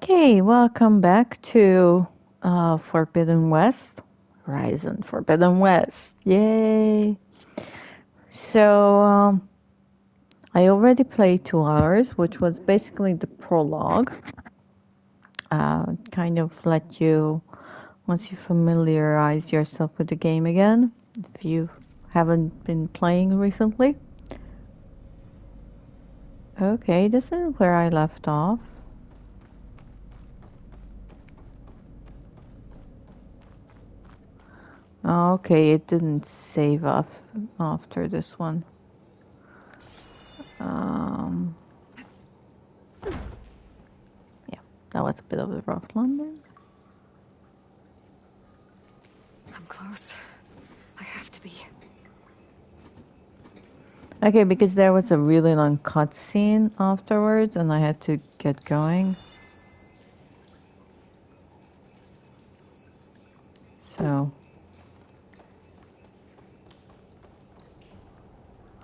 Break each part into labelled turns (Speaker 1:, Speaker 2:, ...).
Speaker 1: Okay, welcome back to Forbidden West. Horizon Forbidden West. Yay! So, I already played 2 hours, which was basically the prologue. Kind of let you, once you familiarize yourself with the game again, if you haven't been playing recently. Okay, this is where I left off. Okay, it didn't save up after this one. Yeah, that was a bit of a rough landing.
Speaker 2: I'm close. I have to be.
Speaker 1: Okay, because there was a really long cutscene afterwards and I had to get going. So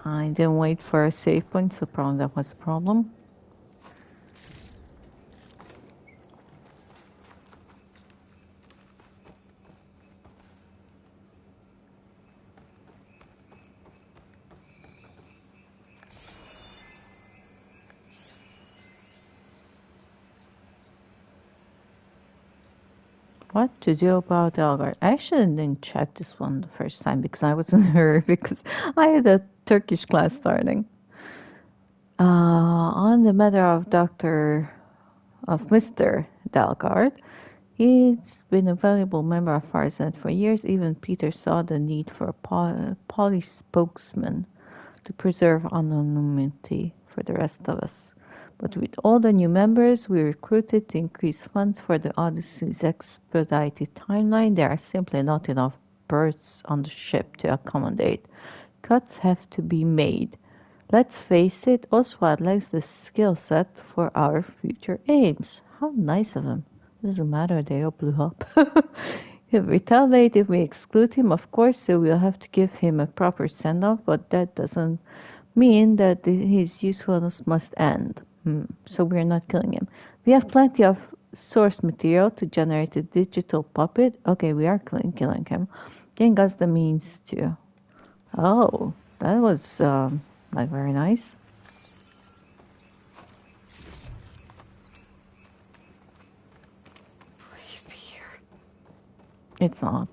Speaker 1: I didn't wait for a save point, so probably that was the problem. What to do about Elgard? I actually didn't check this one the first time because I was in a hurry because I had a Turkish class starting. On the matter of Mr. Dalgard, he's been a valuable member of our Senate for years. Even Peter saw the need for a poly spokesman to preserve anonymity for the rest of us. But with all the new members we recruited to increase funds for the Odyssey's expedited timeline, there are simply not enough berths on the ship to accommodate. Cuts have to be made. Let's face it, Oswald lacks the skill set for our future aims. How nice of him. Doesn't matter, they all blew up. He'll retaliate if we exclude him, of course, so we'll have to give him a proper send-off, but that doesn't mean that his usefulness must end. So we're not killing him. We have plenty of source material to generate a digital puppet. Okay, we are killing him. Giving us the means to. Oh, that was like very nice.
Speaker 2: Please be here.
Speaker 1: It's not.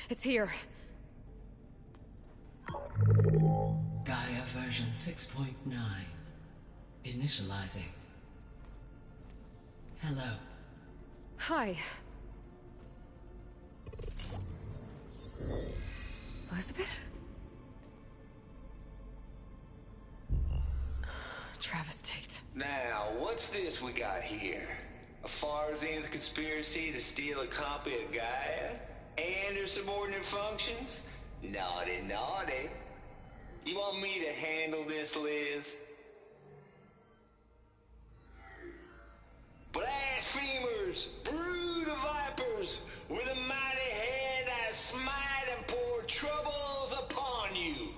Speaker 2: It's here.
Speaker 3: Gaia version 6.9. Initializing. Hello.
Speaker 2: Hi. Elizabeth? Travis Tate.
Speaker 4: Now, what's this we got here? A Farzian's conspiracy to steal a copy of Gaia? And her subordinate functions? Naughty, naughty. You want me to handle this, Liz? Blasphemers! Brood of vipers! With a mighty hand I smite and pour troubles upon you!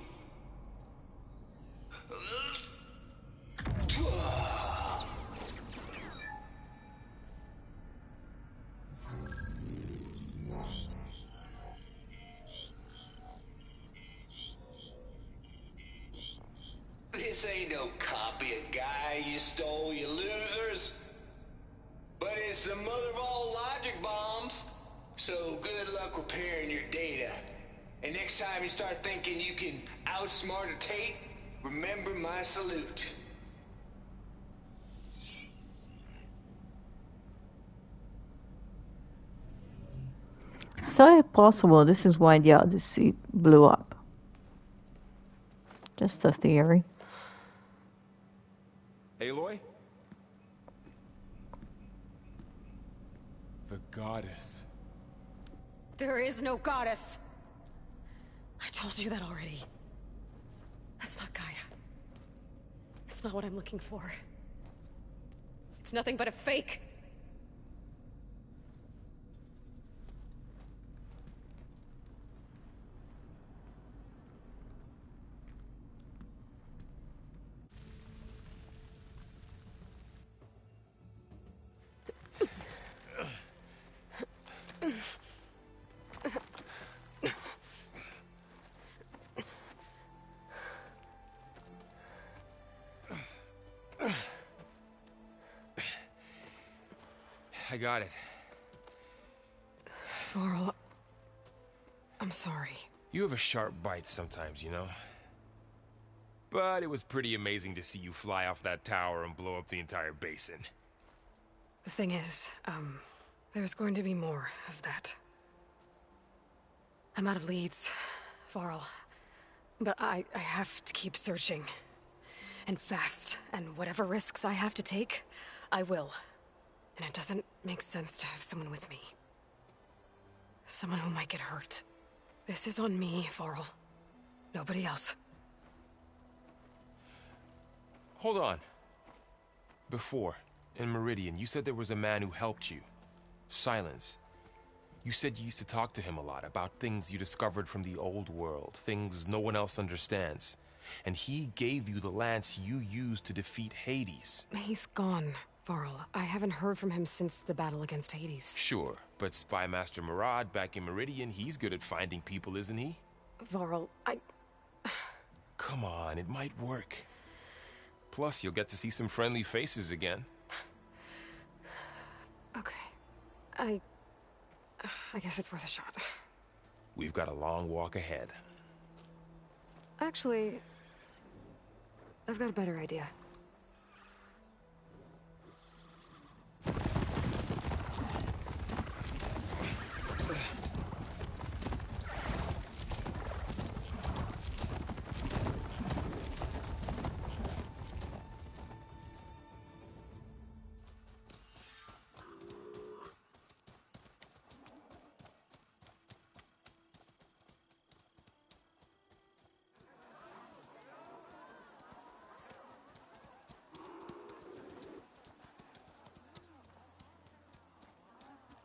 Speaker 4: This ain't no copy of Gaia you stole, you losers. But it's the mother of all logic bombs. So good luck repairing your data. And next time you start thinking you can outsmart a Tate, remember my salute.
Speaker 1: So if possible, this is why the Odyssey blew up. Just a theory.
Speaker 5: Aloy? The goddess.
Speaker 2: There is no goddess. I told you that already. That's not Gaia. That's not what I'm looking for. It's nothing but a fake.
Speaker 5: I got it.
Speaker 2: Varl, I'm sorry.
Speaker 5: You have a sharp bite sometimes, you know? But it was pretty amazing to see you fly off that tower and blow up the entire basin.
Speaker 2: The thing is, there's going to be more of that. I'm out of leads, Varl. But I have to keep searching. And fast. And whatever risks I have to take, I will. And it doesn't make sense to have someone with me. Someone who might get hurt. This is on me, Varl. Nobody else.
Speaker 5: Hold on. Before, in Meridian, you said there was a man who helped you. Silence. You said you used to talk to him a lot about things you discovered from the old world, things no one else understands. And he gave you the lance you used to defeat Hades.
Speaker 2: He's gone, Varl. I haven't heard from him since the battle against Hades.
Speaker 5: Sure, but Spy Master Murad back in Meridian, he's good at finding people, isn't he?
Speaker 2: Varl,
Speaker 5: Come on, it might work. Plus, you'll get to see some friendly faces again.
Speaker 2: Okay. I guess it's worth a shot.
Speaker 5: We've got a long walk ahead.
Speaker 2: Actually, I've got a better idea.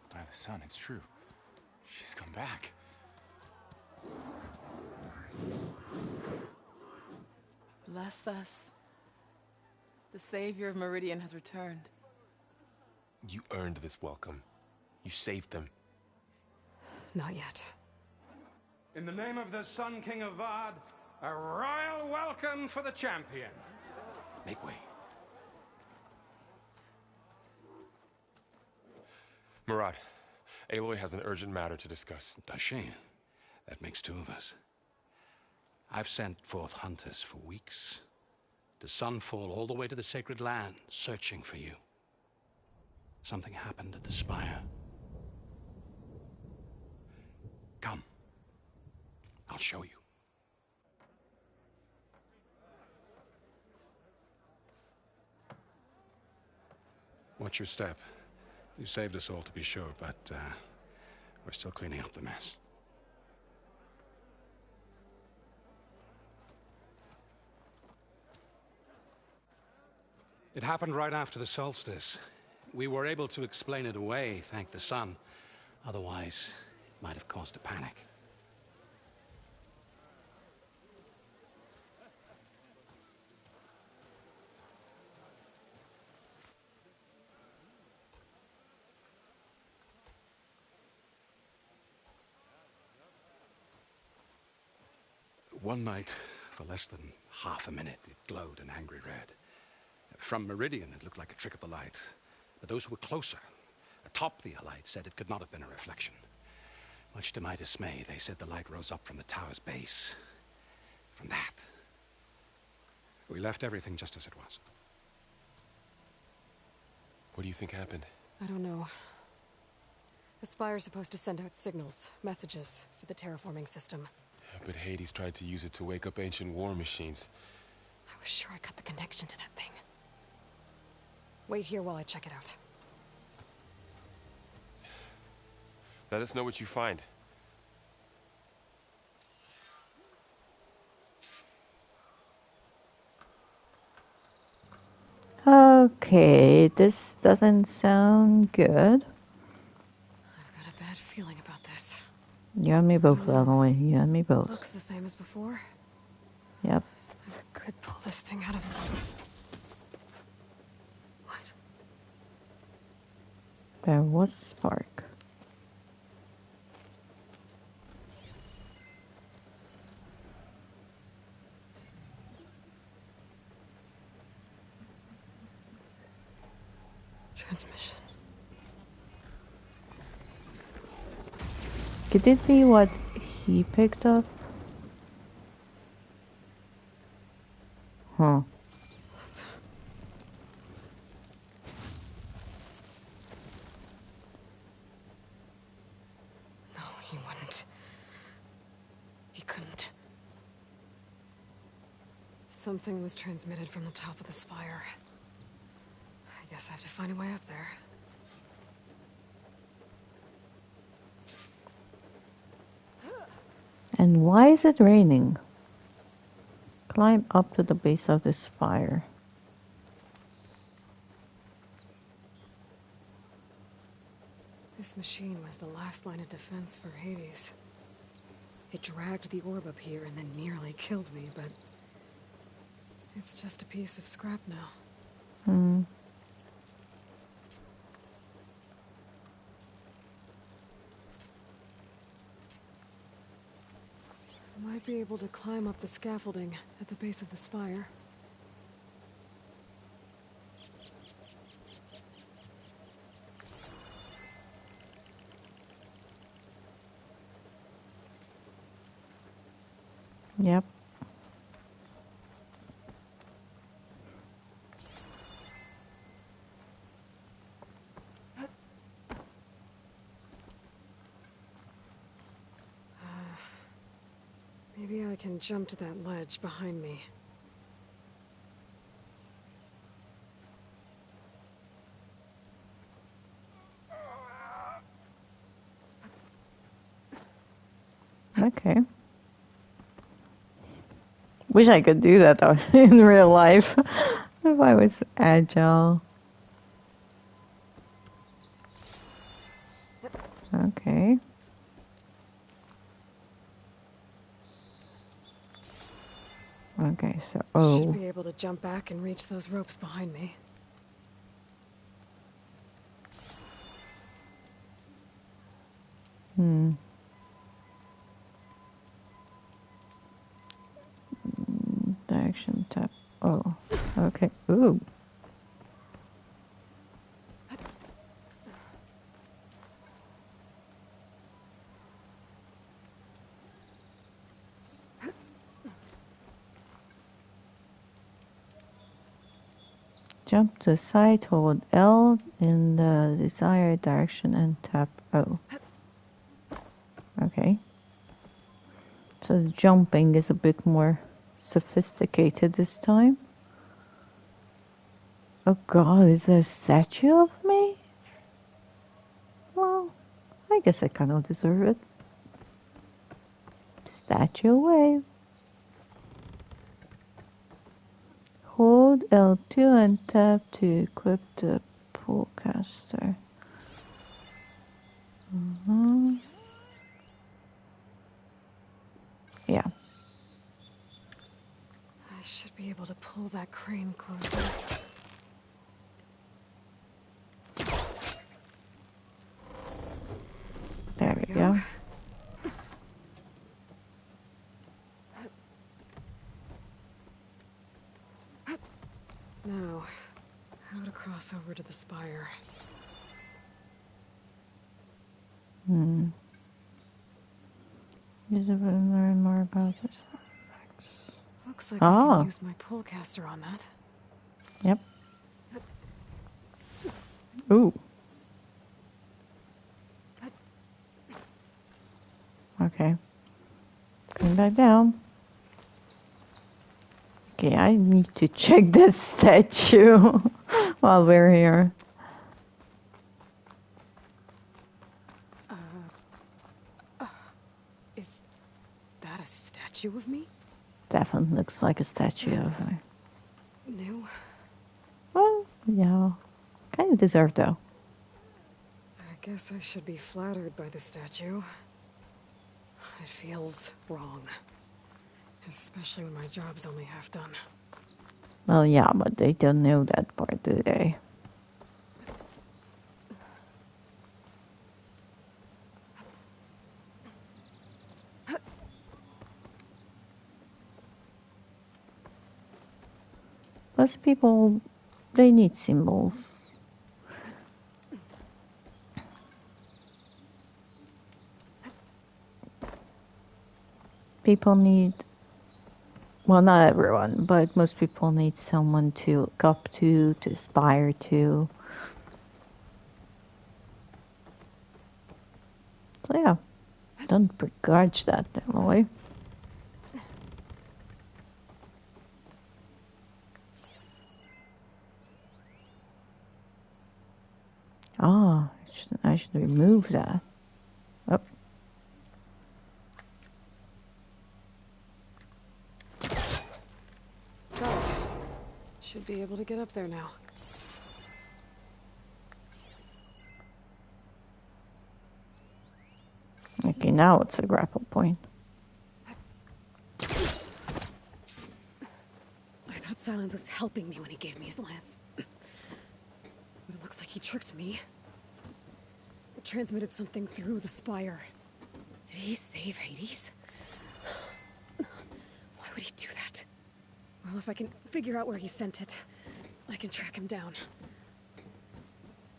Speaker 6: By the sun, it's true. She's come back.
Speaker 7: Bless us. The savior of Meridian has returned.
Speaker 5: You earned this welcome. You saved them.
Speaker 2: Not yet.
Speaker 8: In the name of the Sun King of Vard, a royal welcome for the champion.
Speaker 6: Make way.
Speaker 5: Murad, Aloy has an urgent matter to discuss.
Speaker 6: Does she? That makes two of us. I've sent forth hunters for weeks. To Sunfall all the way to the Sacred Land, searching for you. Something happened at the Spire. Come. I'll show you. Watch your step. You saved us all, to be sure, but we're still cleaning up the mess. It happened right after the solstice. We were able to explain it away, thank the sun. Otherwise, it might have caused a panic. One night, for less than half a minute, it glowed an angry red. From Meridian, it looked like a trick of the light. But those who were closer, atop the light, said it could not have been a reflection. Much to my dismay, they said the light rose up from the tower's base. From that. We left everything just as it was.
Speaker 5: What do you think happened?
Speaker 2: I don't know. The Spire's supposed to send out signals, messages, for the terraforming system.
Speaker 5: But Hades tried to use it to wake up ancient war machines.
Speaker 2: I was sure I cut the connection to that thing. Wait here while I check it out.
Speaker 5: Let us know what you find.
Speaker 1: Okay, this doesn't sound good.
Speaker 2: I've got a bad feeling about this.
Speaker 1: You and me both, Emily. You and me both.
Speaker 2: Looks the same as before.
Speaker 1: Yep.
Speaker 2: I could pull this thing out of... What?
Speaker 1: There was a spark.
Speaker 2: Transmission.
Speaker 1: Could it be what he picked up? Huh.
Speaker 2: No, he wouldn't. He couldn't. Something was transmitted from the top of the spire. I guess I have to find a way up there.
Speaker 1: And why is it raining? Climb up to the base of this spire.
Speaker 2: This machine was the last line of defense for Hades. It dragged the orb up here and then nearly killed me, but... it's just a piece of scrap now.
Speaker 1: Hmm.
Speaker 2: I might be able to climb up the scaffolding at the base of the spire.
Speaker 1: Yep.
Speaker 2: Maybe I can jump to that ledge behind me.
Speaker 1: Okay. Wish I could do that though in real life. If I was agile. Okay. Okay, so
Speaker 2: Should be able to jump back and reach those ropes behind me.
Speaker 1: Direction tap. Oh. Okay. Ooh. Jump to the side, hold L in the desired direction and tap O. Okay. So jumping is a bit more sophisticated this time. Oh god, is there a statue of me? Well, I guess I kind of deserve it. Statue away. Hold L2 and tap to equip the polecaster. Yeah.
Speaker 2: I should be able to pull that crane closer.
Speaker 1: There we go.
Speaker 2: Now, how to cross over to the spire.
Speaker 1: Use it to learn more about this.
Speaker 2: Looks like I can use my polecaster on that.
Speaker 1: Yep. Ooh. Okay. Going back down. Okay, I need to check this statue while we're here.
Speaker 2: Is that a statue of me?
Speaker 1: Definitely looks like a statue of her.
Speaker 2: New?
Speaker 1: Well, Yeah. Kind of deserved, though.
Speaker 2: I guess I should be flattered by the statue. It feels wrong. Especially when my job's only half done.
Speaker 1: Well, yeah, but they don't know that part, do they? Plus, people, they need symbols. People need, well, not everyone, but most people need someone to look up to aspire to. So yeah, don't begrudge that, Emily. Ah, I should remove that. Oh.
Speaker 2: Got it. Should be able to get up there now.
Speaker 1: Okay, now it's a grapple point.
Speaker 2: I thought Silence was helping me when he gave me his lance. But it looks like he tricked me. It transmitted something through the spire. Did he save Hades? Why would he do that? Well, if I can figure out where he sent it, I can track him down.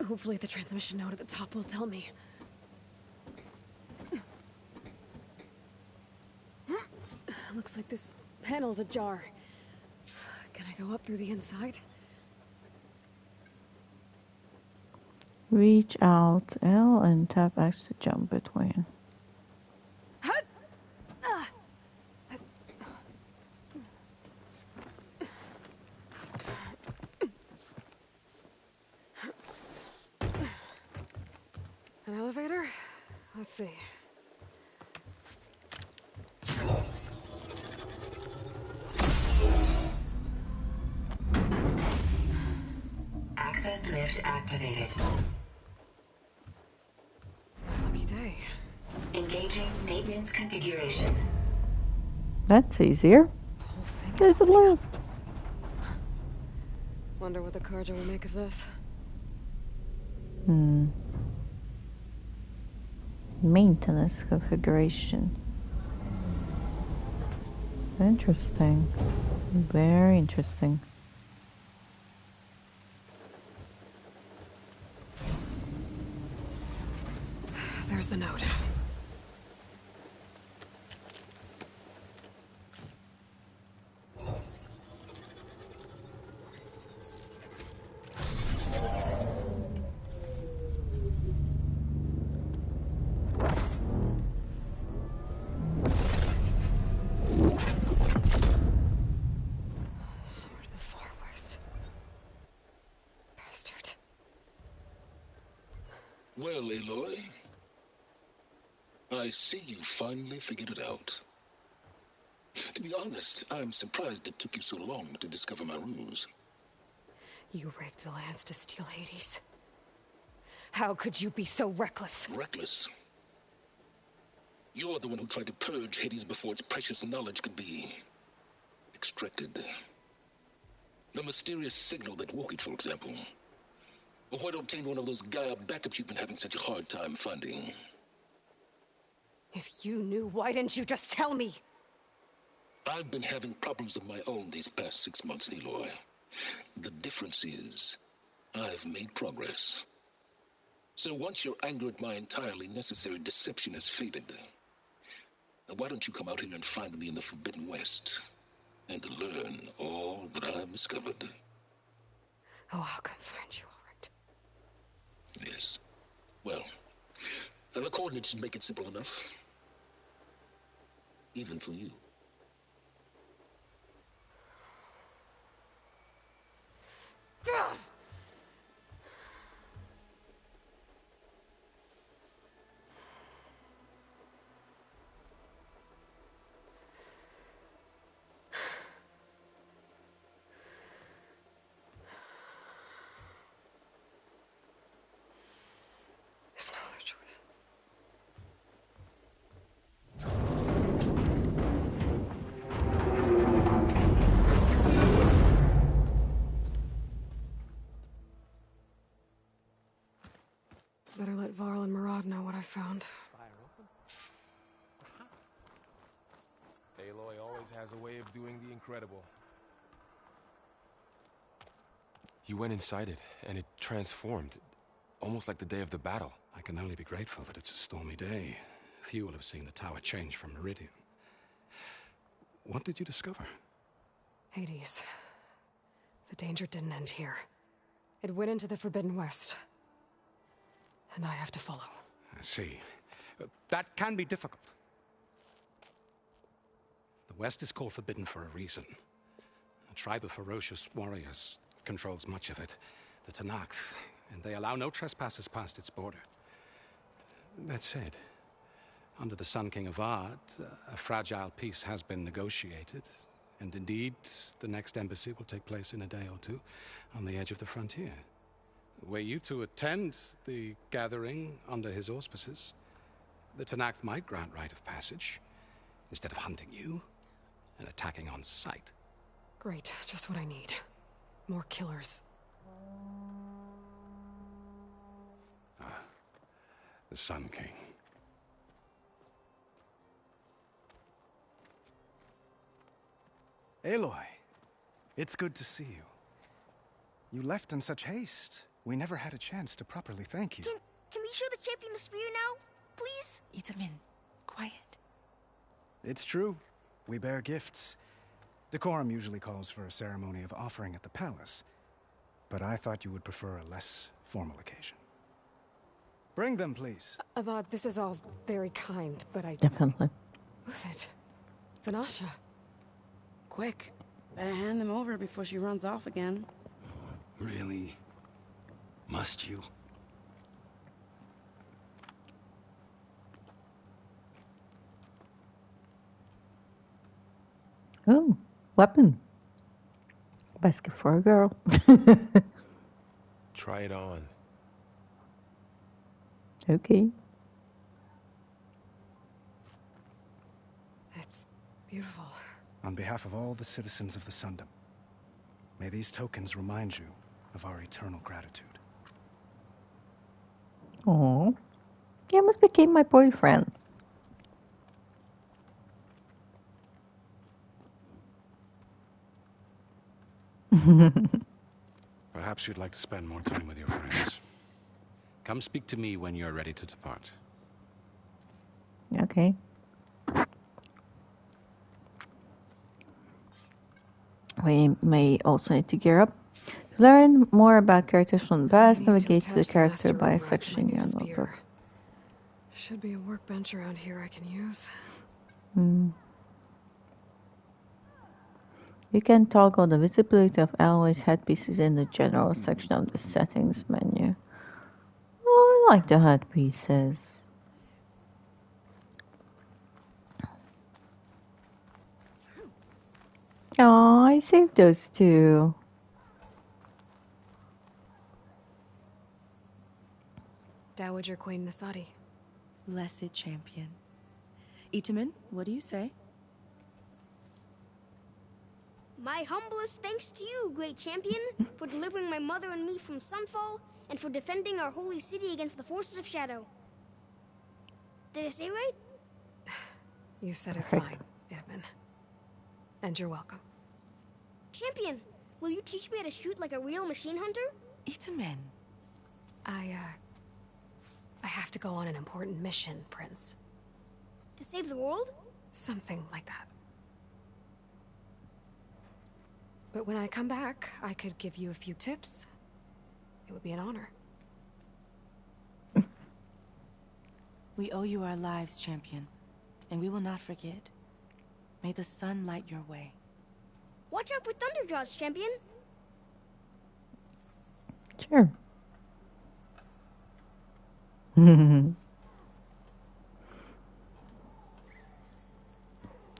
Speaker 2: Hopefully the transmission note at the top will tell me. Looks like this panel's ajar. Can I go up through the inside?
Speaker 1: Reach out L and tap X to jump between.
Speaker 2: An elevator? Let's see.
Speaker 9: Access lift activated.
Speaker 2: Lucky day.
Speaker 9: Engaging maintenance configuration.
Speaker 1: That's easier. There's a lift.
Speaker 2: Wonder what the Carja will make of this.
Speaker 1: Maintenance configuration. Interesting. Very interesting.
Speaker 2: There's the note. Somewhere to the far west. Bastard.
Speaker 10: Well, Aloy, I see you finally figured it out. To be honest, I'm surprised it took you so long to discover my ruse.
Speaker 2: You rigged the lance to steal Hades. How could you be so reckless?
Speaker 10: Reckless? You're the one who tried to purge Hades before its precious knowledge could be extracted. The mysterious signal that woke it, for example. Or where to obtain one of those Gaia backups you've been having such a hard time finding.
Speaker 2: If you knew, why didn't you just tell me?
Speaker 10: I've been having problems of my own these past 6 months, Aloy. The difference is, I've made progress. So once your anger at my entirely necessary deception has faded, now why don't you come out here and find me in the Forbidden West, and to learn all that I've discovered?
Speaker 2: Oh, I'll come find you, all right.
Speaker 10: Yes. Well, the coordinates make it simple enough. Even for you.
Speaker 2: Better let Varl and Murad know what I found.
Speaker 5: Aloy always has a way of doing the incredible. You went inside it, and it transformed. Almost like the day of the battle.
Speaker 6: I can only be grateful that it's a stormy day. Few will have seen the tower change from Meridian. What did you discover?
Speaker 2: Hades. The danger didn't end here. It went into the Forbidden West. And I have to follow.
Speaker 6: I see. That can be difficult. The West is called Forbidden for a reason. A tribe of ferocious warriors controls much of it. The Tenakth, and they allow no trespassers past its border. That said, under the Sun King of Ard, a fragile peace has been negotiated. And indeed, the next embassy will take place in a day or two on the edge of the frontier. Were you to attend the gathering under his auspices, the Tenakth might grant right of passage, instead of hunting you and attacking on sight.
Speaker 2: Great, just what I need. More killers.
Speaker 6: The Sun King.
Speaker 11: Aloy, it's good to see you. You left in such haste. We never had a chance to properly thank you.
Speaker 12: Can we show the champion the spear now, please?
Speaker 7: Itamin, quiet.
Speaker 11: It's true. We bear gifts. Decorum usually calls for a ceremony of offering at the palace, but I thought you would prefer a less formal occasion. Bring them, please.
Speaker 2: Avad, this is all very kind, but I...
Speaker 1: Definitely.
Speaker 2: Who's it? Vanasha.
Speaker 7: Quick. Better hand them over before she runs off again.
Speaker 6: Really? Must you?
Speaker 1: Oh, weapon. Basket for a girl.
Speaker 5: Try it on.
Speaker 1: Okay.
Speaker 2: It's beautiful.
Speaker 11: On behalf of all the citizens of the Sundom, may these tokens remind you of our eternal gratitude.
Speaker 1: Oh, he almost became my boyfriend.
Speaker 6: Perhaps you'd like to spend more time with your friends. Come speak to me when you're ready to depart.
Speaker 1: Okay. We may also need to gear up. To learn more about characters from the past, navigate to the character by section in your notebook.
Speaker 2: Should be a workbench around here I can use.
Speaker 1: You can toggle the visibility of Aloy's headpieces in the general section of the settings menu. Oh, I like the headpieces. Oh, I saved those two.
Speaker 2: Dowager Queen Nasadi.
Speaker 7: Blessed champion. Itamin, what do you say?
Speaker 12: My humblest thanks to you, great champion, for delivering my mother and me from Sunfall, and for defending our holy city against the forces of Shadow. Did I say right?
Speaker 2: You said it fine, Itamin. And you're welcome.
Speaker 12: Champion, will you teach me how to shoot like a real machine hunter?
Speaker 7: Itamin.
Speaker 2: I have to go on an important mission, Prince.
Speaker 12: To save the world?
Speaker 2: Something like that. But when I come back, I could give you a few tips. It would be an honor.
Speaker 7: We owe you our lives, champion, and we will not forget. May the sun light your way.
Speaker 12: Watch out for Thunderjaws, champion.
Speaker 1: Sure.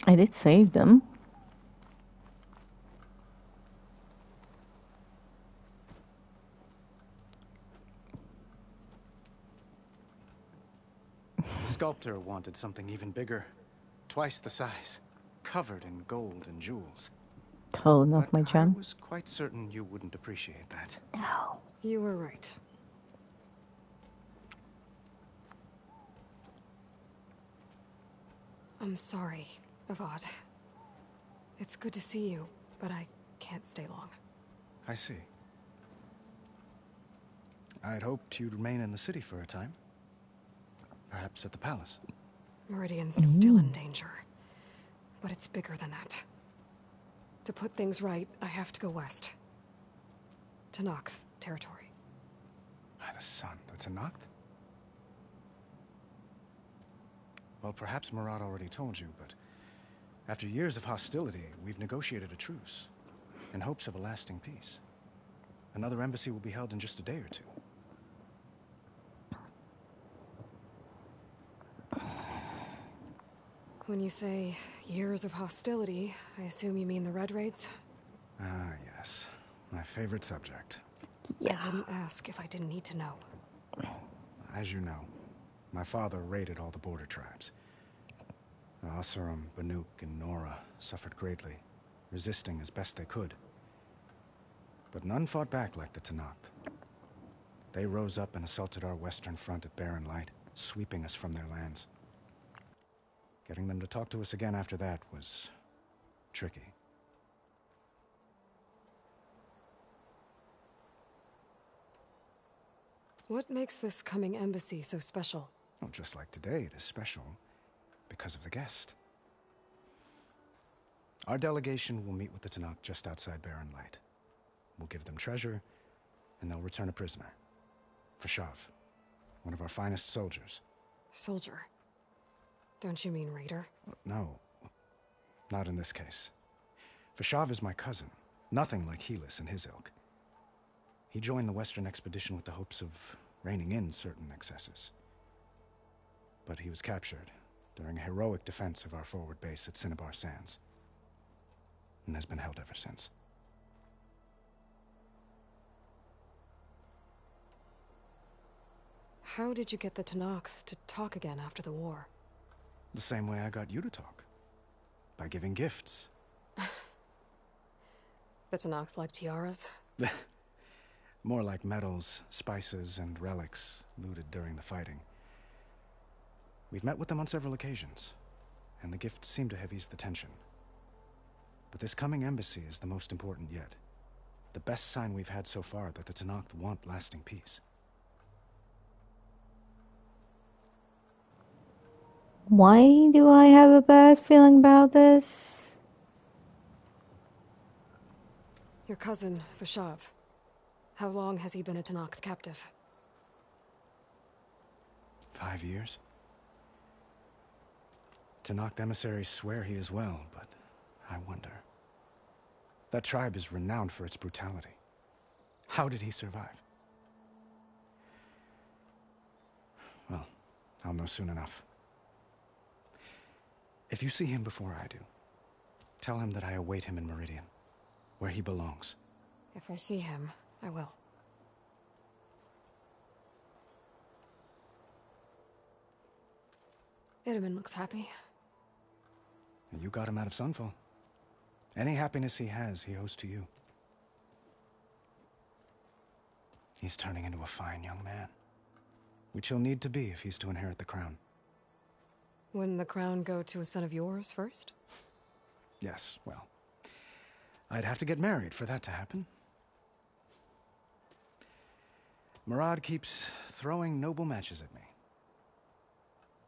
Speaker 1: I did save them.
Speaker 11: The sculptor wanted something even bigger. Twice the size. Covered in gold and jewels.
Speaker 1: Totally not my jam.
Speaker 11: I was quite certain you wouldn't appreciate that.
Speaker 1: No.
Speaker 2: You were right. I'm sorry, Avad. It's good to see you, but I can't stay long.
Speaker 11: I see. I'd hoped you'd remain in the city for a time. Perhaps at the palace.
Speaker 2: Meridian's still in danger, but it's bigger than that. To put things right, I have to go west. To Nox territory.
Speaker 11: By the sun, that's a Noct? Well, perhaps Murad already told you, but after years of hostility, we've negotiated a truce in hopes of a lasting peace. Another embassy will be held in just a day or two.
Speaker 2: When you say years of hostility, I assume you mean the Red Raids?
Speaker 11: Ah, yes. My favorite subject.
Speaker 2: Yeah. I wouldn't ask if I didn't need to know.
Speaker 11: As you know, my father raided all the border tribes. The Asurum, Banuk, and Nora suffered greatly, resisting as best they could. But none fought back like the Tenakth. They rose up and assaulted our western front at Barren Light, sweeping us from their lands. Getting them to talk to us again after that was tricky.
Speaker 2: What makes this coming embassy so special?
Speaker 11: Well, just like today, it is special because of the guest. Our delegation will meet with the Tenakth just outside Barren Light. We'll give them treasure, and they'll return a prisoner. Fashav, one of our finest soldiers.
Speaker 2: Soldier? Don't you mean raider?
Speaker 11: No, not in this case. Fashav is my cousin, nothing like Helis and his ilk. He joined the Western expedition with the hopes of reining in certain excesses. But he was captured during a heroic defense of our forward base at Cinnabar Sands, and has been held ever since.
Speaker 2: How did you get the Tenakth to talk again after the war?
Speaker 11: The same way I got you to talk. By giving gifts.
Speaker 2: The Tenakth like tiaras?
Speaker 11: More like medals, spices, and relics looted during the fighting. We've met with them on several occasions, and the gifts seem to have eased the tension. But this coming embassy is the most important yet. The best sign we've had so far that the Tenakth want lasting peace.
Speaker 1: Why do I have a bad feeling about this?
Speaker 2: Your cousin, Vashav. How long has he been a Tenakth captive?
Speaker 11: 5 years. Tenakth emissaries swear he is well, but I wonder. That tribe is renowned for its brutality. How did he survive? Well, I'll know soon enough. If you see him before I do, tell him that I await him in Meridian, where he belongs.
Speaker 2: If I see him, I will. Itaman looks happy.
Speaker 11: You got him out of Sunfall. Any happiness he has, he owes to you. He's turning into a fine young man, which he'll need to be if he's to inherit the crown.
Speaker 2: Wouldn't the crown go to a son of yours first?
Speaker 11: Yes, well, I'd have to get married for that to happen. Murad keeps throwing noble matches at me.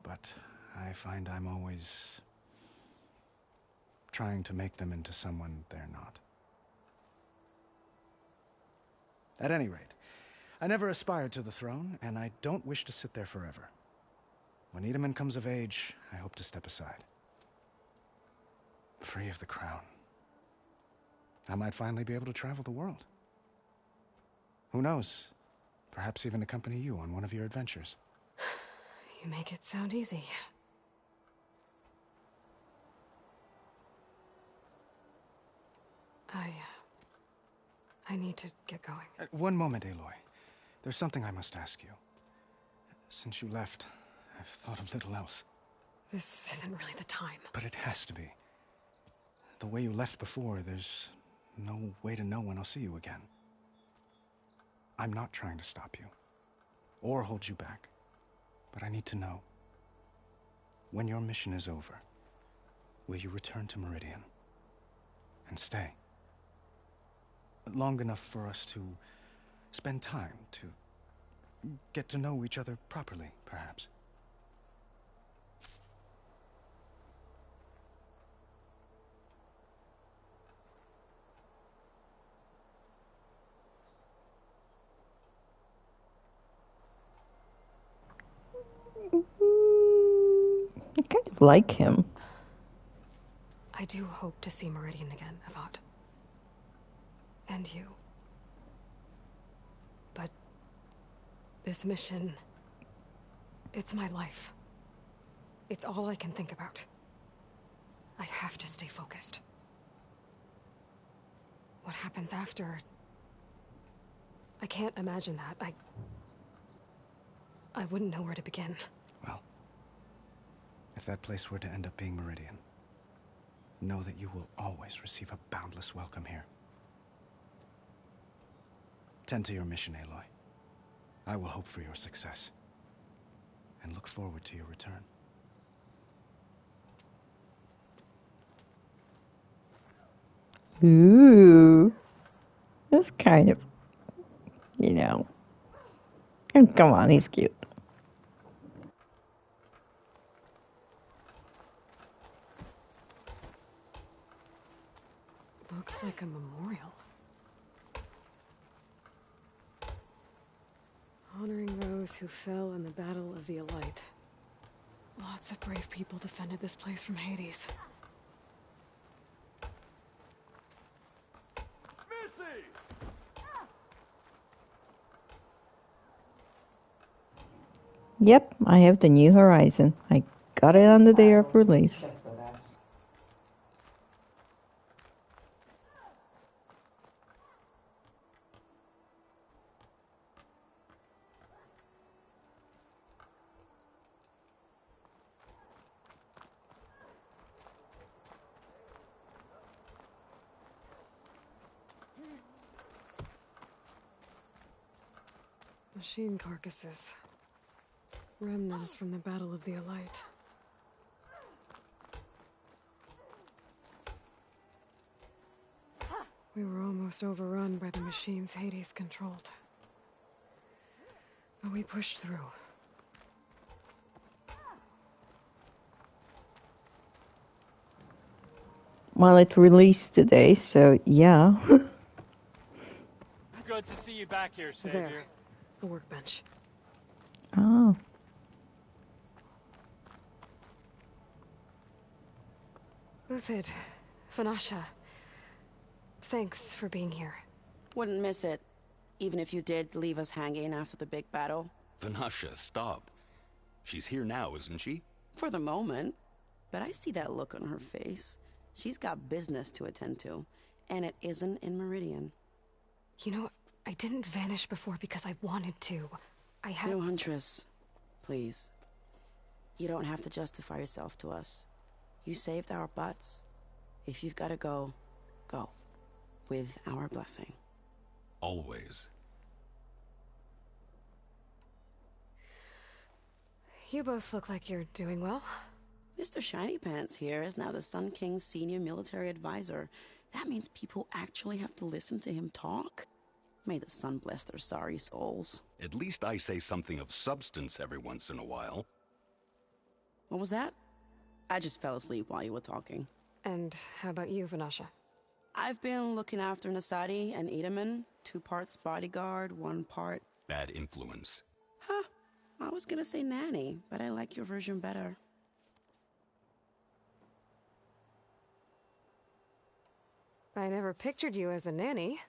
Speaker 11: But I find I'm always trying to make them into someone they're not. At any rate, I never aspired to the throne, and I don't wish to sit there forever. When Itaman comes of age, I hope to step aside. Free of the crown. I might finally be able to travel the world. Who knows? Perhaps even accompany you on one of your adventures.
Speaker 2: You make it sound easy. I need to get going.
Speaker 11: One moment, Aloy. There's something I must ask you. Since you left, I've thought of little else.
Speaker 2: This isn't really the time.
Speaker 11: But it has to be. The way you left before, there's no way to know when I'll see you again. I'm not trying to stop you, or hold you back. But I need to know. When your mission is over, will you return to Meridian and stay? Long enough for us to spend time, to get to know each other properly, perhaps.
Speaker 1: I kind of like him.
Speaker 2: I do hope to see Meridian again, Avad. And you. But this mission, it's my life. It's all I can think about. I have to stay focused. What happens after? I can't imagine that. I wouldn't know where to begin.
Speaker 11: Well, if that place were to end up being Meridian, know that you will always receive a boundless welcome here. Tend to your mission, Aloy. I will hope for your success, and look forward to your return.
Speaker 1: Ooh. That's kind of, you know. Oh, come on, he's cute.
Speaker 2: Looks like a memorial. Honoring those who fell in the Battle of the Elite. Lots of brave people defended this place from Hades.
Speaker 1: Yep, I have the New Horizon. I got it on the day of release.
Speaker 2: Machine carcasses. Remnants from the Battle of the Elite. We were almost overrun by the machines Hades controlled. But we pushed through.
Speaker 1: Well, it released today, so yeah.
Speaker 13: Good to see you back here, Savior.
Speaker 2: There. The workbench.
Speaker 1: Oh.
Speaker 2: Uthid, Vanasha, thanks for being here.
Speaker 14: Wouldn't miss it, even if you did leave us hanging after the big battle.
Speaker 6: Vanasha, stop. She's here now, isn't she?
Speaker 14: For the moment. But I see that look on her face. She's got business to attend to, and it isn't in Meridian.
Speaker 2: You know, I didn't vanish before because I wanted to. I had...
Speaker 14: No, Huntress. Please. You don't have to justify yourself to us. You saved our butts. If you've got to go, go. With our blessing.
Speaker 6: Always.
Speaker 2: You both look like you're doing well.
Speaker 14: Mr. Shiny Pants here is now the Sun King's senior military advisor. That means people actually have to listen to him talk. May the sun bless their sorry souls.
Speaker 6: At least I say something of substance every once in a while.
Speaker 14: What was that? I just fell asleep while you were talking.
Speaker 2: And how about you, Vanasha?
Speaker 14: I've been looking after Nasadi and Edaman. 2 parts bodyguard, 1 part...
Speaker 6: Bad influence.
Speaker 14: Huh. I was gonna say nanny, but I like your version better.
Speaker 2: I never pictured you as a nanny.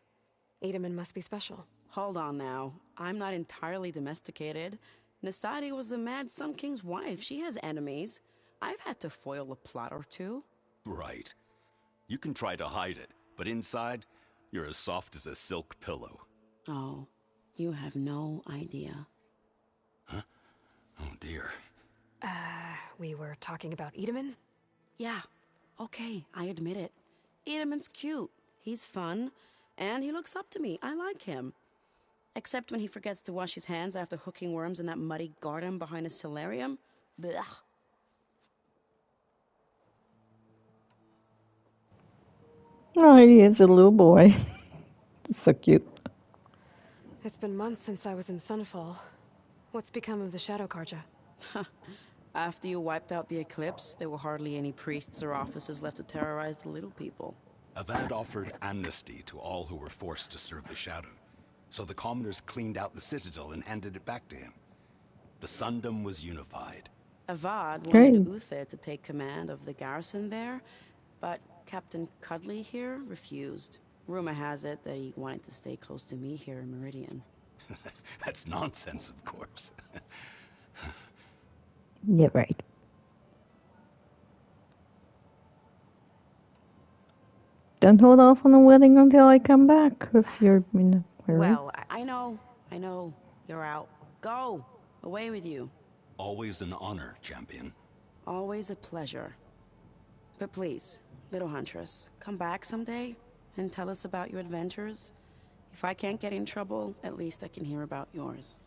Speaker 2: Edaman must be special.
Speaker 14: Hold on now. I'm not entirely domesticated. Nasadi was the Mad Sun King's wife. She has enemies. I've had to foil a plot or 2.
Speaker 6: Right. You can try to hide it, but inside, you're as soft as a silk pillow.
Speaker 14: Oh, you have no idea.
Speaker 6: Huh? Oh dear.
Speaker 2: We were talking about Edaman?
Speaker 14: Yeah. Okay, I admit it. Edaman's cute. He's fun. And he looks up to me. I like him. Except when he forgets to wash his hands after hooking worms in that muddy garden behind his solarium. Blech.
Speaker 1: Oh, he is a little boy. So cute.
Speaker 2: It's been months since I was in Sunfall. What's become of the Shadow Karja?
Speaker 14: After you wiped out the eclipse, there were hardly any priests or officers left to terrorize the little people.
Speaker 6: Avad offered amnesty to all who were forced to serve the Shadow. So the commoners cleaned out the citadel and handed it back to him. The Sundom was unified.
Speaker 14: Avad
Speaker 1: Great.
Speaker 14: wanted Uther to take command of the garrison there, but Captain Cudley here refused. Rumor has it that he wanted to stay close to me here in Meridian.
Speaker 6: That's nonsense, of course.
Speaker 1: Yeah, right. Don't hold off on the wedding until I come back. If you're in a hurry.
Speaker 14: Well, I know. You're out. Go! Away with you.
Speaker 6: Always an honor, champion.
Speaker 14: Always a pleasure. But please, little huntress, come back someday and tell us about your adventures. If I can't get in trouble, at least I can hear about yours.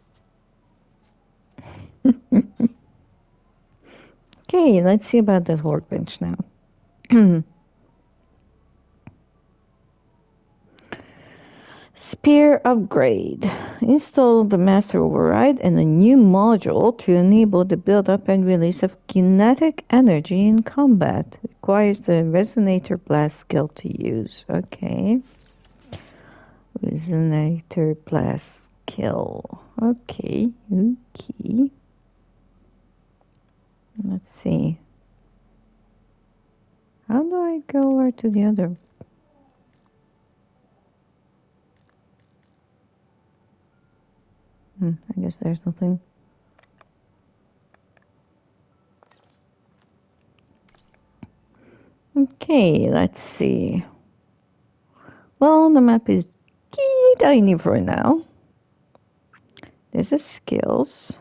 Speaker 1: Okay, let's see about that workbench now. Spear upgrade. Install the master override and a new module to enable the build-up and release of kinetic energy in combat. Requires the resonator blast skill to use. Okay. Resonator blast skill. Okay. Let's see. How do I go over to the other? I guess there's nothing. Okay, let's see. Well, the map is teeny tiny for now. There's a skills.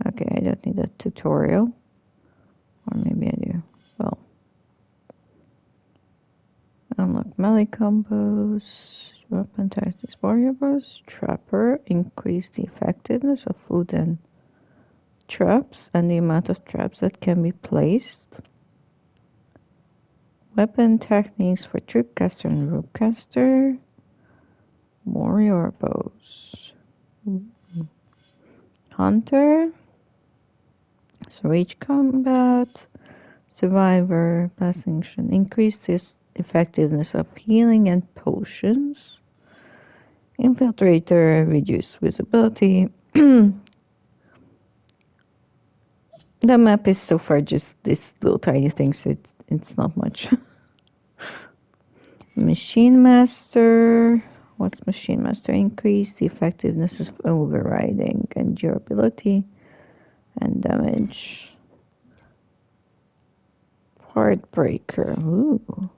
Speaker 1: Okay, I don't need a tutorial. Or maybe I do. Well. Unlock melee combos. Weapon tactics, warrior bows, trapper. Increase the effectiveness of food and traps and the amount of traps that can be placed. Weapon techniques for tripcaster and ropecaster. Warrior bows. Hunter. Rage combat. Survivor. Blessing should increase this effectiveness of healing and potions. Infiltrator. Reduce visibility. The map is so far just this little tiny thing, so it's not much. Machine Master. What's Machine Master? Increase the effectiveness of overriding and durability and damage. Part Breaker. Ooh.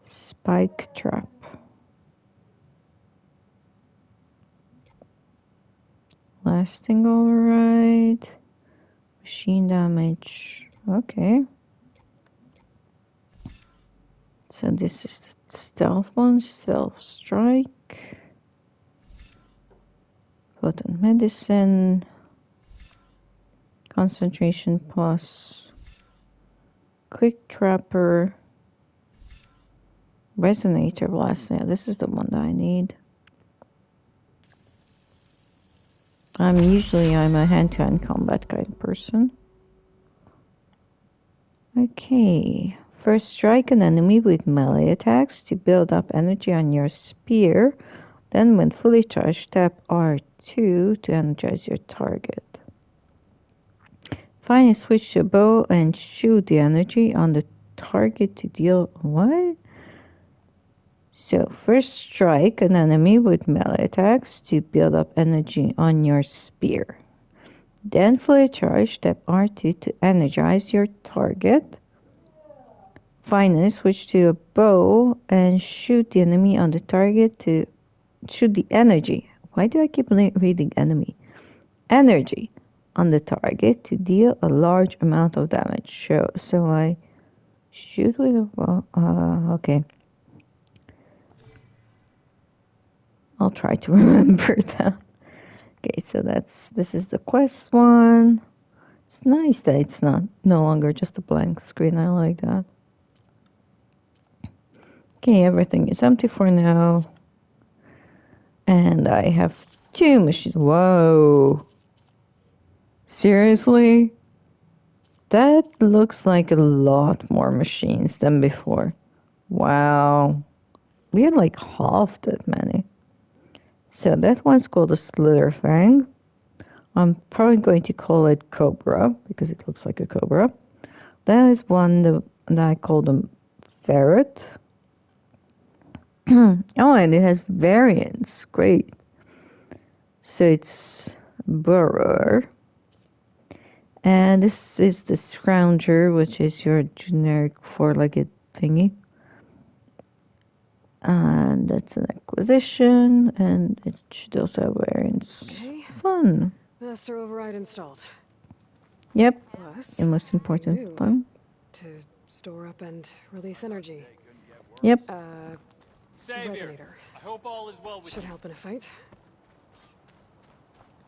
Speaker 1: Spike Trap. Lasting override. Machine damage. Okay. So this is the stealth one. Stealth strike. Potent medicine. Concentration plus. Quick trapper. Resonator blast. Yeah, this is the one that I need. I'm a hand-to-hand combat kind of person. Okay. First, strike an enemy with melee attacks to build up energy on your spear. Then, when fully charged, tap R2 to energize your target. Finally, switch to bow and shoot the energy on the target to deal... What? So, first strike an enemy with melee attacks to build up energy on your spear. Then fully charge, tap R2 to energize your target. Finally, switch to a bow and shoot the enemy on the target to shoot the energy. Why do I keep reading enemy? Energy on the target to deal a large amount of damage. So I shoot with a bow. Okay. I'll try to remember that. Okay, so this is the quest one. It's nice that it's not no longer just a blank screen. I like that. Okay, everything is empty for now. And I have 2 machines. Whoa. Seriously? That looks like a lot more machines than before. Wow. We had like half that many. So that one's called a Slitherfang. I'm probably going to call it Cobra because it looks like a cobra. That is one that I call them Ferret. Oh, and it has variants. Great. So it's Burrower. And this is the Scrounger, which is your generic 4-legged thingy. And that's an acquisition, and it should also have variants.
Speaker 2: Okay.
Speaker 1: Fun.
Speaker 2: Master override installed.
Speaker 1: Yep.
Speaker 2: Plus,
Speaker 1: The most
Speaker 2: something
Speaker 1: important
Speaker 2: new
Speaker 1: thing.
Speaker 2: to store up and release energy.
Speaker 1: Yep.
Speaker 2: Resonator.
Speaker 13: I hope all is well with
Speaker 2: Should help in a fight.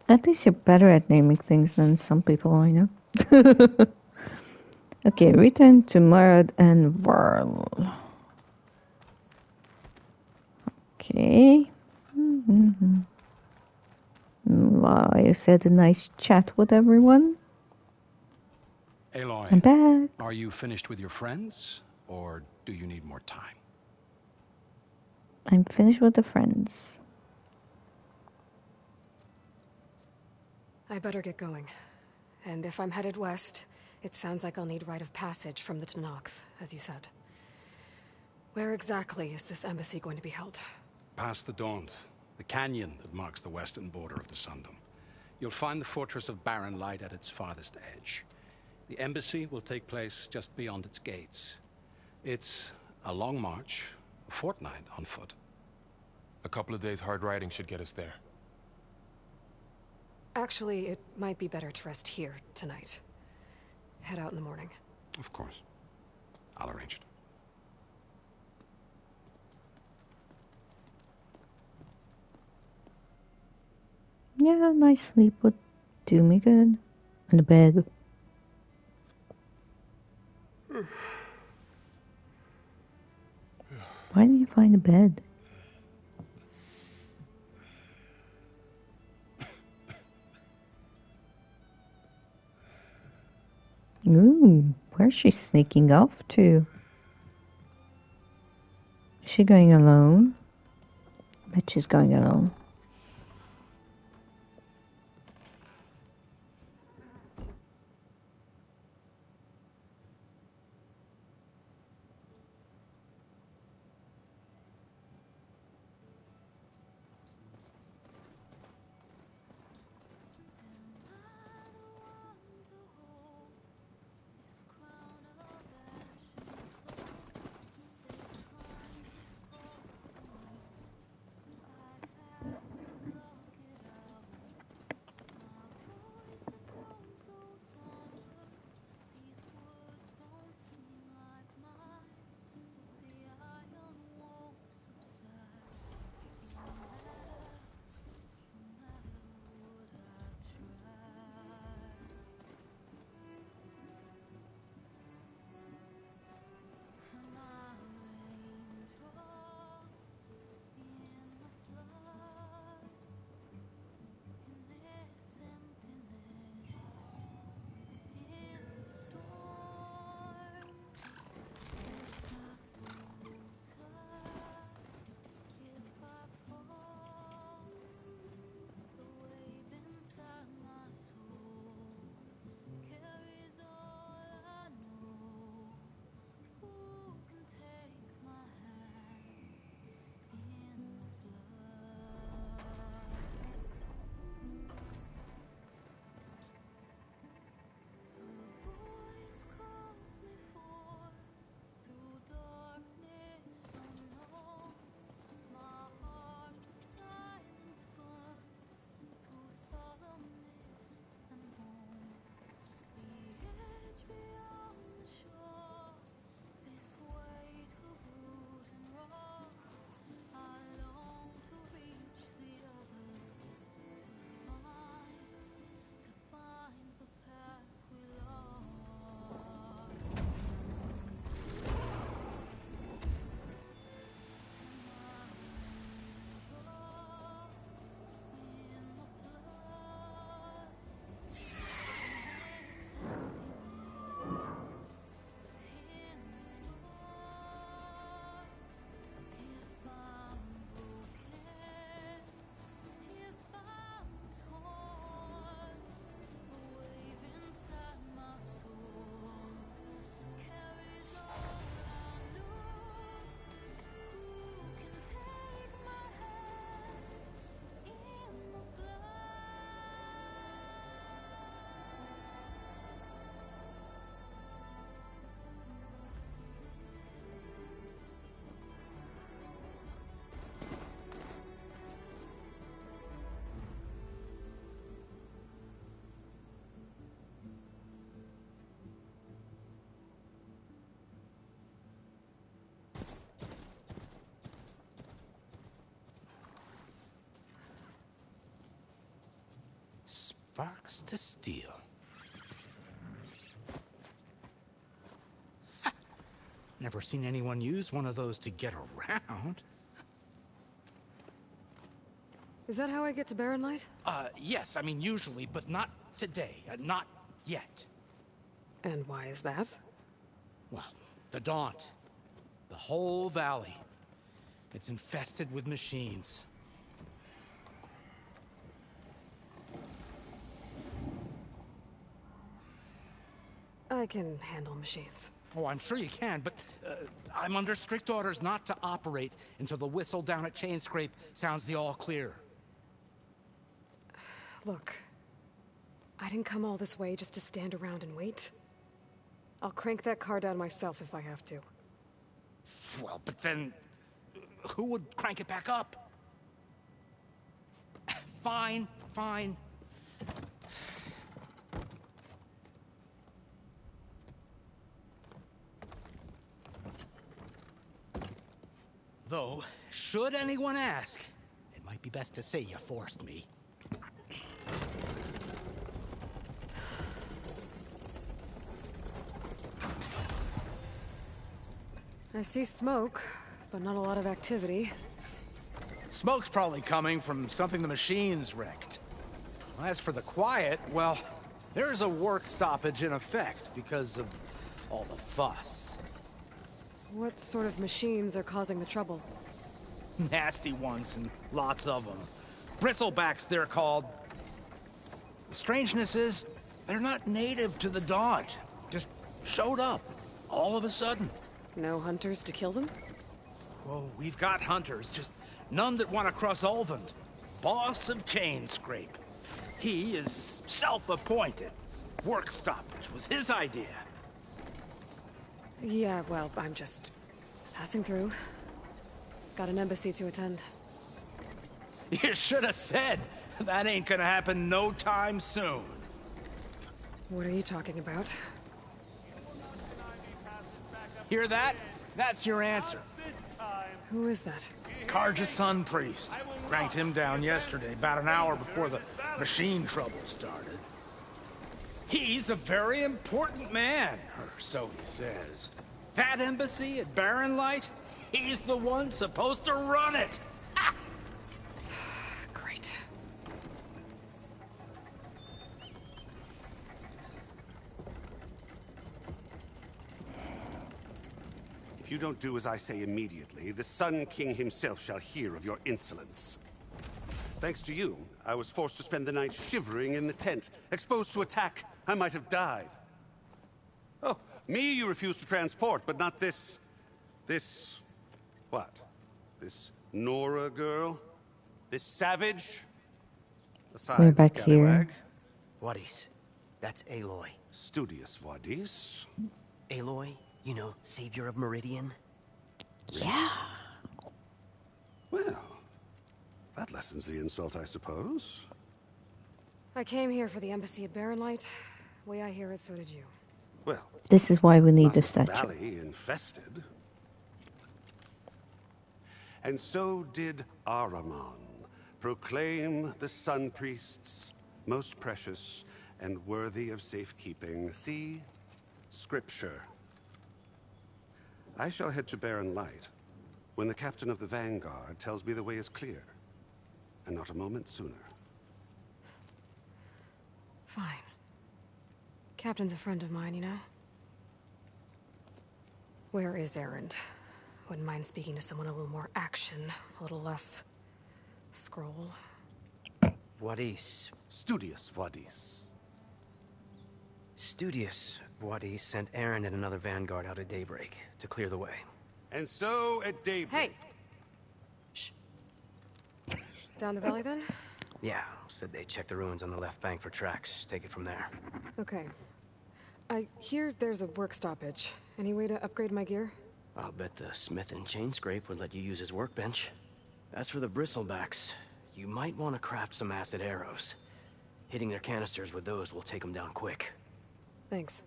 Speaker 1: At least you're better at naming things than some people I know. Okay, return to Murad and Varl. Okay. I said a nice chat with everyone.
Speaker 6: Aloy,
Speaker 1: I'm back.
Speaker 6: are you finished with your friends, or do you need more time?
Speaker 1: I'm finished with the friends.
Speaker 2: I better get going. And if I'm headed west, it sounds like I'll need rite of passage from the Tenakth, as you said. Where exactly is this embassy going to be held?
Speaker 6: Past the Daunt, the canyon that marks the western border of the Sundom. You'll find the fortress of Barren Light at its farthest edge. The embassy will take place just beyond its gates. It's a long march, a fortnight on foot.
Speaker 5: A couple of days hard riding should get us there.
Speaker 2: Actually, it might be better to rest here tonight. Head out in the morning.
Speaker 6: Of course. I'll arrange it.
Speaker 1: Yeah, nice sleep would do me good. In the bed. Why did you find a bed? Ooh, where's she sneaking off to? Is she going alone? I bet she's going alone.
Speaker 13: Sparks to steel. Never seen anyone use one of those to get around.
Speaker 2: Is that how I get to Barren Light?
Speaker 13: Yes, I mean usually, but not today. Not yet.
Speaker 2: And why is that?
Speaker 13: Well, the Daunt. The whole valley. It's infested with machines.
Speaker 2: I can handle machines.
Speaker 13: Oh, I'm sure you can, but I'm under strict orders not to operate until the whistle down at Chainscrape sounds the all clear.
Speaker 2: Look, I didn't come all this way just to stand around and wait. I'll crank that car down myself if I have to.
Speaker 13: Well, but then who would crank it back up? Fine, fine. Though, should anyone ask, it might be best to say you forced me.
Speaker 2: I see smoke, but not a lot of activity.
Speaker 15: Smoke's probably coming from something the machines wrecked. As for the quiet, well, there's a work stoppage in effect because of all the fuss.
Speaker 2: What sort of machines are causing the trouble?
Speaker 15: Nasty ones, and lots of them. Bristlebacks, they're called. The strangeness is, they're not native to the Daunt. Just showed up, all of a sudden.
Speaker 2: No hunters to kill them?
Speaker 15: Well, we've got hunters, just none that want to cross Ulvund. Boss of Chainscrape. He is self-appointed. Work stoppage was his idea.
Speaker 2: Yeah, well, I'm just passing through. Got an embassy to attend.
Speaker 15: You should have said. That ain't gonna happen no time soon.
Speaker 2: What are you talking about?
Speaker 15: Hear that? That's your answer.
Speaker 2: Who is that?
Speaker 15: Karja's Sun Priest. Cranked him down yesterday, about an hour before the machine trouble started. He's a very important man, or so he says. That embassy at Barren Light, he's the one supposed to run it. Ha!
Speaker 2: Great.
Speaker 6: If you don't do as I say immediately, the Sun King himself shall hear of your insolence. Thanks to you, I was forced to spend the night shivering in the tent. Exposed to attack, I might have died. Oh, me you refuse to transport, but not this... what? This Nora girl? This savage? Besides,
Speaker 1: We're back
Speaker 6: scallywag.
Speaker 1: here.
Speaker 16: Wadis. That's Aloy.
Speaker 6: Studious Wadis.
Speaker 16: Aloy, you know, savior of Meridian.
Speaker 1: Yeah.
Speaker 6: Well, that lessens the insult, I suppose.
Speaker 2: I came here for the embassy at Barren Light. Way I hear it, so did you.
Speaker 6: Well,
Speaker 1: This is why we need the
Speaker 6: not
Speaker 1: statue.
Speaker 6: valley infested. And so did Ahriman proclaim the Sun Priests most precious and worthy of safekeeping. See? Scripture. I shall head to Barren Light when the captain of the Vanguard tells me the way is clear, and not a moment sooner.
Speaker 2: Fine. Captain's a friend of mine, you know? Where is Erend? Wouldn't mind speaking to someone a little more action, a little less scroll.
Speaker 16: Wadis.
Speaker 6: Studious Wadis.
Speaker 16: Studious Wadis sent Aaron and another vanguard out at daybreak to clear the way.
Speaker 6: And so at daybreak...
Speaker 2: Hey! Shh. Down the valley, then?
Speaker 16: Yeah, said they checked the ruins on the left bank for tracks. Take it from there.
Speaker 2: Okay. I hear there's a work stoppage. Any way to upgrade my gear?
Speaker 16: I'll bet the smith in Chainscrape would let you use his workbench. As for the bristlebacks, you might want to craft some acid arrows. Hitting their canisters with those will take them down quick.
Speaker 2: Thanks.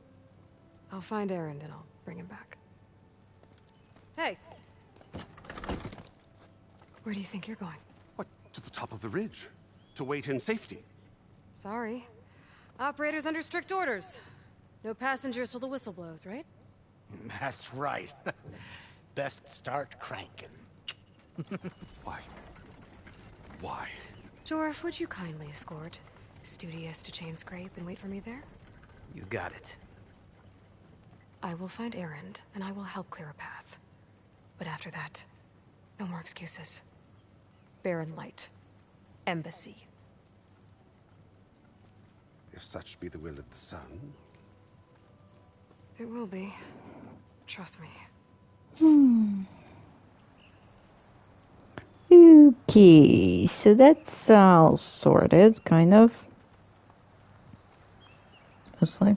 Speaker 2: I'll find Erend and I'll bring him back. Hey! Where do you think you're going?
Speaker 6: What? To the top of the ridge. To wait in safety.
Speaker 2: Sorry. Operators under strict orders. No passengers till the whistle blows, right?
Speaker 13: That's right. Best start cranking.
Speaker 6: Why? Why?
Speaker 2: Jorf, would you kindly escort Studious to Chainscrape and wait for me there?
Speaker 16: You got it.
Speaker 2: I will find Erend, and I will help clear a path. But after that, no more excuses. Baron Light. Embassy.
Speaker 6: If such be the will of the sun.
Speaker 2: It will be. Trust me.
Speaker 1: Okay, so that's all sorted, kind of. Looks like.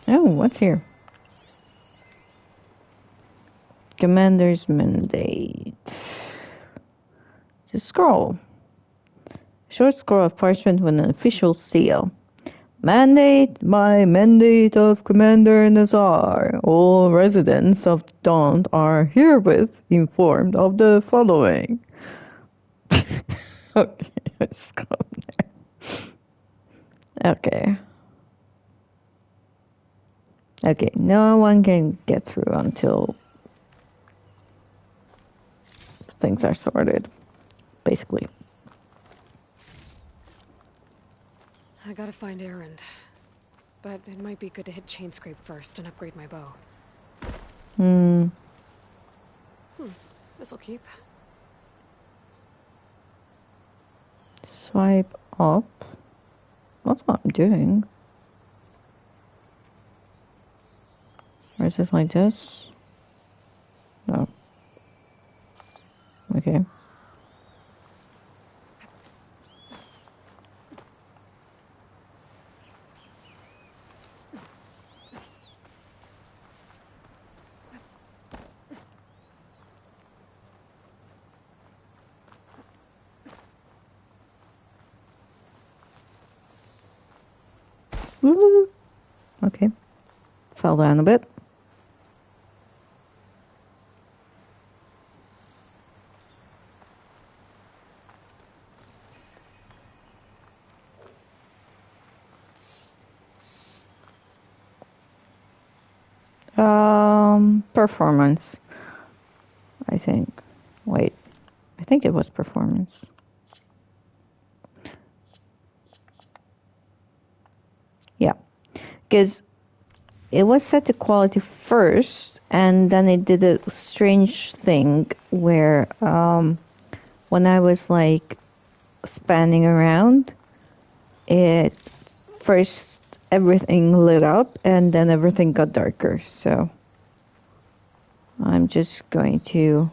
Speaker 1: Oh, what's here? Commander's mandate. It's a scroll. Short scroll of parchment with an official seal. Mandate by mandate of Commander Nazar. All residents of Daunt are herewith informed of the following. Okay, let's go there. Okay. Okay, no one can get through until things are sorted, basically.
Speaker 2: I gotta find Erend. But it might be good to hit Chainscrape first and upgrade my bow. This'll keep.
Speaker 1: Swipe up. That's what I'm doing. Or is it like this? No. Okay. Woo. Okay. Fell down a bit. Performance. I think. Wait. I think it was performance. Yeah. Because it was set to quality first, and then it did a strange thing where when I was like spanning around, it first everything lit up and then everything got darker. So I'm just going to...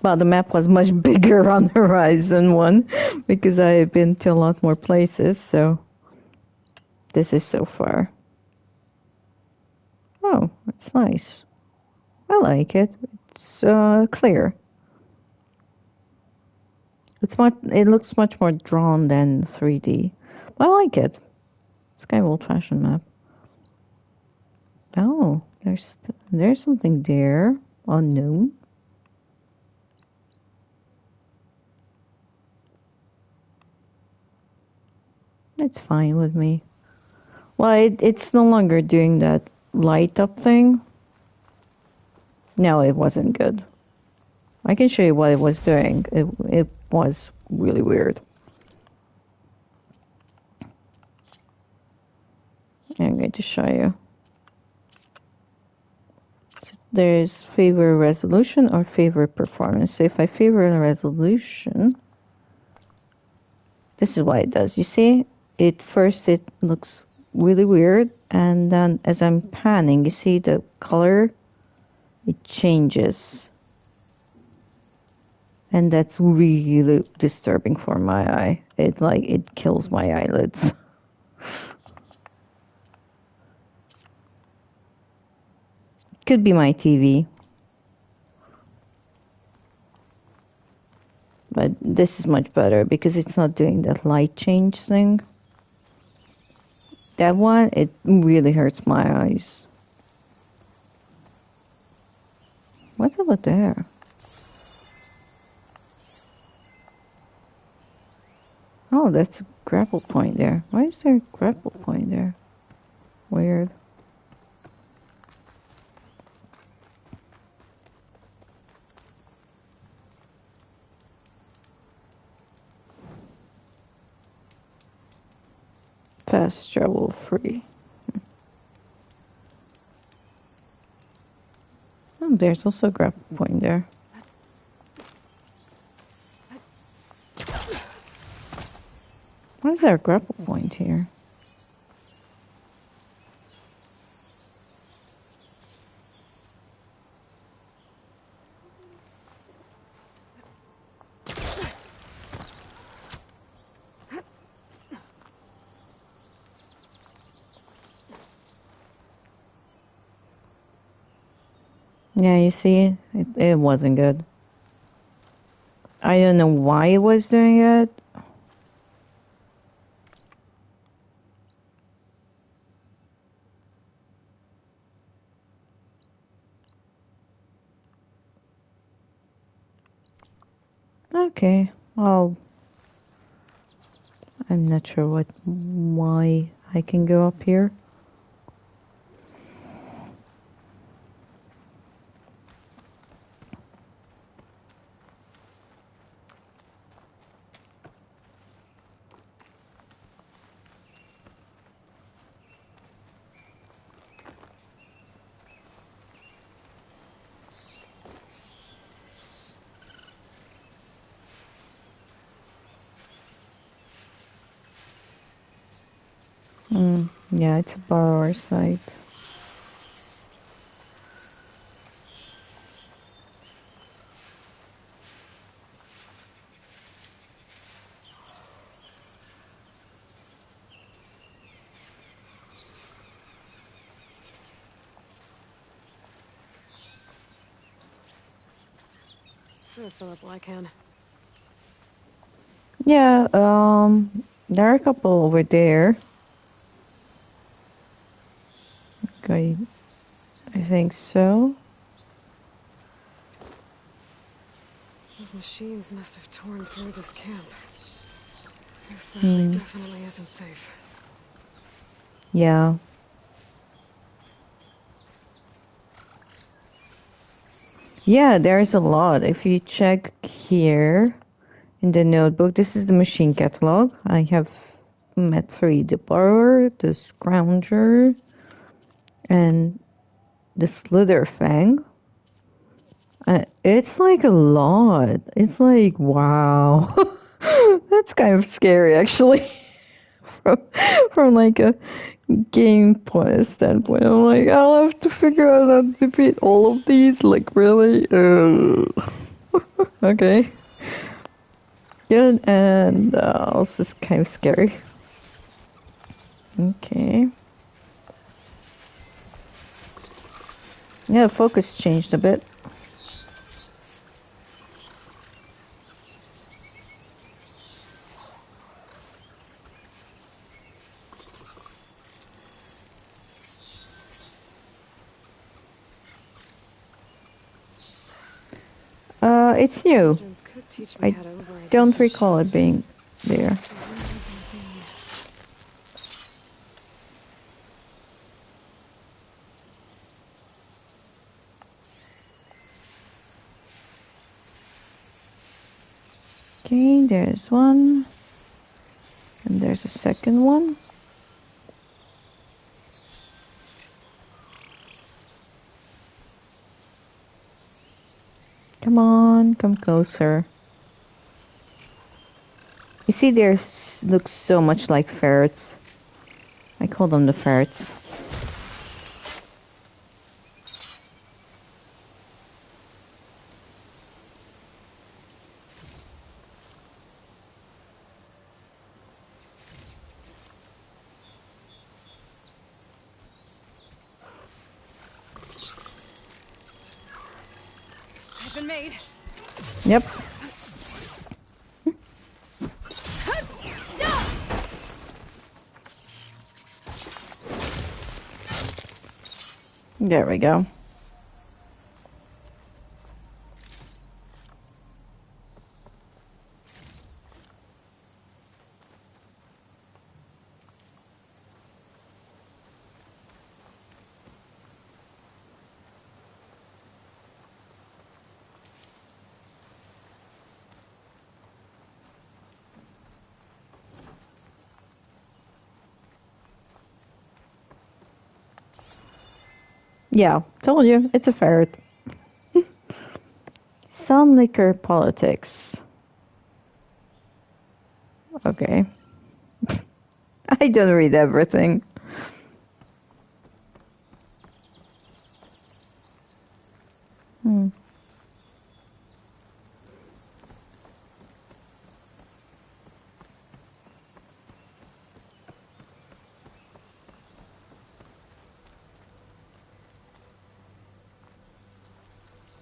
Speaker 1: Well, the map was much bigger on Horizon 1 because I have been to a lot more places, so this is so far. Oh, it's nice. I like it. It's clear. It looks much more drawn than 3D. But I like it. It's kind of old-fashioned map. Oh, there's something there. Unknown. It's fine with me. Well, it's no longer doing that light up thing. No, it wasn't good. I can show you what it was doing. It was really weird. I'm going to show you. There's favor resolution or favor performance. So if I favor a resolution, this is what it does. You see, first it looks really weird, and then as I'm panning, you see the color, it changes. And that's really disturbing for my eye. It kills my eyelids. Could be my TV. But this is much better because it's not doing that light change thing. That one, it really hurts my eyes. What's over there? Oh, that's a grapple point there. Why is there a grapple point there? Weird. Fast travel free. Oh, there's also a grapple point there. Why is there a grapple point here? Yeah, you see, it wasn't good. I don't know why it was doing it. Okay, well, I'm not sure why I can go up here. Yeah, it's a borrower site.
Speaker 2: Sure, fill up while I can.
Speaker 1: Yeah, there are a couple over there. Okay, I think so.
Speaker 2: Those machines must have torn through this camp. This valley definitely isn't safe.
Speaker 1: Yeah. Yeah, there's a lot. If you check here in the notebook, this is the machine catalog. I have met 3: the borrower, the scrounger, and the slitherfang. It's like a lot. It's like, wow. That's kind of scary, actually. from like a game standpoint. I'm like, I'll have to figure out how to defeat all of these. Like, really? Okay. Good, and also kind of scary. Okay. Yeah, focus changed a bit. It's new. I don't recall it being there. Okay, there's one. And there's a second one. Come on, come closer. You see, they look so much like ferrets. I call them the ferrets.
Speaker 2: I've been made.
Speaker 1: Yep. There we go. Yeah, told you, it's a ferret. Sun liquor politics. Okay. I don't read everything. Hmm.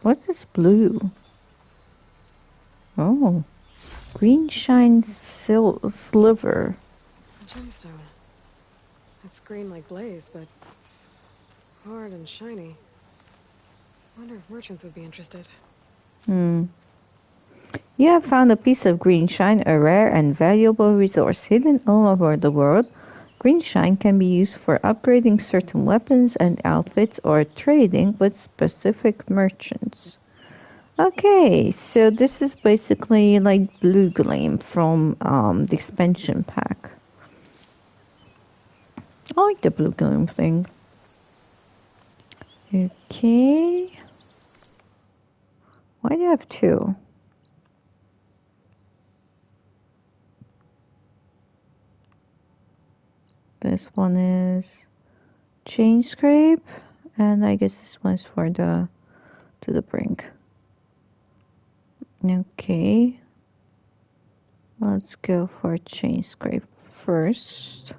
Speaker 1: What is blue? Oh. Green shine sliver.
Speaker 2: A gemstone. It's green like blaze, but it's hard and shiny. Wonder if merchants would be interested.
Speaker 1: Hmm. You have found a piece of green shine, a rare and valuable resource hidden all over the world. Green shine can be used for upgrading certain weapons and outfits or trading with specific merchants. Okay, so this is basically like Blue Gleam from the expansion pack. I like the Blue Gleam thing. Okay. Why do you have two? This one is chain scrape, and I guess this one's for the to the brink. Okay. Let's go for chain scrape first.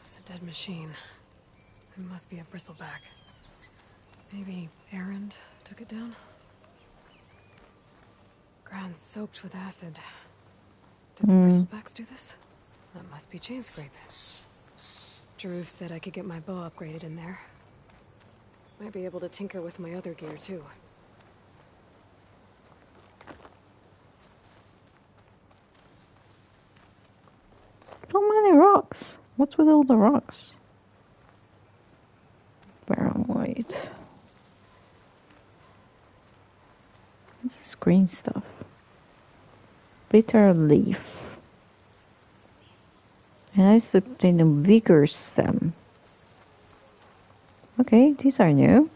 Speaker 2: It's a dead machine. It must be a bristleback. Maybe Errand took it down? Ground soaked with acid. Did the bristlebacks do this? That must be chain scrape. Drew said I could get my bow upgraded in there. Might be able to tinker with my other gear too.
Speaker 1: So many rocks. What's with all the rocks? Barrel white. What's this green stuff? Bitter leaf. And I slipped in a vigor stem. Okay, these are new.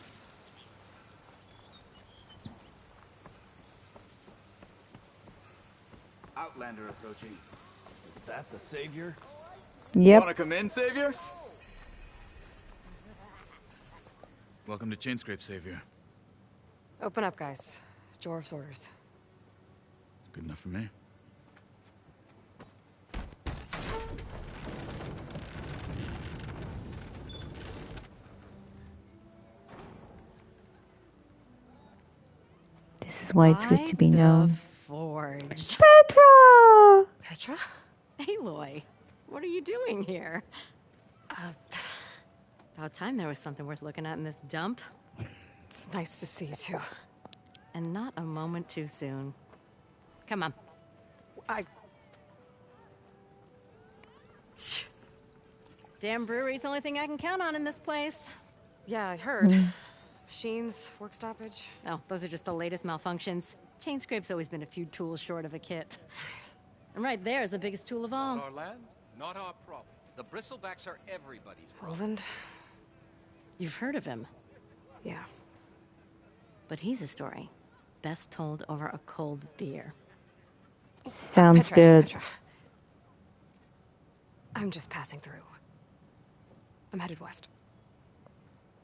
Speaker 17: Outlander approaching. Is that the Savior?
Speaker 1: Yep.
Speaker 17: Wanna come in, Savior? Welcome to Chainscrape, Savior.
Speaker 2: Open up, guys. Jorv's orders.
Speaker 17: Good enough for me.
Speaker 1: This is why it's good to be known.
Speaker 14: Forge.
Speaker 1: Petra!
Speaker 2: Petra?
Speaker 14: Aloy, what are you doing here? About time there was something worth looking at in this dump.
Speaker 2: It's nice to see you too.
Speaker 14: And not a moment too soon. Come on. Damn brewery's the only thing I can count on in this place.
Speaker 2: Yeah, I heard. Machines, work stoppage.
Speaker 14: Oh, those are just the latest malfunctions. Chainscrape's always been a few tools short of a kit. And right there is the biggest tool of all.
Speaker 6: Our land, not our problem. The bristlebacks are everybody's problem.
Speaker 2: Roland?
Speaker 14: You've heard of him.
Speaker 2: Yeah.
Speaker 14: But he's a story best told over a cold beer.
Speaker 1: Sounds good.
Speaker 2: Petra. I'm just passing through. I'm headed west.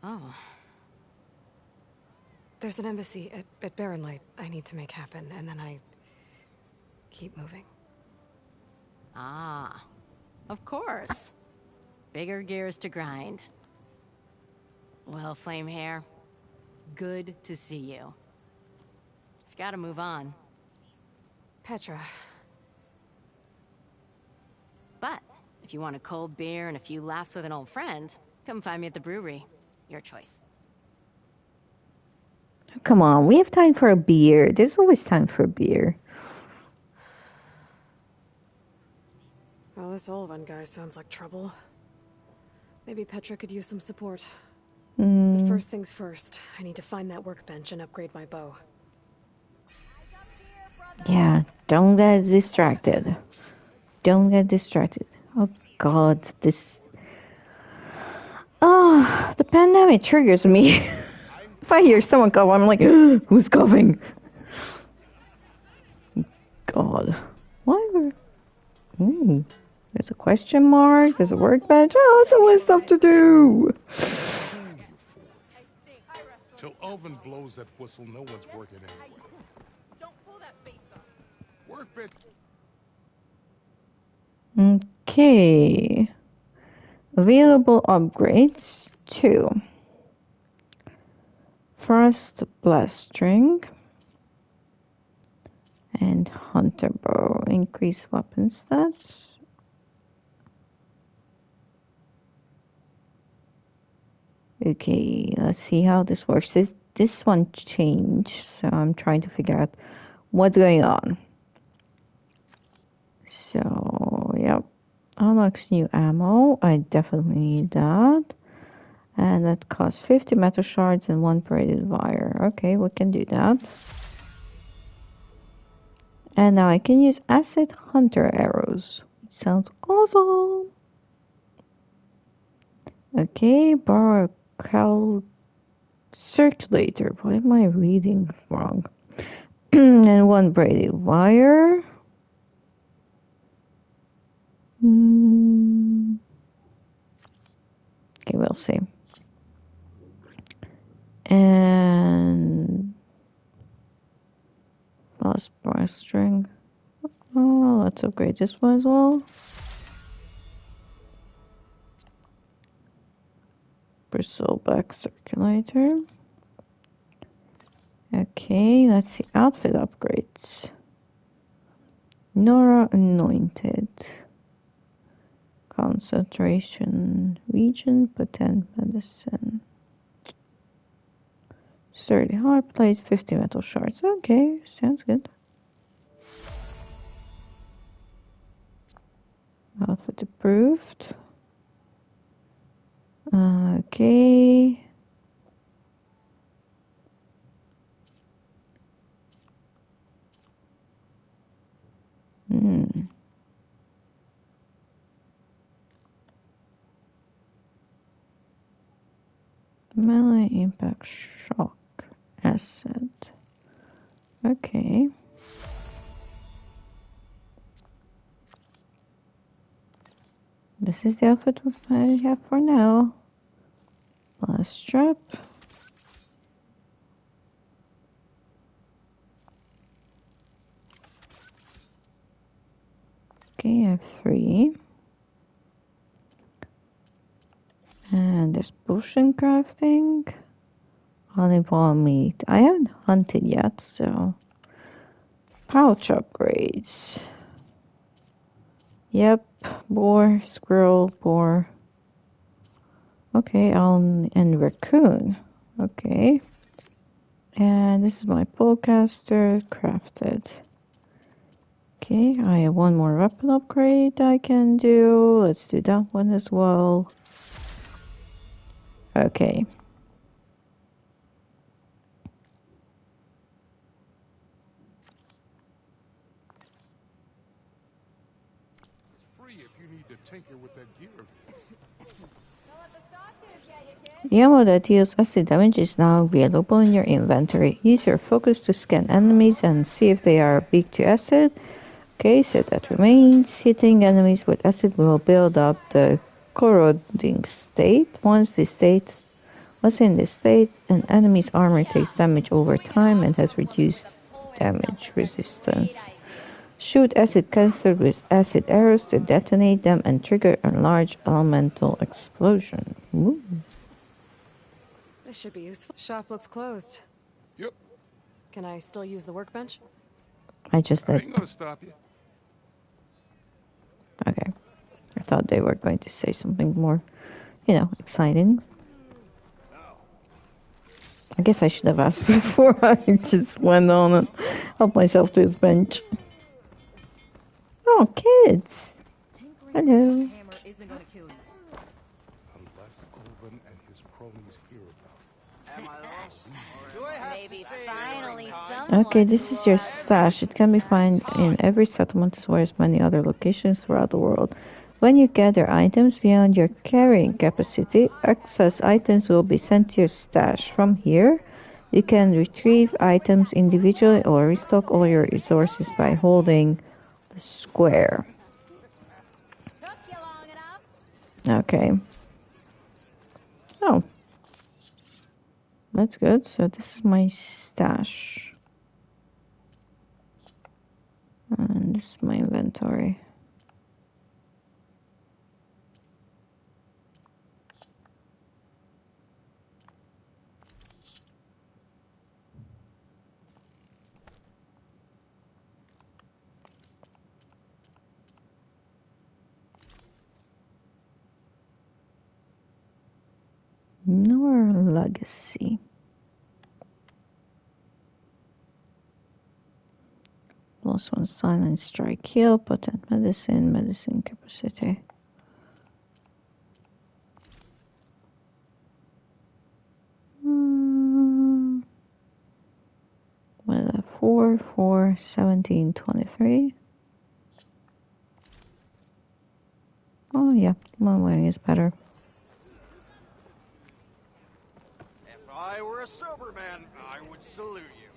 Speaker 14: Oh.
Speaker 2: There's an embassy at Barrenlight I need to make happen, and then I keep moving.
Speaker 14: Ah. Of course. Bigger gears to grind. Well, Flamehair, good to see you. You've got to move on.
Speaker 2: Petra.
Speaker 14: But if you want a cold beer and a few laughs with an old friend, come find me at the brewery. Your choice.
Speaker 1: Come on, we have time for a beer. There's always time for a beer.
Speaker 2: Well, this Olvan guy sounds like trouble. Maybe Petra could use some support. But first things first, I need to find that workbench and upgrade my bow.
Speaker 1: Yeah, don't get distracted. Don't get distracted. Oh god, this... Oh, the pandemic triggers me. If I hear someone cough, I'm like, who's coughing? God. Why? Ooh, there's a question mark, there's a workbench. Oh, so much stuff to do.
Speaker 6: Till Elvin blows that whistle, no one's working anyway.
Speaker 18: Don't pull that face up.
Speaker 6: Workbench.
Speaker 1: Okay. Available upgrades 2. First blast string and hunter bow. Increase weapon stats. Okay, let's see how this works. This one changed, so I'm trying to figure out what's going on. So, yep. Unlocks new ammo. I definitely need that. And that costs 50 metal shards and 1 braided wire. Okay, we can do that. And now I can use acid hunter arrows. Sounds awesome. Okay, borrow a cow circulator. What am I reading wrong? And 1 braided wire. Okay, we'll see. And last brass string. Oh, let's upgrade this one as well. Bristleback circulator. Okay, let's see. Outfit upgrades. Nora anointed. Concentration region, potent medicine. Sturdy hard plate, 50 metal shards. Okay, sounds good. Outfit approved. Okay. Melee impact shock acid. Okay. This is the outfit I have for now. Last strap. Okay, I have 3. And there's potion crafting. Olive oil meat. I haven't hunted yet, so... Pouch upgrades. Yep, boar, squirrel, boar. Okay, and raccoon. Okay. And this is my polecaster crafted. Okay, I have 1 more weapon upgrade I can do. Let's do that one as well. Okay.
Speaker 6: Free if you need to tinker with that gear.
Speaker 1: The ammo that deals acid damage is now available in your inventory. Use your focus to scan enemies and see if they are weak to acid. Okay, so that remains. Hitting enemies with acid will build up the corroding state. Once in this state, an enemy's armor takes damage over time and has reduced damage resistance. Shoot acid canisters with acid arrows to detonate them and trigger a large elemental explosion. Ooh.
Speaker 2: This should be useful. Shop looks closed.
Speaker 6: Yep.
Speaker 2: Can I still use the workbench?
Speaker 1: I just
Speaker 6: I
Speaker 1: did.
Speaker 6: ain't gonna stop you.
Speaker 1: Okay. I thought they were going to say something more, exciting. I guess I should have asked before I just went on and helped myself to his bench. Oh, kids! Hello.
Speaker 6: I'm
Speaker 8: unless Ulvin and his cronies hear about it.
Speaker 17: Am I lost?
Speaker 18: Maybe finally someone.
Speaker 1: Okay, this is your stash. It can be found in every settlement as well as many other locations throughout the world. When you gather items beyond your carrying capacity, excess items will be sent to your stash. From here, you can retrieve items individually or restock all your resources by holding the square. Okay. Oh. That's good. So this is my stash. And this is my inventory. Nor legacy. Plus one silent strike heal, potent medicine capacity. With a 4, 4, 17, 23. Oh yeah, one way is better.
Speaker 17: If I were a sober man, I would salute you.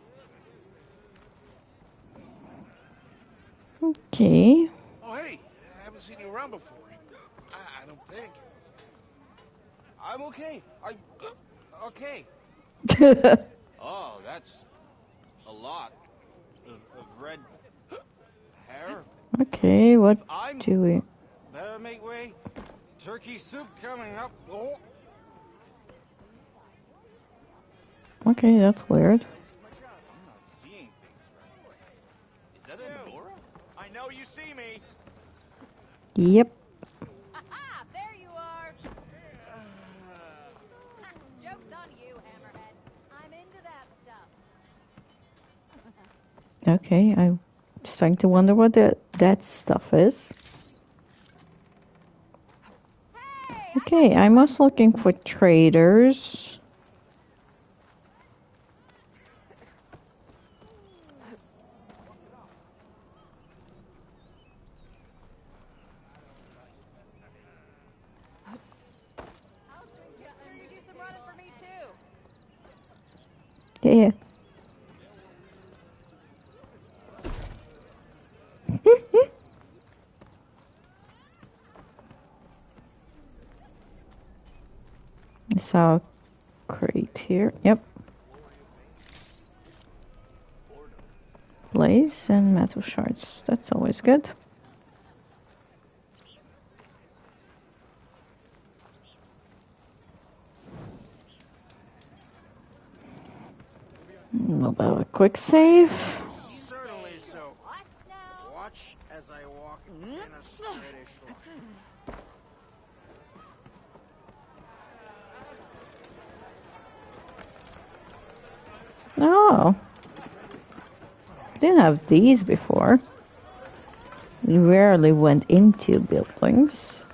Speaker 1: Okay.
Speaker 19: Oh, hey, I haven't seen you around before. I don't think.
Speaker 20: I'm okay. Okay. Oh, that's a lot of red hair.
Speaker 1: Okay, what do we...
Speaker 20: Better make way. Turkey soup coming up. Oh.
Speaker 1: Okay, that's weird.
Speaker 20: Is that a Nora?
Speaker 19: I know you see me.
Speaker 1: Yep.
Speaker 18: Aha! There you are. Joke's on you, Hammerhead. I'm into that stuff.
Speaker 1: Okay, I'm starting to wonder what that stuff is. Okay, I'm also looking for traders. Yeah. I saw a crate here. Yep. Blaze and metal shards. That's always good. About a quick save.
Speaker 17: Certainly so. Watch as I walk in a straightish line.
Speaker 1: Oh. Didn't have these before. We rarely went into buildings.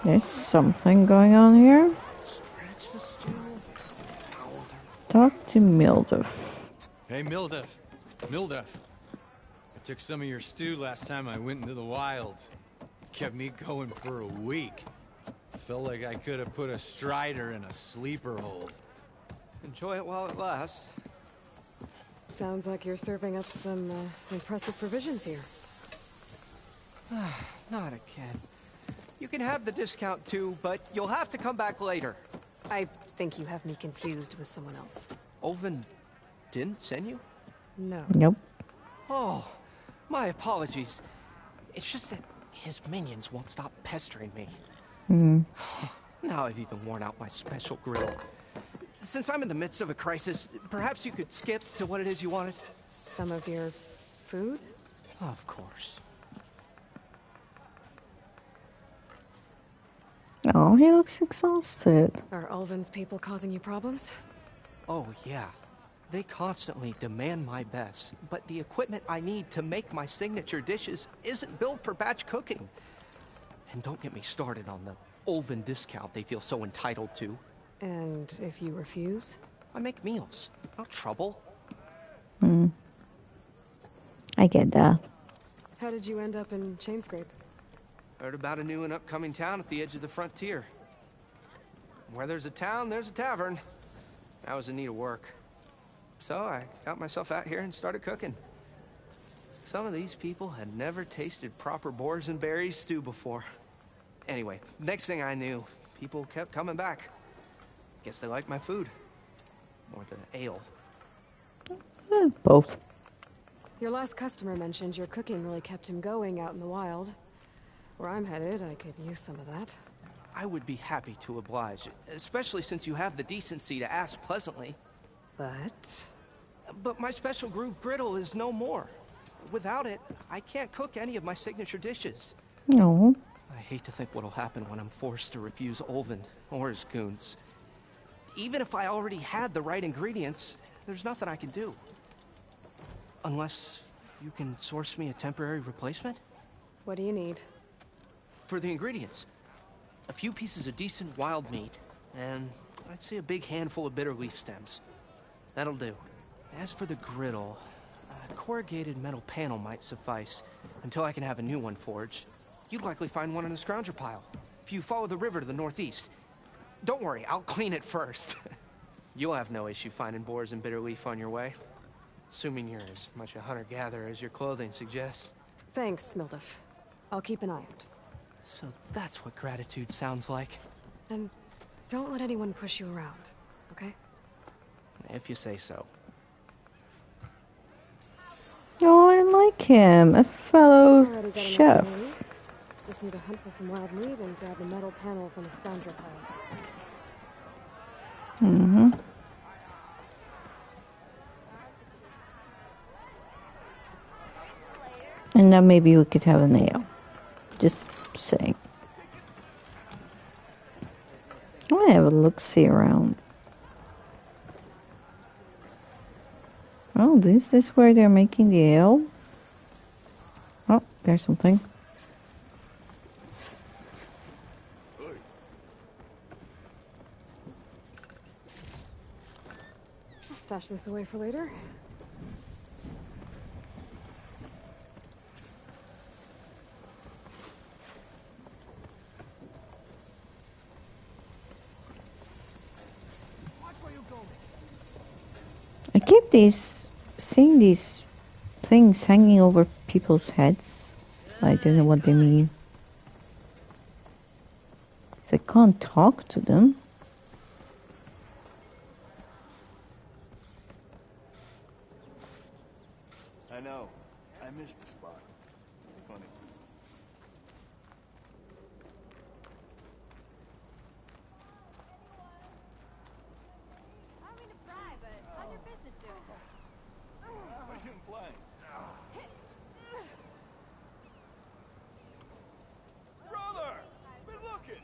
Speaker 1: There's something going on here. Talk to Mildef.
Speaker 21: Hey, Mildef. I took some of your stew last time I went into the wilds. Kept me going for a week. Felt like I could have put a strider in a sleeper hold.
Speaker 22: Enjoy it while it lasts.
Speaker 2: Sounds like you're serving up some impressive provisions here.
Speaker 22: Not again. You can have the discount too, but you'll have to come back later.
Speaker 2: I think you have me confused with someone else.
Speaker 22: Olvin didn't send you?
Speaker 2: No.
Speaker 1: Nope.
Speaker 22: Oh, my apologies. It's just that his minions won't stop pestering me. Now I've even worn out my special grill. Since I'm in the midst of a crisis, perhaps you could skip to what it is you wanted?
Speaker 2: Some of your food?
Speaker 22: Of course.
Speaker 1: Oh, he looks exhausted.
Speaker 2: Are Ulvin's people causing you problems?
Speaker 22: Oh, yeah. They constantly demand my best, but the equipment I need to make my signature dishes isn't built for batch cooking. And don't get me started on the Olven discount they feel so entitled to.
Speaker 2: And if you refuse?
Speaker 22: I make meals, no trouble.
Speaker 1: Hmm. I get that.
Speaker 2: How did you end up in Chainscrape?
Speaker 22: Heard about a new and upcoming town at the edge of the frontier. Where there's a town, there's a tavern. I was in need of work. So I got myself out here and started cooking. Some of these people had never tasted proper boars and berries stew before. Anyway, next thing I knew, people kept coming back. Guess they liked my food. Or the ale.
Speaker 1: Both.
Speaker 2: Your last customer mentioned your cooking really kept him going out in the wild. Where I'm headed, I could use some of that.
Speaker 22: I would be happy to oblige, especially since you have the decency to ask pleasantly. But my special groove griddle is no more. Without it, I can't cook any of my signature dishes.
Speaker 1: No.
Speaker 22: I hate to think what'll happen when I'm forced to refuse Olven or his goons. Even if I already had the right ingredients, there's nothing I can do. Unless you can source me a temporary replacement?
Speaker 2: What do you need?
Speaker 22: For the ingredients, a few pieces of decent wild meat, and I'd say a big handful of bitter leaf stems. That'll do. As for the griddle, a corrugated metal panel might suffice until I can have a new one forged. You'd likely find one in a scrounger pile, if you follow the river to the northeast. Don't worry, I'll clean it first. You'll have no issue finding boars and bitter leaf on your way. Assuming you're as much a hunter-gatherer as your clothing suggests.
Speaker 2: Thanks, Mildef. I'll keep an eye out.
Speaker 22: So that's what gratitude sounds like.
Speaker 2: And don't let anyone push you around, okay?
Speaker 22: If you say so.
Speaker 1: Oh, I like him. A fellow
Speaker 2: Already got enough
Speaker 1: chef.
Speaker 2: money. Just need to hunt for some wild meat and grab a metal panel from the scoundrel pile.
Speaker 1: Mm-hmm. And then maybe we could have a nail. Just saying. I want to have a look-see around. Oh, this is where they're making the ale? Oh, there's something.
Speaker 2: I'll stash this away for later.
Speaker 1: I keep seeing these things hanging over people's heads. I don't know what they mean. So I can't talk to them.
Speaker 3: I know. I missed the spot. Funny. I shouldn't play. Brother! Been looking!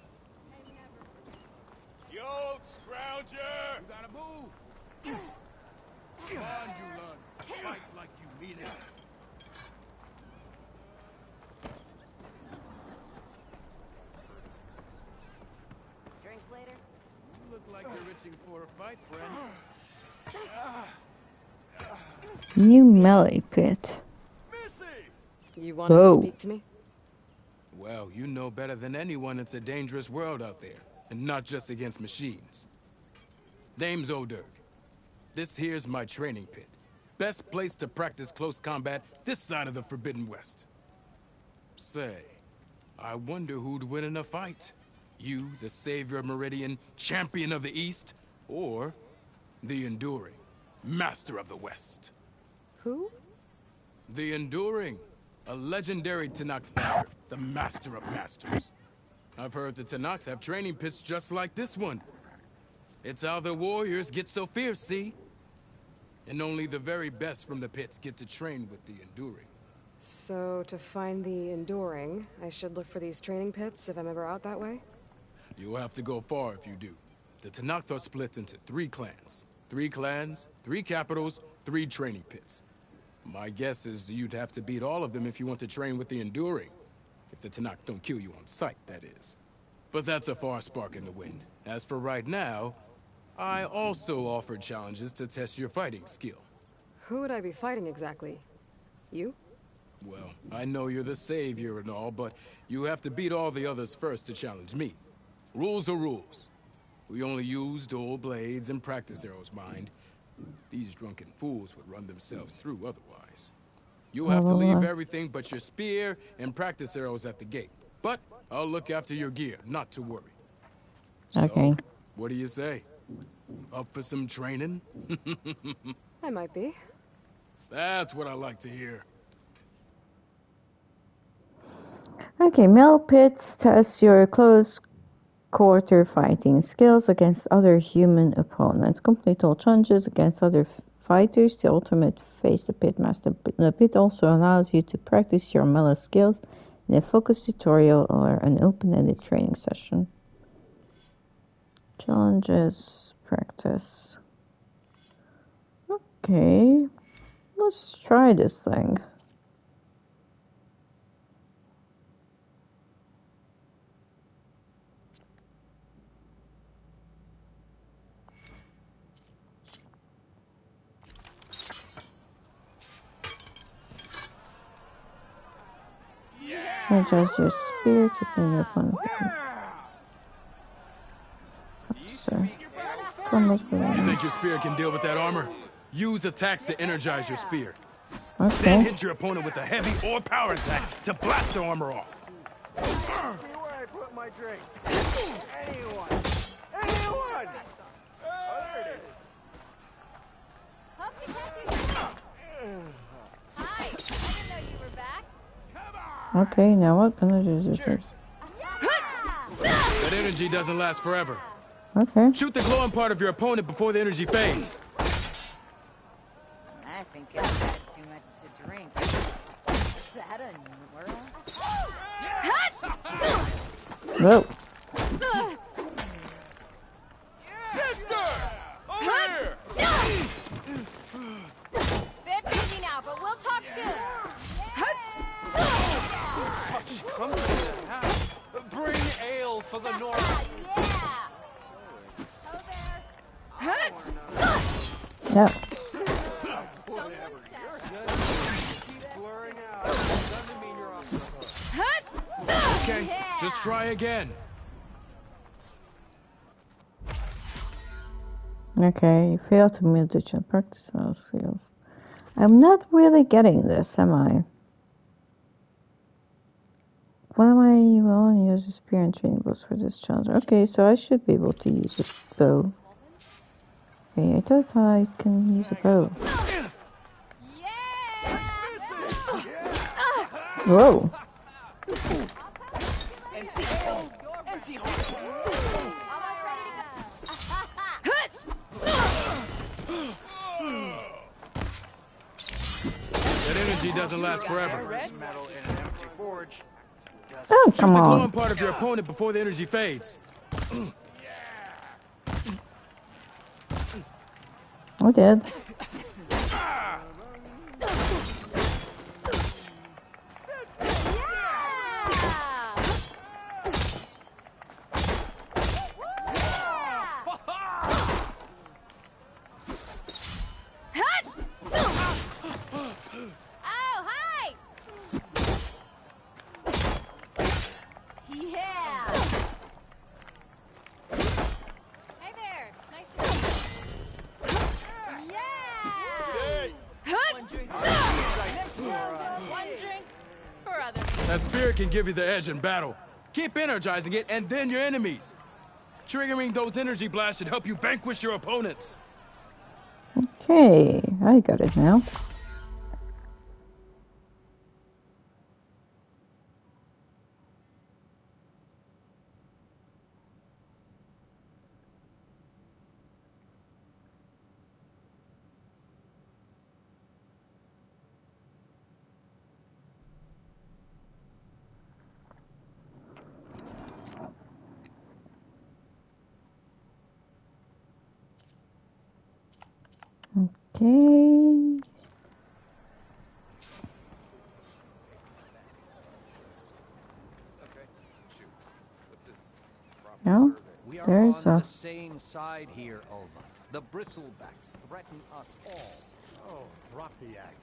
Speaker 3: Yo, Scrounger!
Speaker 15: You gotta move! Come on, you learn. Fight like you mean it.
Speaker 18: Drinks later?
Speaker 15: You look like you're itching for a fight, friend.
Speaker 1: New melee pit.
Speaker 2: You wanted to speak to me?
Speaker 21: Well, you know better than anyone it's a dangerous world out there, and not just against machines. Name's O'Dirk. This here's my training pit. Best place to practice close combat this side of the Forbidden West. Say, I wonder who'd win in a fight. You, the savior of Meridian, champion of the East, or the Enduring, master of the West.
Speaker 2: Who?
Speaker 21: The Enduring, a legendary Tenakth fighter, the master of masters. I've heard the Tenakth have training pits just like this one. It's how the warriors get so fierce, see? And only the very best from the pits get to train with the Enduring.
Speaker 2: So, to find the Enduring, I should look for these training pits if I'm ever out that way?
Speaker 21: You'll have to go far if you do. The Tenakth are split into 3 clans. 3 clans, 3 capitals, 3 training pits. My guess is you'd have to beat all of them if you want to train with the Enduring. If the Tanakh don't kill you on sight, that is. But that's a far spark in the wind. As for right now, I also offered challenges to test your fighting skill.
Speaker 2: Who would I be fighting exactly? You?
Speaker 21: Well, I know you're the savior and all, but you have to beat all the others first to challenge me. Rules are rules. We only use dual blades and practice arrows, mind. These drunken fools would run themselves through otherwise. You have to leave everything but your spear and practice arrows at the gate. But I'll look after your gear, not to worry.
Speaker 1: Okay.
Speaker 21: So, what do you say? Up for some training?
Speaker 2: I might be.
Speaker 21: That's what I like to hear.
Speaker 1: Okay, Mel Pits tests your close quarter fighting skills against other human opponents. Complete all challenges against other fighters. The ultimate face the pitmaster. The pit also allows you to practice your melee skills in a focused tutorial or an open-ended training session. Challenges, practice. Okay, let's try this thing. Adjust your spear, keeping your opponent.
Speaker 21: You think your spear can deal with that armor? Use attacks to energize your spear.
Speaker 1: Okay.
Speaker 21: Then hit your opponent with a heavy or power attack to blast their armor off.
Speaker 17: See where I put my drink. Anyone! Anyone! Oh, there it is.
Speaker 18: Hi, I didn't know you were back.
Speaker 1: Okay, now what energy is it?
Speaker 21: Cheers. That energy doesn't last forever.
Speaker 1: Okay.
Speaker 21: Shoot the glowing part of your opponent before the energy fades.
Speaker 18: I think I've had too much to drink. Is that a new world?
Speaker 1: Whoa.
Speaker 18: Bit busy now, but we'll talk soon.
Speaker 20: Come to the house. Bring ale for the North.
Speaker 1: Yeah.
Speaker 21: Okay, just try again.
Speaker 1: Okay, you fail to meet the practice skills. I'm not really getting this, am I? When am I will use a spear and training bows for this challenge? Okay, so I should be able to use a bow. Okay, I thought I can use a bow. Whoa.
Speaker 21: That energy doesn't last forever.
Speaker 1: Oh, come
Speaker 21: Shoot the
Speaker 1: on.
Speaker 21: glowing part of your opponent before the energy fades.
Speaker 1: I did.
Speaker 21: That spirit can give you the edge in battle. Keep energizing it, and then your enemies. Triggering those energy blasts should help you vanquish your opponents.
Speaker 1: Okay, I got it now. Okay. No,
Speaker 4: We are
Speaker 1: there's
Speaker 4: on
Speaker 1: a...
Speaker 4: the same side here, Ulvund. The bristlebacks threaten us all.
Speaker 9: Oh, drop the act.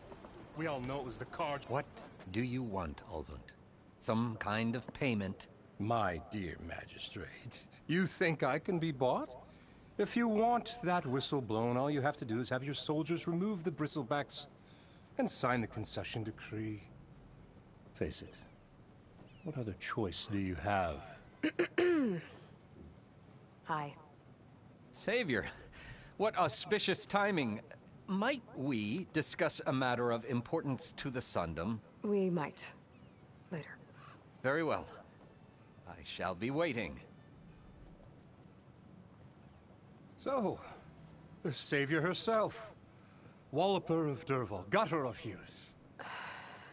Speaker 9: We all know it was the cards.
Speaker 4: What do you want, Ulvund? Some kind of payment?
Speaker 9: My dear magistrate, you think I can be bought? If you want that whistle blown, all you have to do is have your soldiers remove the bristlebacks and sign the concession decree. Face it, what other choice do you have?
Speaker 2: Hi.
Speaker 4: Savior, what auspicious timing. Might we discuss a matter of importance to the Sundom?
Speaker 2: We might. Later.
Speaker 4: Very well. I shall be waiting.
Speaker 9: So, the savior herself. Walloper of Derval, gutter of Hughes.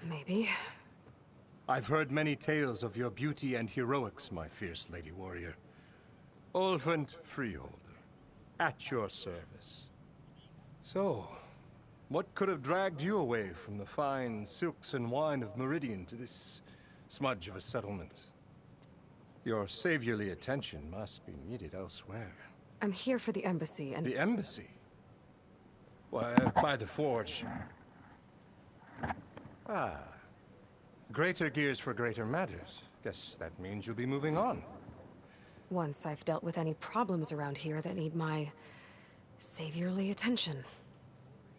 Speaker 2: Maybe.
Speaker 9: I've heard many tales of your beauty and heroics, my fierce lady warrior. Ulvund Freeholder, at your service. So, what could have dragged you away from the fine silks and wine of Meridian to this smudge of a settlement? Your saviorly attention must be needed elsewhere.
Speaker 2: I'm here for the embassy and...
Speaker 9: The embassy? Why, by the forge. Ah. Greater gears for greater matters. Guess that means you'll be moving on.
Speaker 2: Once I've dealt with any problems around here that need my saviorly attention.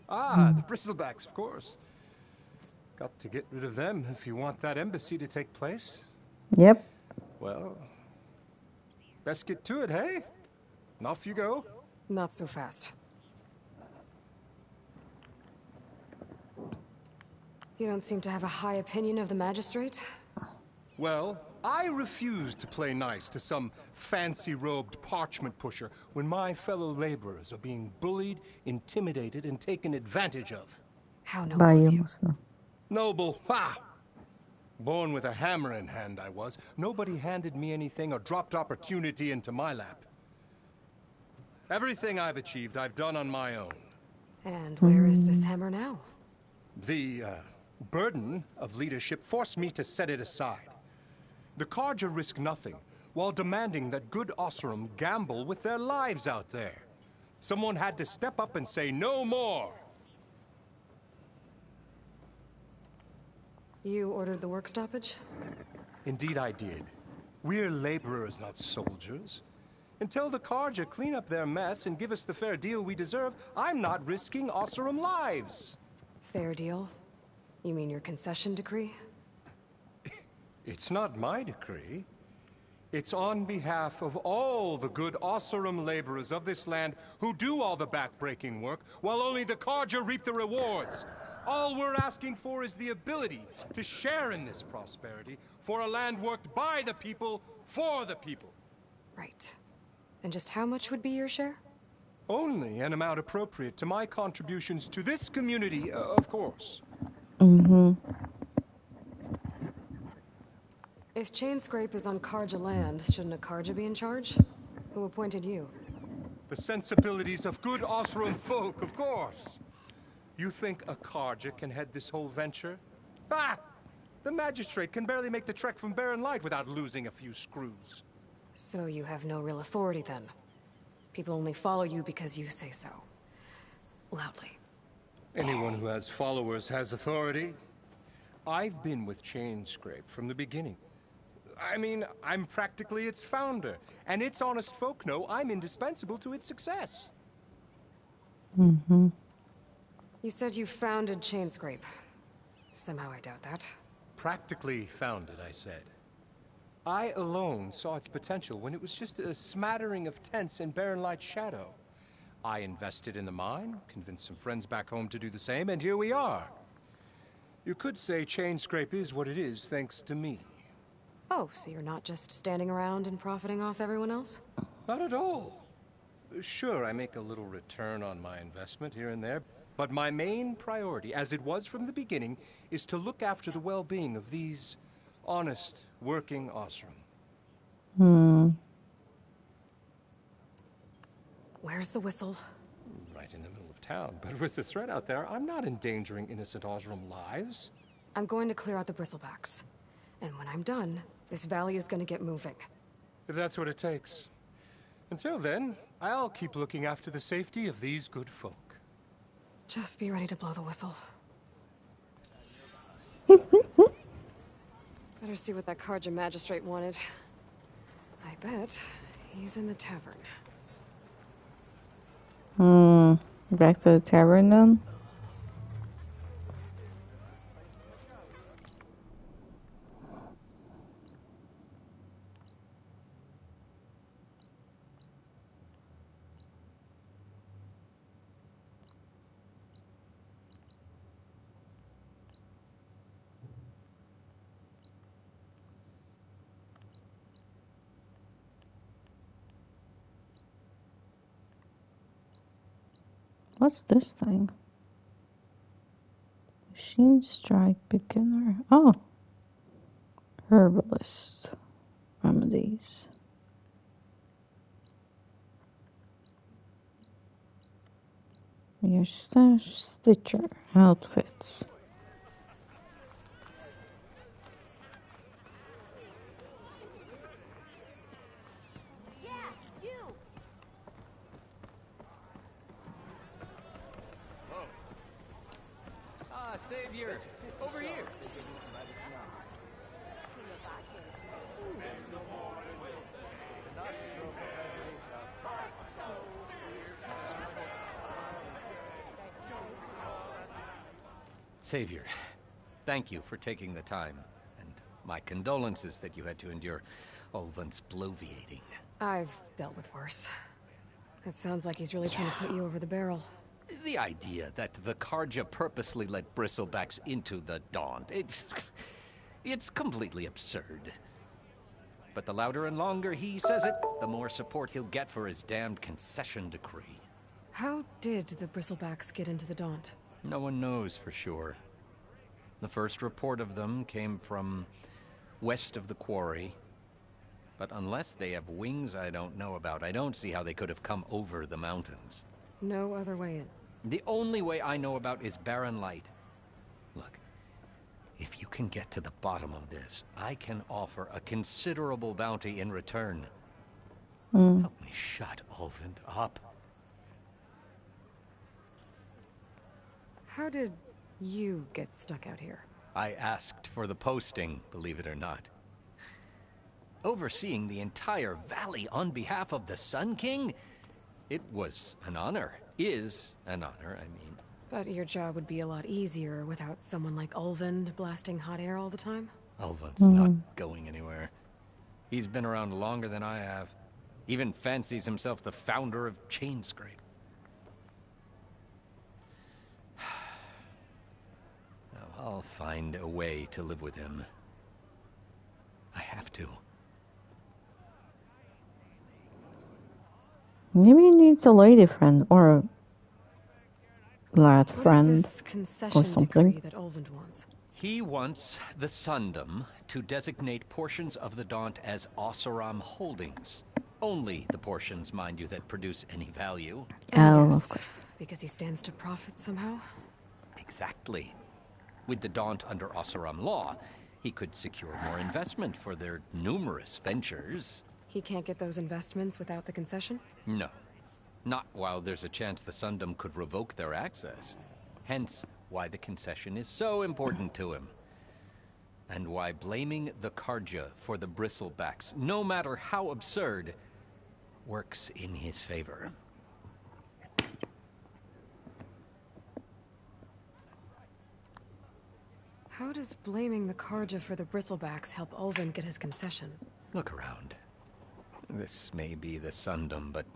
Speaker 9: Ah, the bristlebacks, of course. Got to get rid of them if you want that embassy to take place.
Speaker 1: Yep.
Speaker 9: Well, best get to it, hey? And off you go.
Speaker 2: Not so fast. You don't seem to have a high opinion of the magistrate?
Speaker 9: Well, I refuse to play nice to some fancy-robed parchment pusher when my fellow laborers are being bullied, intimidated, and taken advantage of.
Speaker 2: How noble of you.
Speaker 9: Noble, ha! Born with a hammer in hand, I was. Nobody handed me anything or dropped opportunity into my lap. Everything I've achieved, I've done on my own.
Speaker 2: And where is this hammer now?
Speaker 9: The, burden of leadership forced me to set it aside. The Carja risk nothing, while demanding that good Osseram gamble with their lives out there. Someone had to step up and say no more.
Speaker 2: You ordered the work stoppage?
Speaker 9: Indeed I did. We're laborers, not soldiers. Until the Carja clean up their mess and give us the fair deal we deserve, I'm not risking Osseram lives.
Speaker 2: Fair deal? You mean your concession decree?
Speaker 9: It's not my decree. It's on behalf of all the good Osseram laborers of this land who do all the backbreaking work, while only the Carja reap the rewards. All we're asking for is the ability to share in this prosperity for a land worked by the people, for the people.
Speaker 2: Right. And just how much would be your share?
Speaker 9: Only an amount appropriate to my contributions to this community, of course.
Speaker 1: Mm-hmm.
Speaker 2: If Chainscrape is on Carja land, shouldn't a Carja be in charge? Who appointed you?
Speaker 9: The sensibilities of good Osseram folk, of course. You think a Carja can head this whole venture? Ah! The magistrate can barely make the trek from Barren Light without losing a few screws.
Speaker 2: So you have no real authority then? People only follow you because you say so. Loudly.
Speaker 9: Anyone who has followers has authority. I've been with Chainscrape from the beginning. I mean, I'm practically its founder, and its honest folk know I'm indispensable to its success.
Speaker 1: Mm-hmm.
Speaker 2: You said you founded Chainscrape. Somehow I doubt that.
Speaker 9: Practically founded, I said. I alone saw its potential when it was just a smattering of tents in Barren Light's shadow. I invested in the mine, convinced some friends back home to do the same, and here we are. You could say Chainscrape is what it is thanks to me.
Speaker 2: Oh, so you're not just standing around and profiting off everyone else?
Speaker 9: Not at all. Sure, I make a little return on my investment here and there, but my main priority, as it was from the beginning, is to look after the well-being of these honest, working Osseram.
Speaker 2: Where's the whistle?
Speaker 9: Right in the middle of town, but with the threat out there, I'm not endangering innocent Osram lives.
Speaker 2: I'm going to clear out the bristlebacks. And when I'm done, this valley is gonna get moving.
Speaker 9: If that's what it takes. Until then, I'll keep looking after the safety of these good folk.
Speaker 2: Just be ready to blow the whistle. Better see what that Karja magistrate wanted. I bet he's in the tavern.
Speaker 1: Back to the tavern then? What's this thing? Machine strike beginner. Oh. Herbalist remedies. Your stash stitcher outfits.
Speaker 4: Savior, over here. Savior, thank you for taking the time, and my condolences that you had to endure Ulvund's bloviating.
Speaker 2: I've dealt with worse. It sounds like he's really trying to put you over the barrel.
Speaker 4: The idea that the Karja purposely let bristlebacks into the Daunt, it's completely absurd. But the louder and longer he says it, the more support he'll get for his damned concession decree.
Speaker 2: How did the bristlebacks get into the Daunt?
Speaker 4: No one knows for sure. The first report of them came from west of the quarry. But unless they have wings I don't know about, I don't see how they could have come over the mountains.
Speaker 2: No other way in.
Speaker 4: The only way I know about is barren light. Look, if you can get to the bottom of this, I can offer a considerable bounty in return. Help me shut Ulvund up.
Speaker 2: How did you get stuck out here?
Speaker 4: I asked for the posting, believe it or not. Overseeing the entire valley on behalf of the Sun King? It was an honor. Is an honor, I mean.
Speaker 2: But your job would be a lot easier without someone like Ulvund blasting hot air all the time?
Speaker 4: Ulvund's not going anywhere. He's been around longer than I have. Even fancies himself the founder of Chainscrape. Now, I'll find a way to live with him. I have to.
Speaker 1: Maybe he needs a lady friend or a lad friend
Speaker 2: What is this concession
Speaker 1: or something.
Speaker 2: decree that Ulvund wants?
Speaker 4: He wants the Sundom to designate portions of the Daunt as Oseram holdings. Only the portions, mind you, that produce any value.
Speaker 1: Oh,
Speaker 2: Yes,
Speaker 1: of course.
Speaker 2: because he stands to profit somehow?
Speaker 4: Exactly. With the Daunt under Oseram law, he could secure more investment for their numerous ventures.
Speaker 2: He can't get those investments without the concession?
Speaker 4: No. Not while there's a chance the Sundom could revoke their access. Hence, why the concession is so important to him. And why blaming the Karja for the bristlebacks, no matter how absurd, works in his favor.
Speaker 2: How does blaming the Karja for the bristlebacks help Ulvund get his concession?
Speaker 4: Look around. This may be the Sundom, but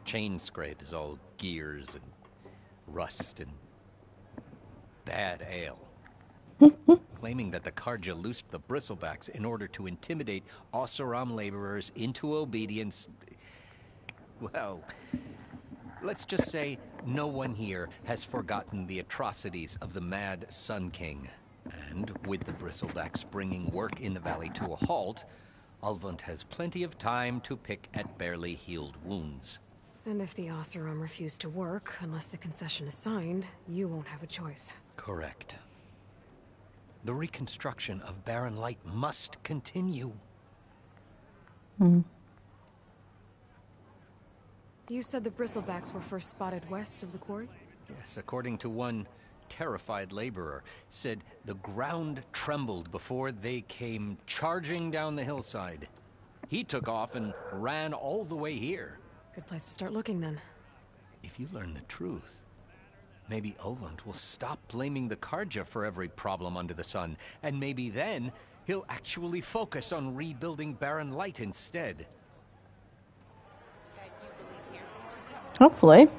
Speaker 4: Chainscrape is all gears and rust and bad ale. Claiming that the Karja loosed the bristlebacks in order to intimidate Oseram laborers into obedience. Well, let's just say no one here has forgotten the atrocities of the mad Sun King. And with the bristlebacks bringing work in the valley to a halt, Ulvund has plenty of time to pick at barely healed wounds.
Speaker 2: And if the Oseram refuse to work, unless the concession is signed, you won't have a choice.
Speaker 4: Correct. The reconstruction of Barren Light must continue.
Speaker 1: Hmm.
Speaker 2: You said the bristlebacks were first spotted west of the quarry?
Speaker 4: Yes, according to one terrified laborer, said the ground trembled before they came charging down the hillside. He took off and ran all the way here.
Speaker 2: Good place to start looking, then.
Speaker 4: If you learn the truth, maybe Ulvund will stop blaming the Karja for every problem under the sun, and maybe then he'll actually focus on rebuilding Barren Light instead.
Speaker 1: Hopefully.
Speaker 22: You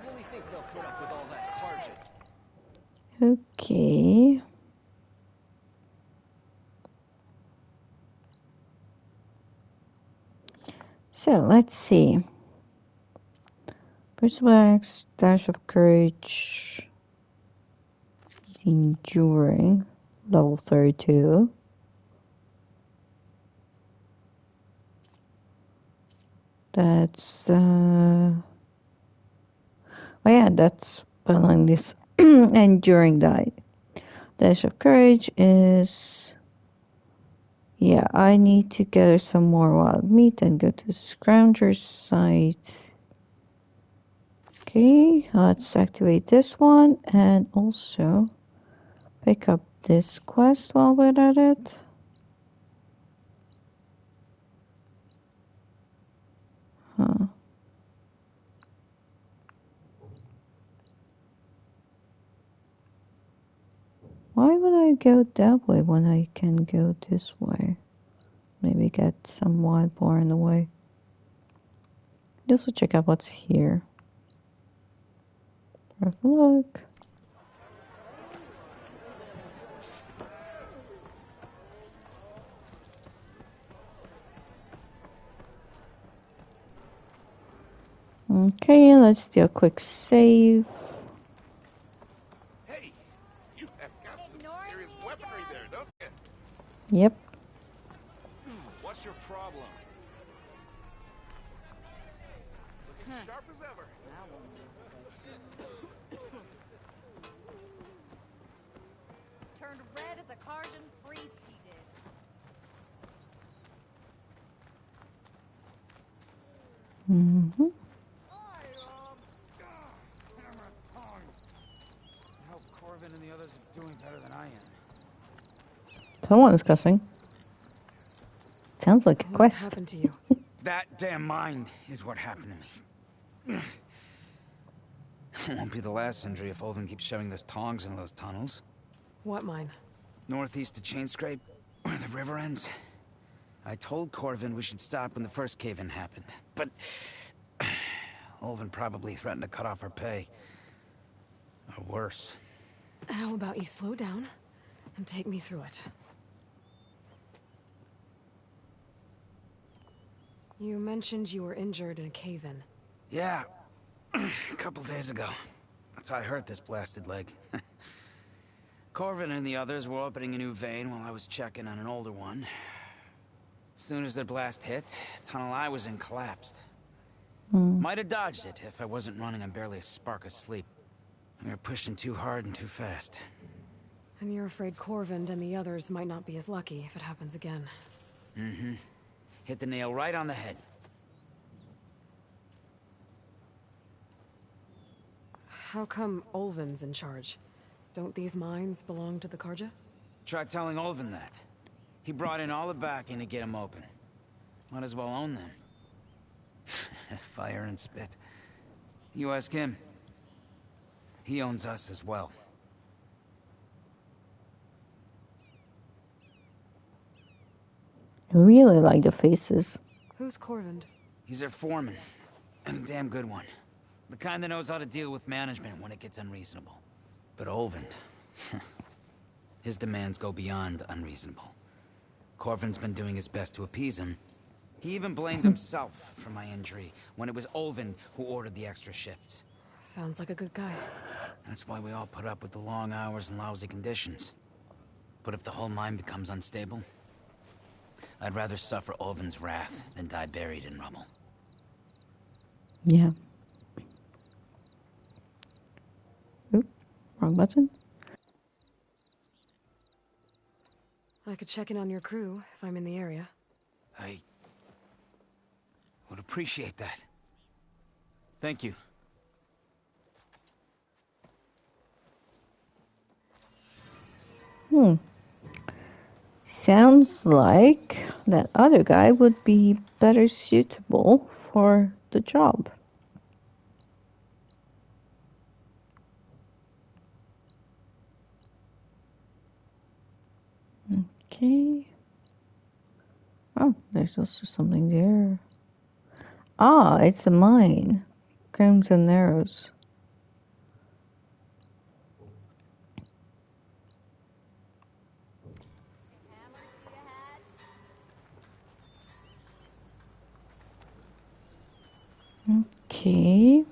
Speaker 22: really think they'll put up with all that Karja?
Speaker 1: Okay. So let's see. Bristlebacks, Dash of Courage, Enduring, level 32. That's oh yeah, that's spelling this Enduring die. Dash of Courage is, yeah, I need to gather some more wild meat and go to the Scrounger's site. Okay, let's activate this one and also pick up this quest while we're at it. Huh. Why would I go that way when I can go this way? Maybe get some wild boar in the way. Just to check out what's here. Have a look. Okay, let's do a quick save.
Speaker 19: Hey, you have got some serious weaponry there, don't you?
Speaker 1: Yep.
Speaker 3: What's your problem? Looking sharp as ever.
Speaker 18: Turned red as a Karjan priest, he did.
Speaker 1: Mm-hmm.
Speaker 15: I hope Corvin and the others are doing better than I am.
Speaker 1: Someone is cussing. Sounds like a
Speaker 2: What
Speaker 1: quest.
Speaker 2: happened to you?
Speaker 15: That damn mine is what happened to me. It won't be the last injury if Ulvin keeps shoving those tongs into those tunnels.
Speaker 2: What mine?
Speaker 15: Northeast of Chainscrape, where the river ends. I told Corvin we should stop when the first cave-in happened, but Ulvin probably threatened to cut off our pay. Or worse.
Speaker 2: How about you slow down and take me through it? You mentioned you were injured in a cave-in.
Speaker 15: Yeah, a couple days ago. That's how I hurt this blasted leg. Corvin and the others were opening a new vein while I was checking on an older one. As soon as their blast hit, the tunnel I was in collapsed. Might have dodged it if I wasn't running on barely a spark of sleep. We were pushing too hard and too fast.
Speaker 2: And you're afraid Corvind and the others might not be as lucky if it happens again.
Speaker 15: Mm-hmm. Hit the nail right on the head.
Speaker 2: How come Ulvin's in charge? Don't these mines belong to the Karja?
Speaker 15: Try telling Ulvin that. He brought in all the backing to get them open. Might as well own them. Fire and spit. You ask him. He owns us as well.
Speaker 1: I really like the faces.
Speaker 2: Who's Corvind?
Speaker 15: He's their foreman. And a damn good one. The kind that knows how to deal with management when it gets unreasonable. But Ulvin, his demands go beyond unreasonable. Corvin's been doing his best to appease him. He even blamed himself for my injury when it was Ulvin who ordered the extra shifts.
Speaker 2: Sounds like a good guy.
Speaker 15: That's why we all put up with the long hours and lousy conditions. But if the whole mine becomes unstable, I'd rather suffer Ulvin's wrath than die buried in rubble.
Speaker 1: Yeah. Oop, wrong button.
Speaker 2: I could check in on your crew if I'm in the area.
Speaker 20: I would appreciate that. Thank you.
Speaker 1: Sounds like that other guy would be better suitable for the job. Okay. Oh, there's also something there. Ah, it's the mine. Crimson arrows. Okay.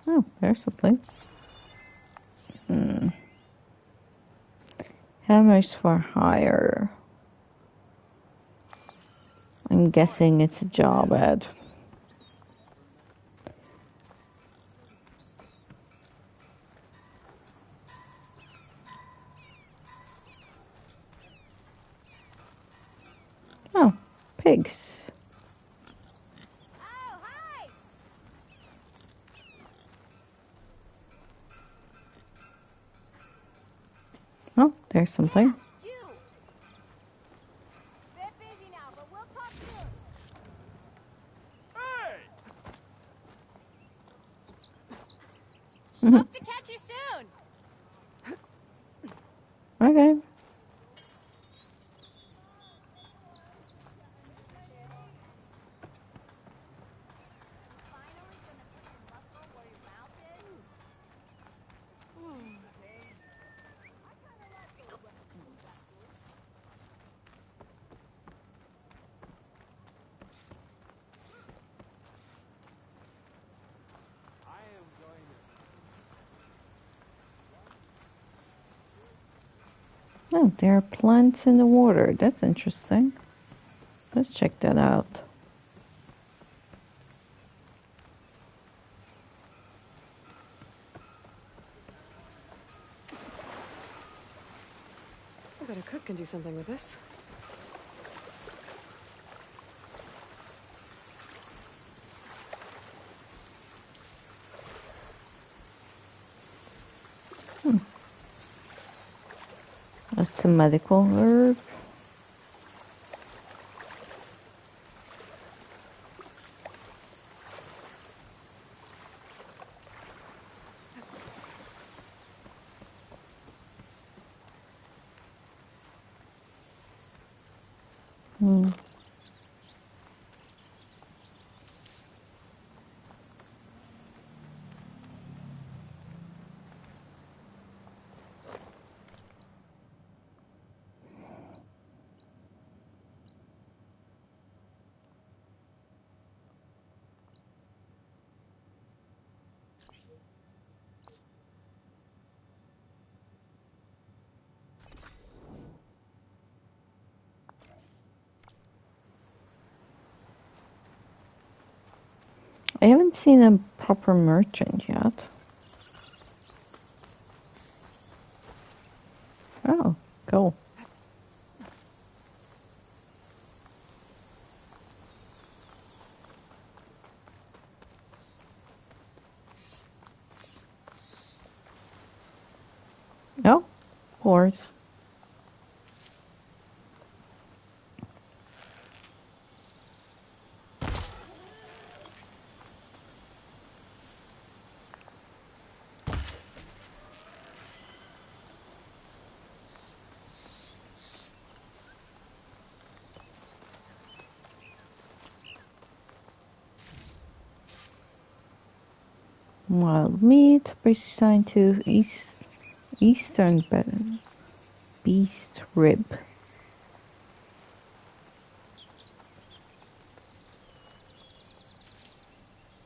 Speaker 1: Oh, there's something. Hammers for hire. I'm guessing it's a job ad. Oh, pigs. Oh, there's something.
Speaker 7: Hope to catch you soon.
Speaker 1: Okay. Oh, there are plants in the water. That's interesting. Let's check that out.
Speaker 2: I bet a cook can do something with this.
Speaker 1: That's a medical herb. I haven't seen a proper merchant yet. Oh, cool. Oh, horse. Wild meat, assigned to eastern beast rib.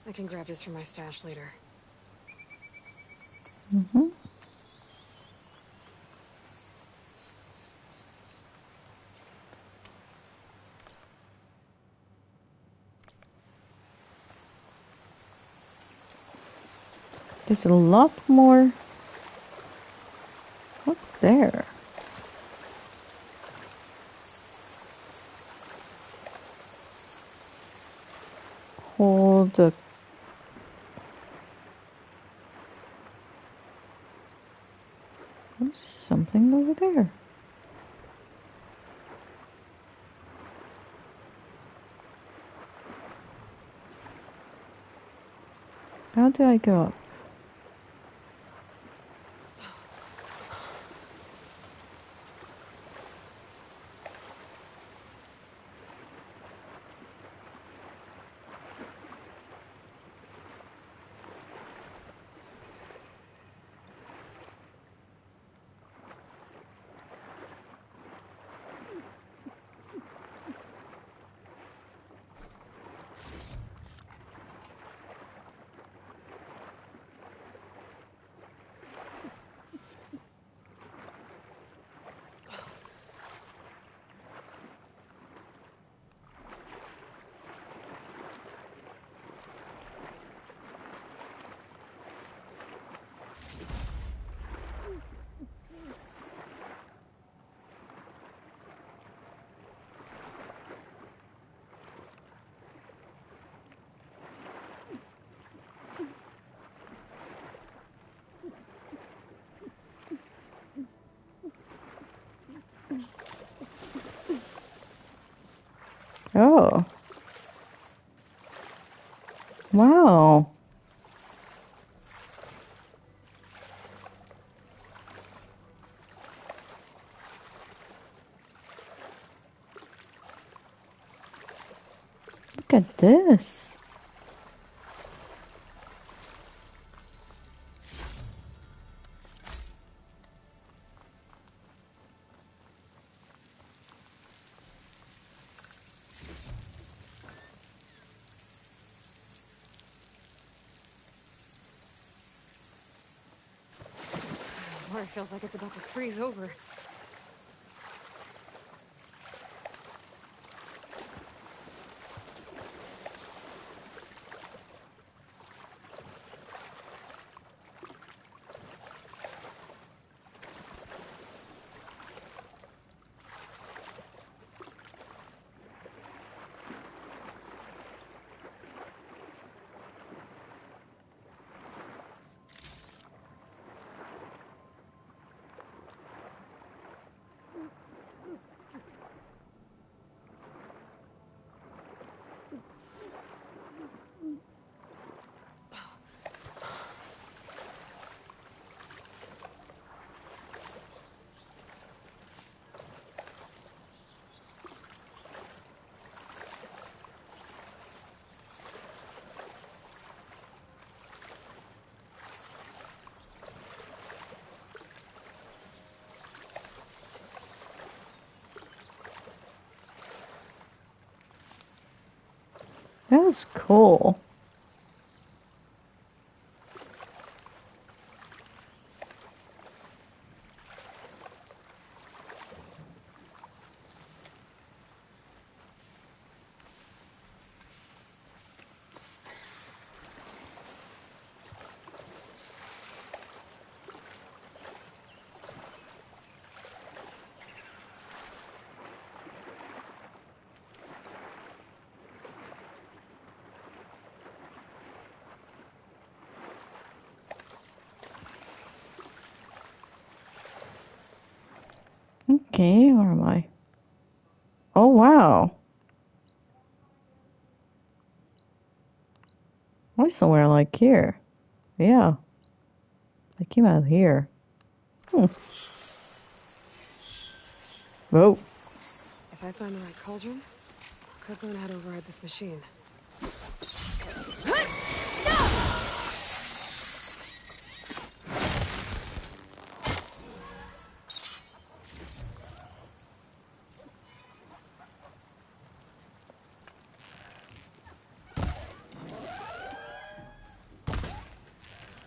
Speaker 2: I can grab this from my stash later.
Speaker 1: There's a lot more. What's there? Hold the. There's something over there. How do I go up? Oh. Wow. Look at this.
Speaker 2: Water feels like it's about to freeze over. That was cool. Okay, where am I? Oh, wow. I'm somewhere like here. Yeah. I came out here. Whoa. If I find the right cauldron, I could learn how to override this machine.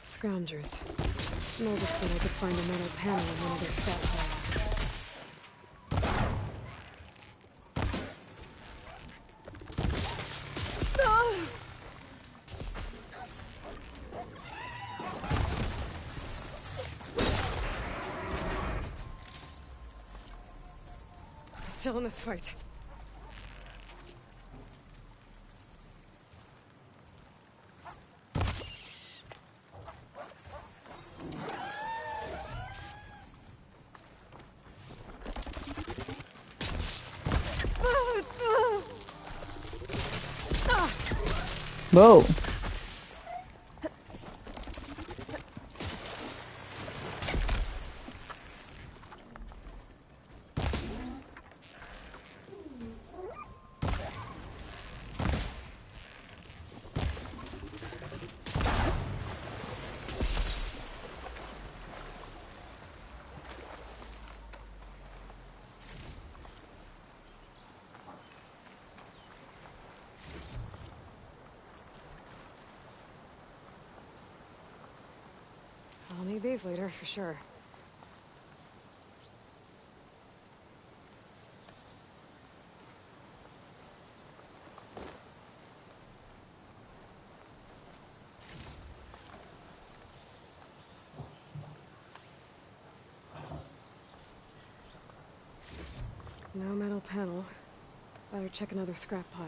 Speaker 2: Scroungers. Mulder said I could find a metal panel in one of their scrap piles. still in this fight.
Speaker 1: Whoa.
Speaker 2: I'll need these later, for sure. No metal panel. Better check another scrap pile.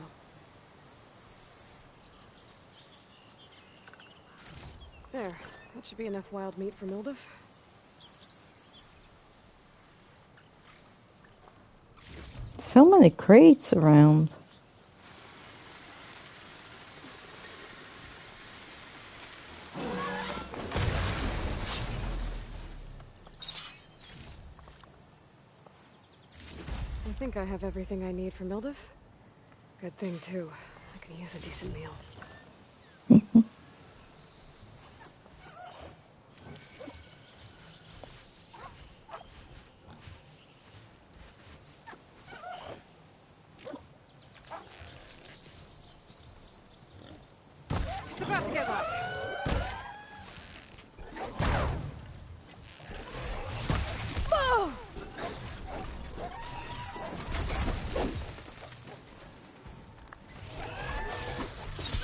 Speaker 2: There. That should be enough wild meat for Mildif.
Speaker 1: So many crates around.
Speaker 2: I think I have everything I need for Mildif. Good thing, too. I can use a decent meal. It's about to get loud. Oh!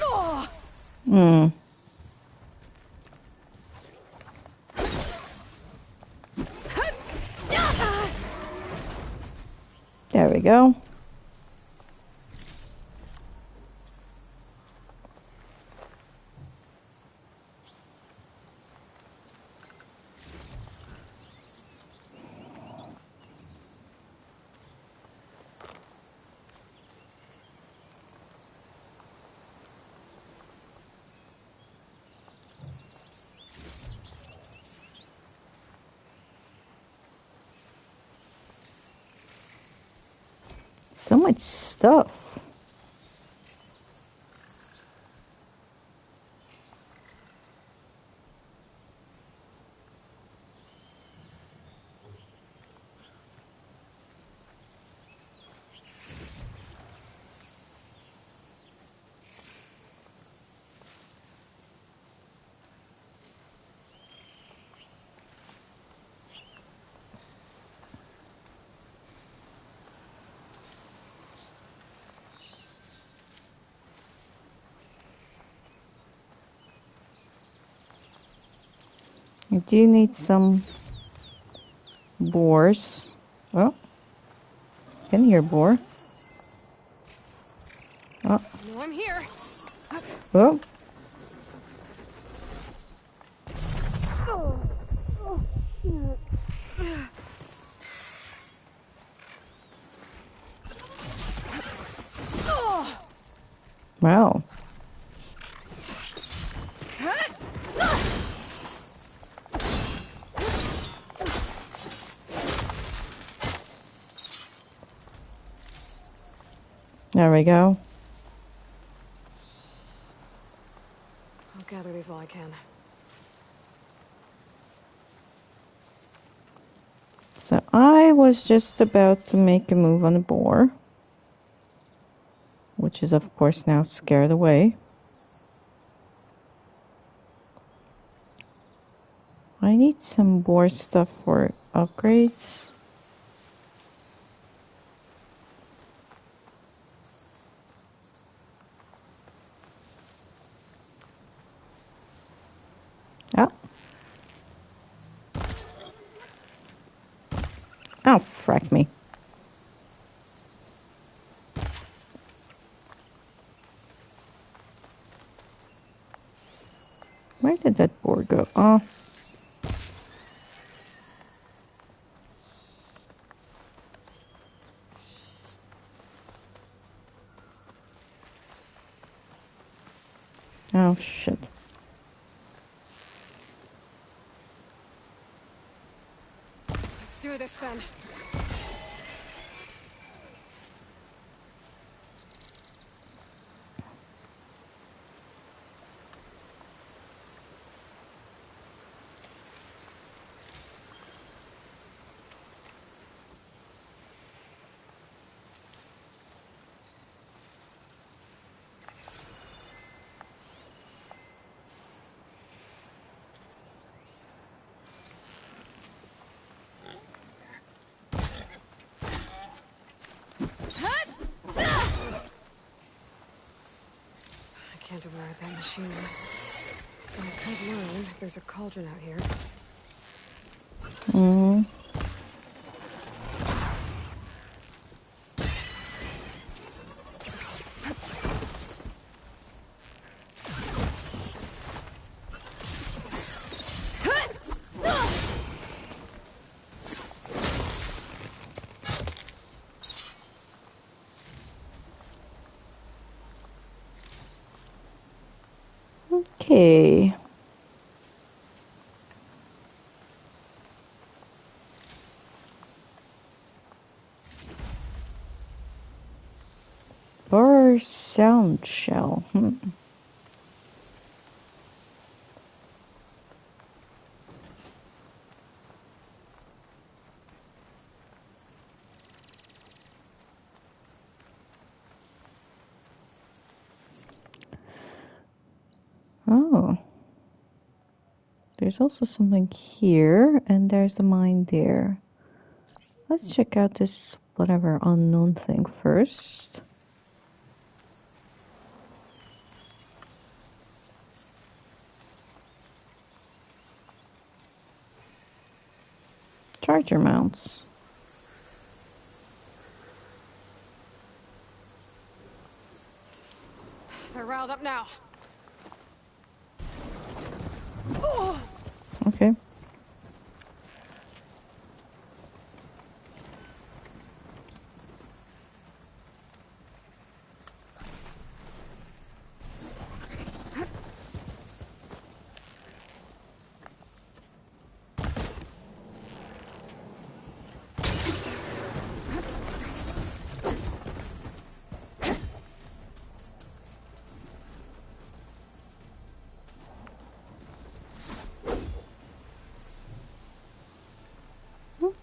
Speaker 2: Oh!
Speaker 1: Hmm. There we go. So much stuff. I do need some boars. Oh, can hear boar. Oh,
Speaker 2: No, I'm here.
Speaker 1: oh. Wow. There we go.
Speaker 2: I'll gather these while I can.
Speaker 1: So I was just about to make a move on the boar, which is of course now scared away. I need some boar stuff for upgrades. Oh. Oh, frack me. Where did that board go? Oh. Oh, shit.
Speaker 2: Let's do this then. I can't override that machine. But I could learn there's a cauldron out here.
Speaker 1: Mm-hmm. Okay. Or sound shell. Oh. There's also something here, and there's a mine there. Let's check out this whatever unknown thing first. Charger mounts.
Speaker 2: They're riled up now.
Speaker 1: Okay.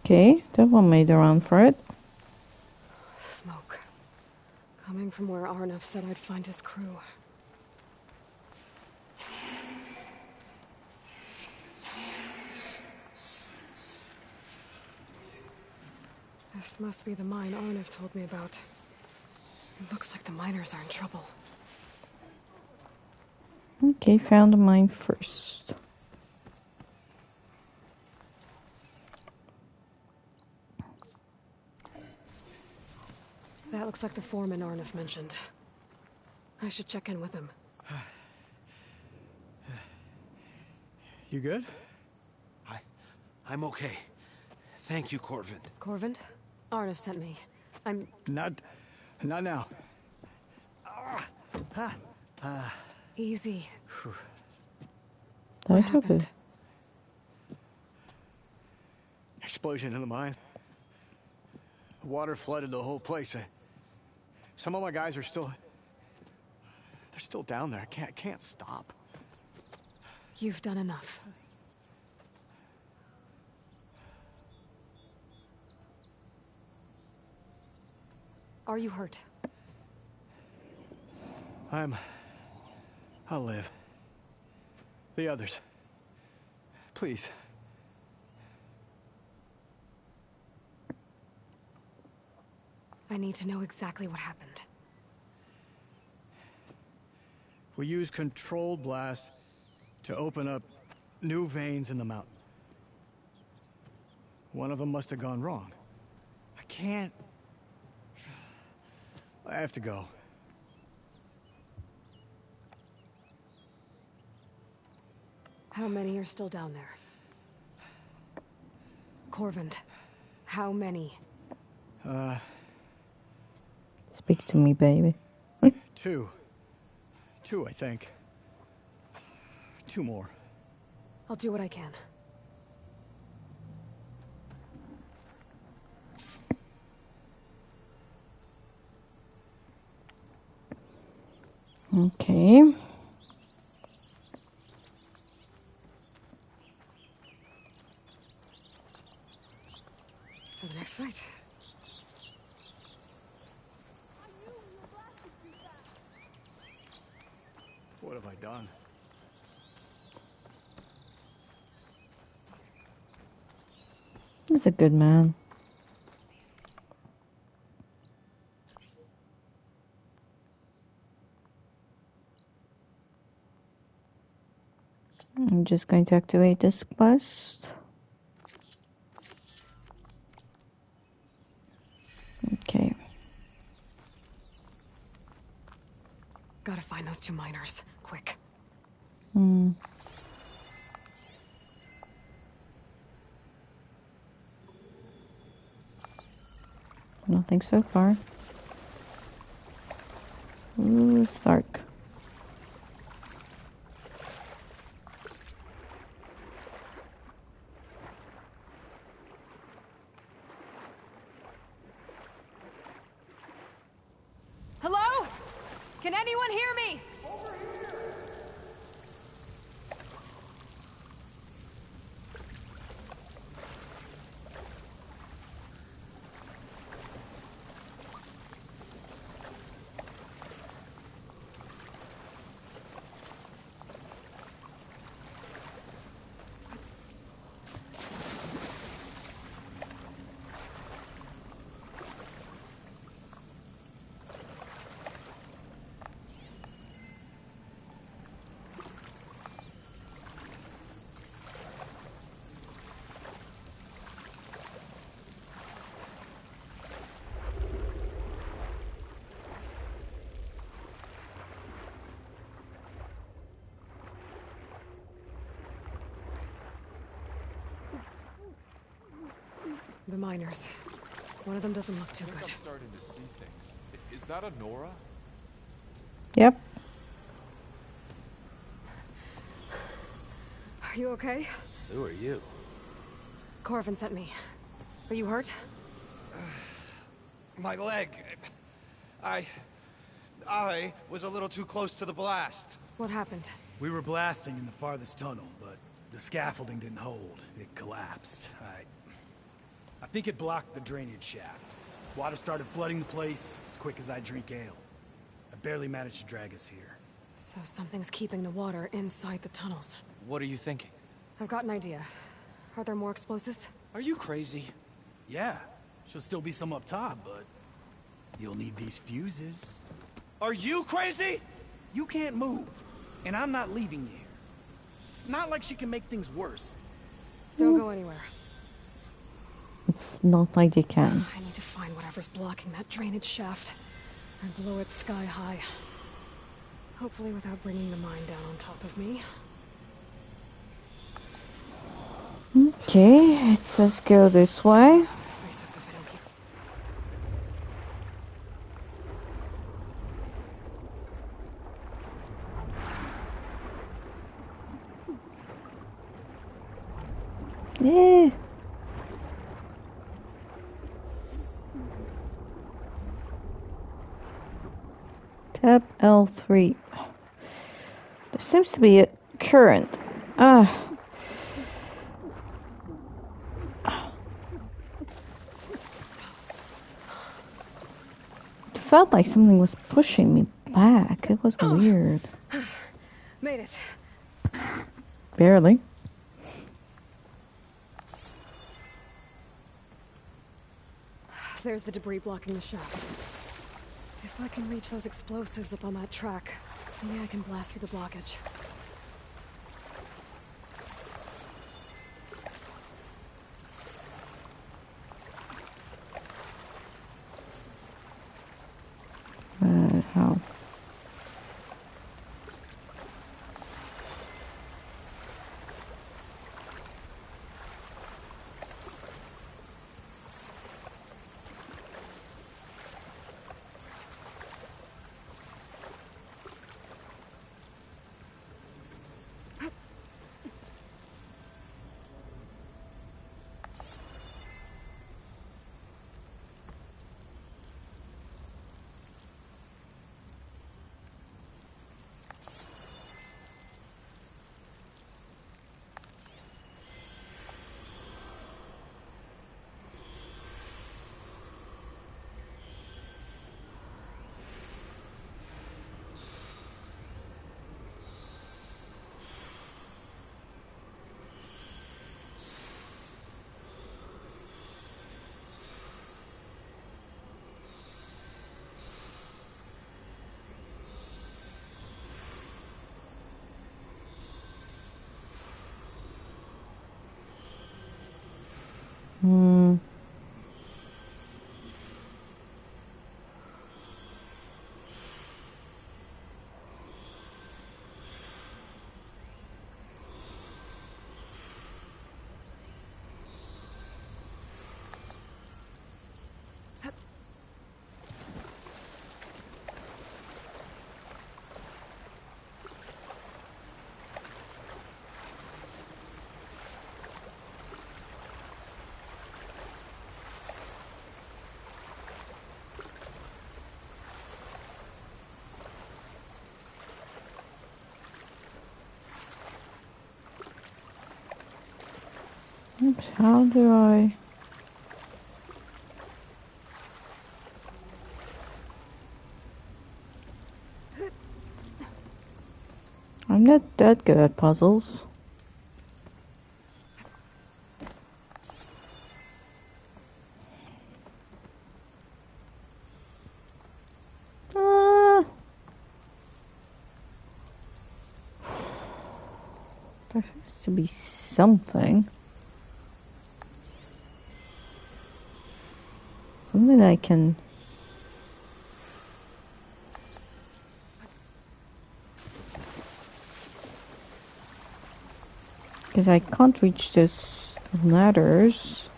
Speaker 1: Okay, that one made a run for it.
Speaker 2: Smoke. Coming from where Arnav said I'd find his crew. This must be the mine Arnav told me about. It looks like the miners are in trouble.
Speaker 1: Okay, found the mine first.
Speaker 2: That looks like the foreman Arnav mentioned. I should check in with him.
Speaker 10: You good?
Speaker 19: I'm okay. Thank you, Corvin.
Speaker 2: Corvin? Arnav sent me. I'm...
Speaker 10: Not now.
Speaker 2: Easy.
Speaker 1: What happened?
Speaker 10: Explosion in the mine. The water flooded the whole place. Some of my guys are still... They're still down there. I can't stop.
Speaker 2: You've done enough. Are you hurt?
Speaker 10: I'll live. The others. Please.
Speaker 2: I need to know exactly what happened.
Speaker 10: We use controlled blast to open up new veins in the mountain. One of them must have gone wrong. I can't... I have to go.
Speaker 2: How many are still down there? Corvand, how many?
Speaker 1: Speak to me, baby.
Speaker 10: Two. Two, I think. Two more.
Speaker 2: I'll do what I can.
Speaker 1: Okay.
Speaker 2: For the next fight.
Speaker 10: What have I done?
Speaker 1: He's a good man. I'm just going to activate this quest. Okay.
Speaker 2: Gotta find those two miners. Quick.
Speaker 1: Nothing so far. Ooh, it's dark.
Speaker 7: Hello? Can anyone hear me?
Speaker 2: The miners. One of them doesn't look too good.
Speaker 5: I'm starting to see things. Is that a Nora?
Speaker 1: Yep.
Speaker 2: Are you okay?
Speaker 16: Who are you?
Speaker 2: Corvin sent me. Are you hurt?
Speaker 11: My leg. I was a little too close to the blast.
Speaker 2: What happened?
Speaker 12: We were blasting in the farthest tunnel, but the scaffolding didn't hold. It collapsed. I think it blocked the drainage shaft. Water started flooding the place as quick as I drink ale. I barely managed to drag us here.
Speaker 2: So something's keeping the water inside the tunnels.
Speaker 22: What are you thinking?
Speaker 2: I've got an idea. Are there more explosives?
Speaker 22: Are you crazy?
Speaker 12: Yeah, should still be some up top, but you'll need these fuses.
Speaker 11: Are you crazy?
Speaker 12: You can't move, and I'm not leaving you here. It's not like she can make things worse.
Speaker 2: Don't go anywhere.
Speaker 1: It's not like they can.
Speaker 2: I need to find whatever's blocking that drainage shaft and blow it sky high. Hopefully without bringing the mine down on top of me.
Speaker 1: Okay, it says go this way. Yeah. Tab L3. There seems to be a current. It felt like something was pushing me back. It was weird.
Speaker 2: Made it.
Speaker 1: Barely.
Speaker 2: There's the debris blocking the shaft. If I can reach those explosives up on that track, maybe I can blast through the blockage.
Speaker 1: How? Oops, how do I... I'm not that good at puzzles. There has to be something. Something I can... Because I can't reach those ladders.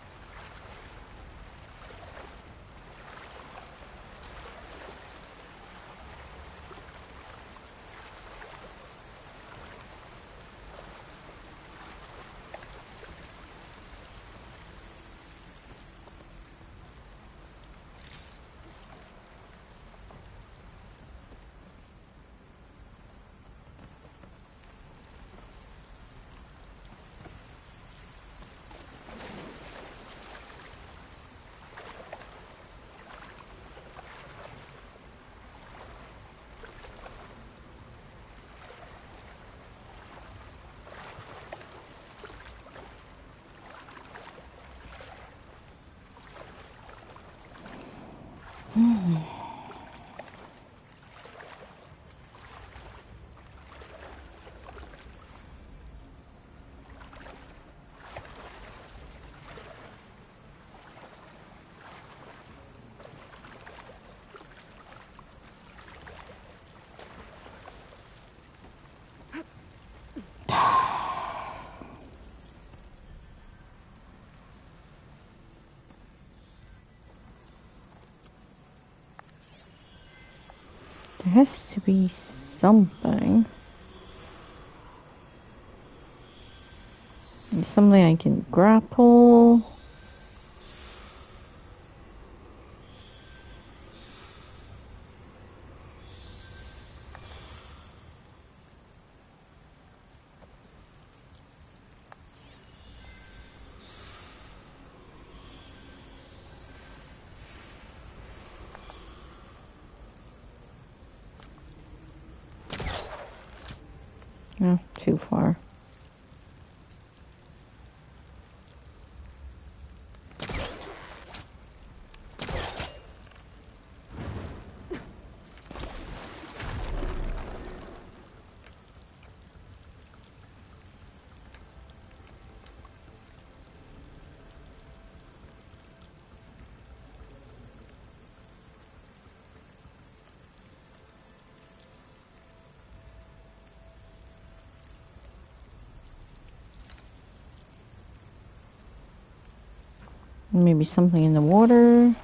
Speaker 1: There has to be something. Something I can grapple. No, too far. Maybe something in the water.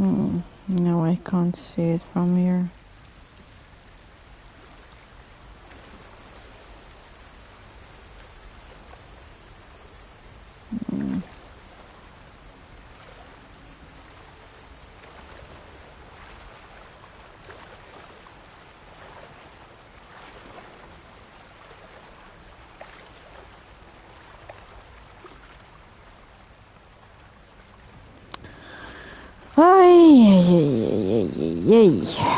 Speaker 1: No, I can't see it from here. Ay, ay, ay, ay, ay, ay.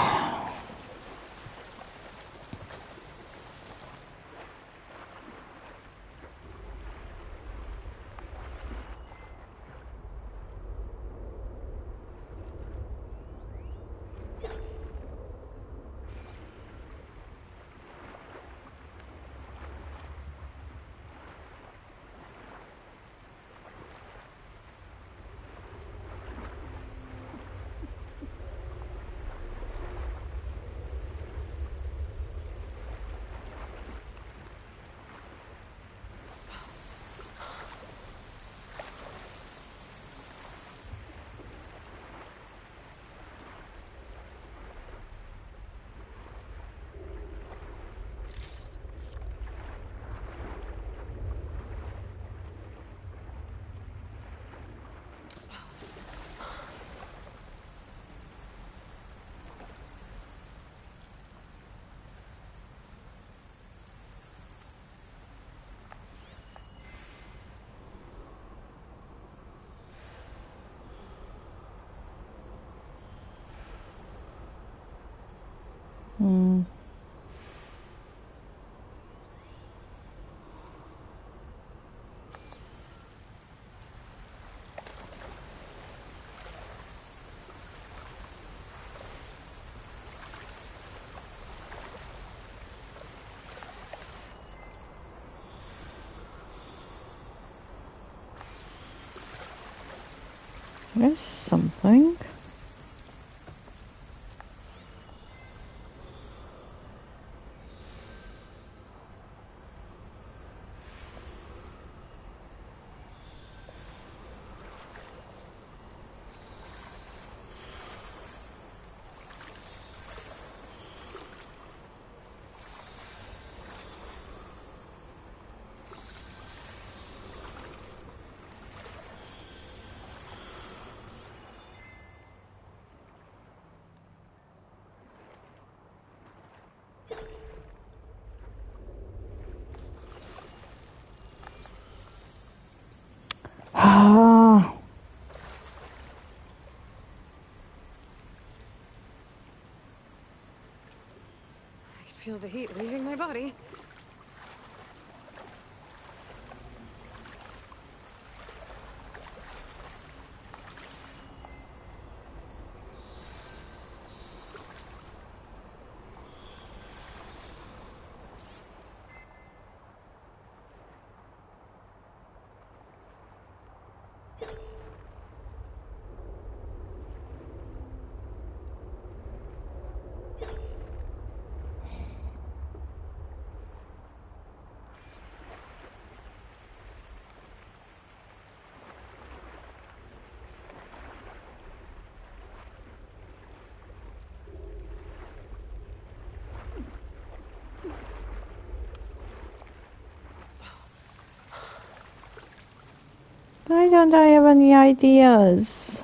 Speaker 1: There's something. Ah.
Speaker 2: I can feel the heat leaving my body.
Speaker 1: Why don't I have any ideas?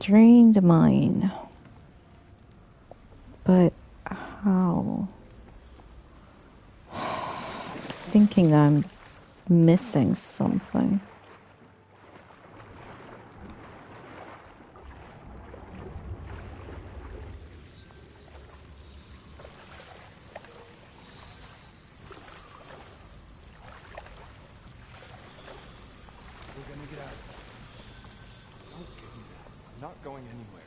Speaker 1: Drain the mine. But how? Thinking that I'm missing something.
Speaker 5: not going anywhere.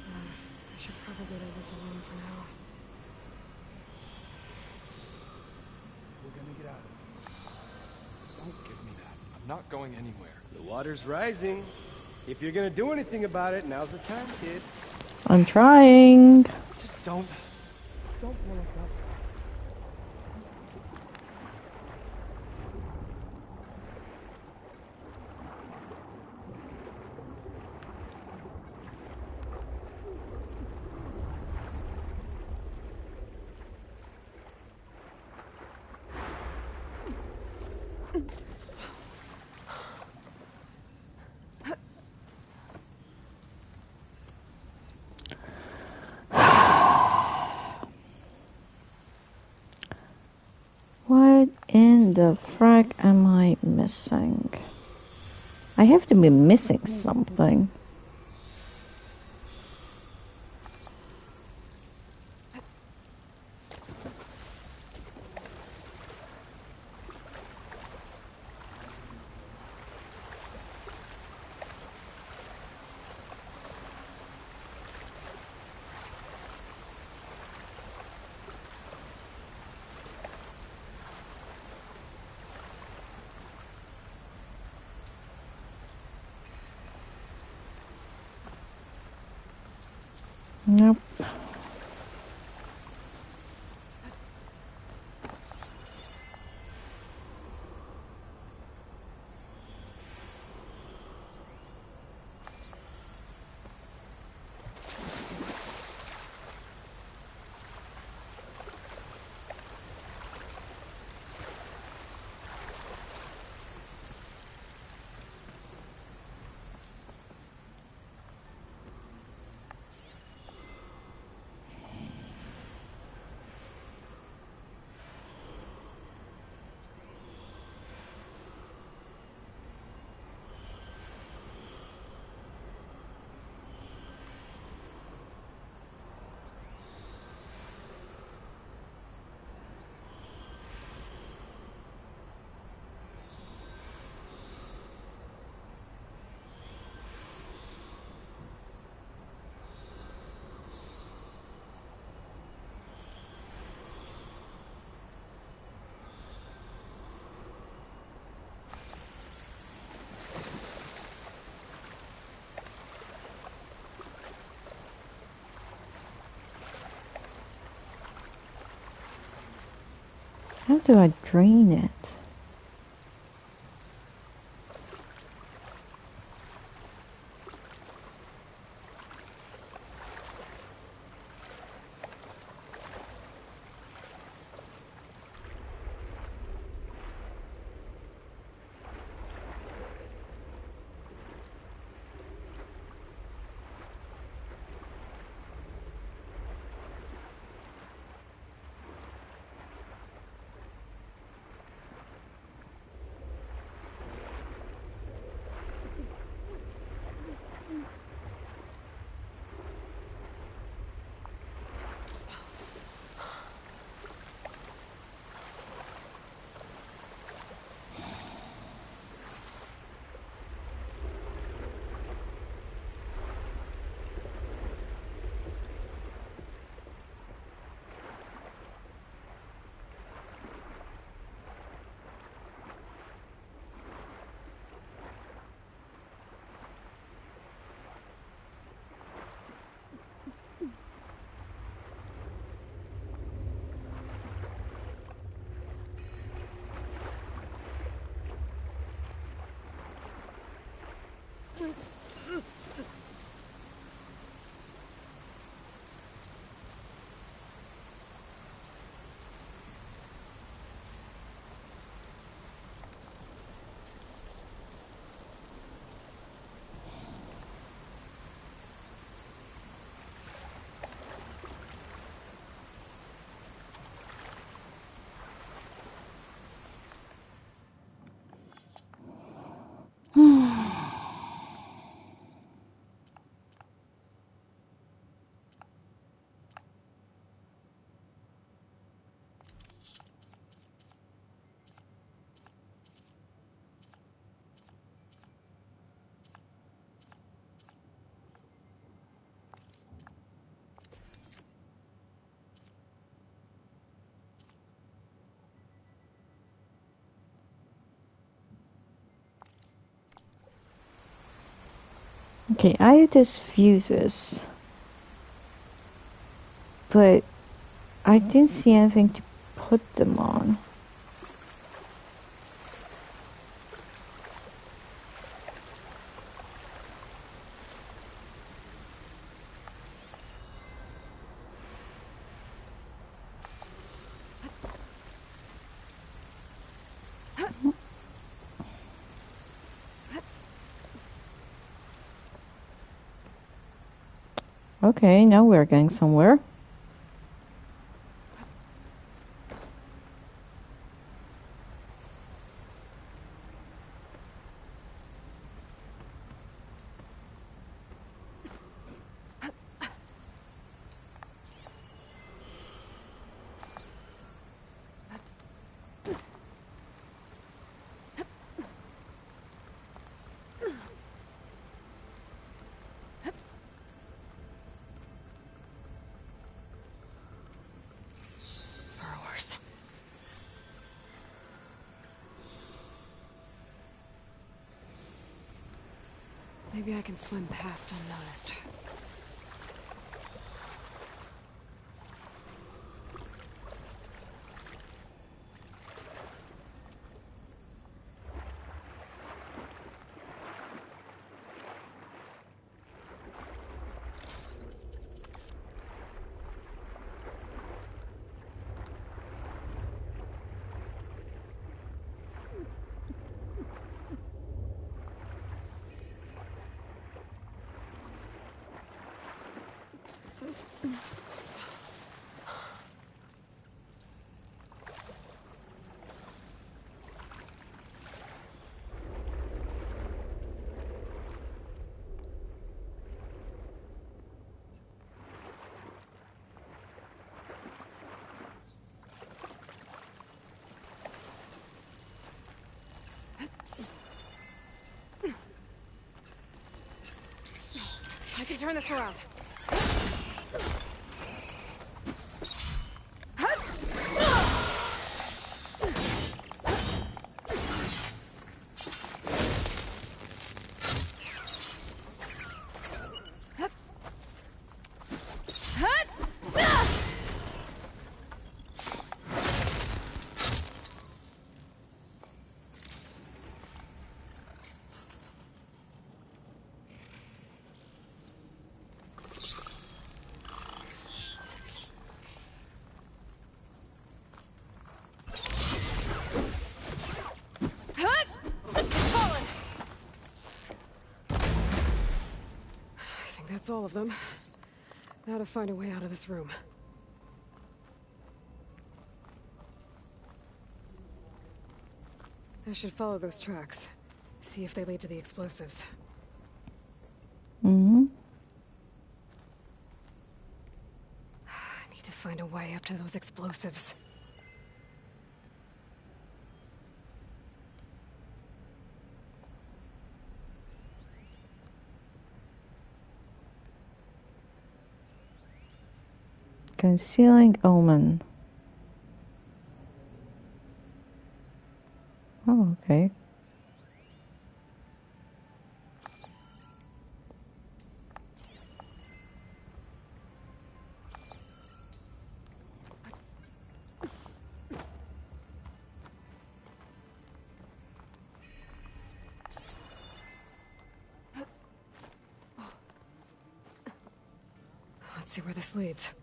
Speaker 2: I should probably leave this alone for now.
Speaker 5: We're gonna get out of this. Don't give me that. I'm not going anywhere.
Speaker 13: The water's rising. If you're gonna do anything about it, now's the time, kid.
Speaker 1: I'm trying.
Speaker 13: Just don't blow us up.
Speaker 1: What in the frack am I missing? I have to be missing something. Nope. How do I drain it? Okay, I have these fuses, but I didn't see anything to put them on. Okay, now we're getting somewhere.
Speaker 2: Burrowers. Maybe I can swim past unnoticed. I can turn this around. That's all of them. Now to find a way out of this room. I should follow those tracks. See if they lead to the explosives.
Speaker 1: Mm-hmm.
Speaker 2: I need to find a way up to those explosives.
Speaker 1: Concealing omen. Oh, okay.
Speaker 2: Let's see where this leads.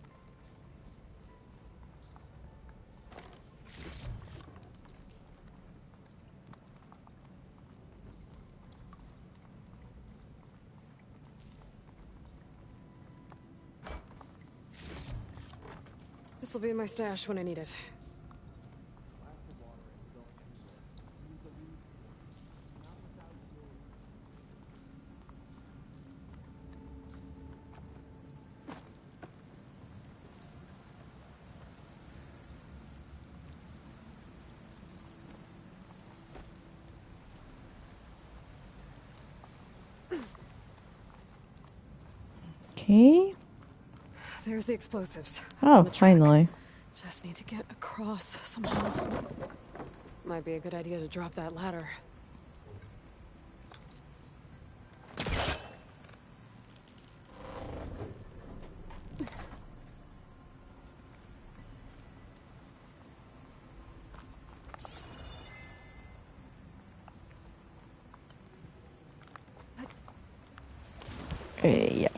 Speaker 2: This'll be in my stash when I need it.
Speaker 1: Okay.
Speaker 2: There's the explosives.
Speaker 1: Oh, finally.
Speaker 2: Just need to get across somehow. Might be a good idea to drop that ladder.
Speaker 1: Yeah.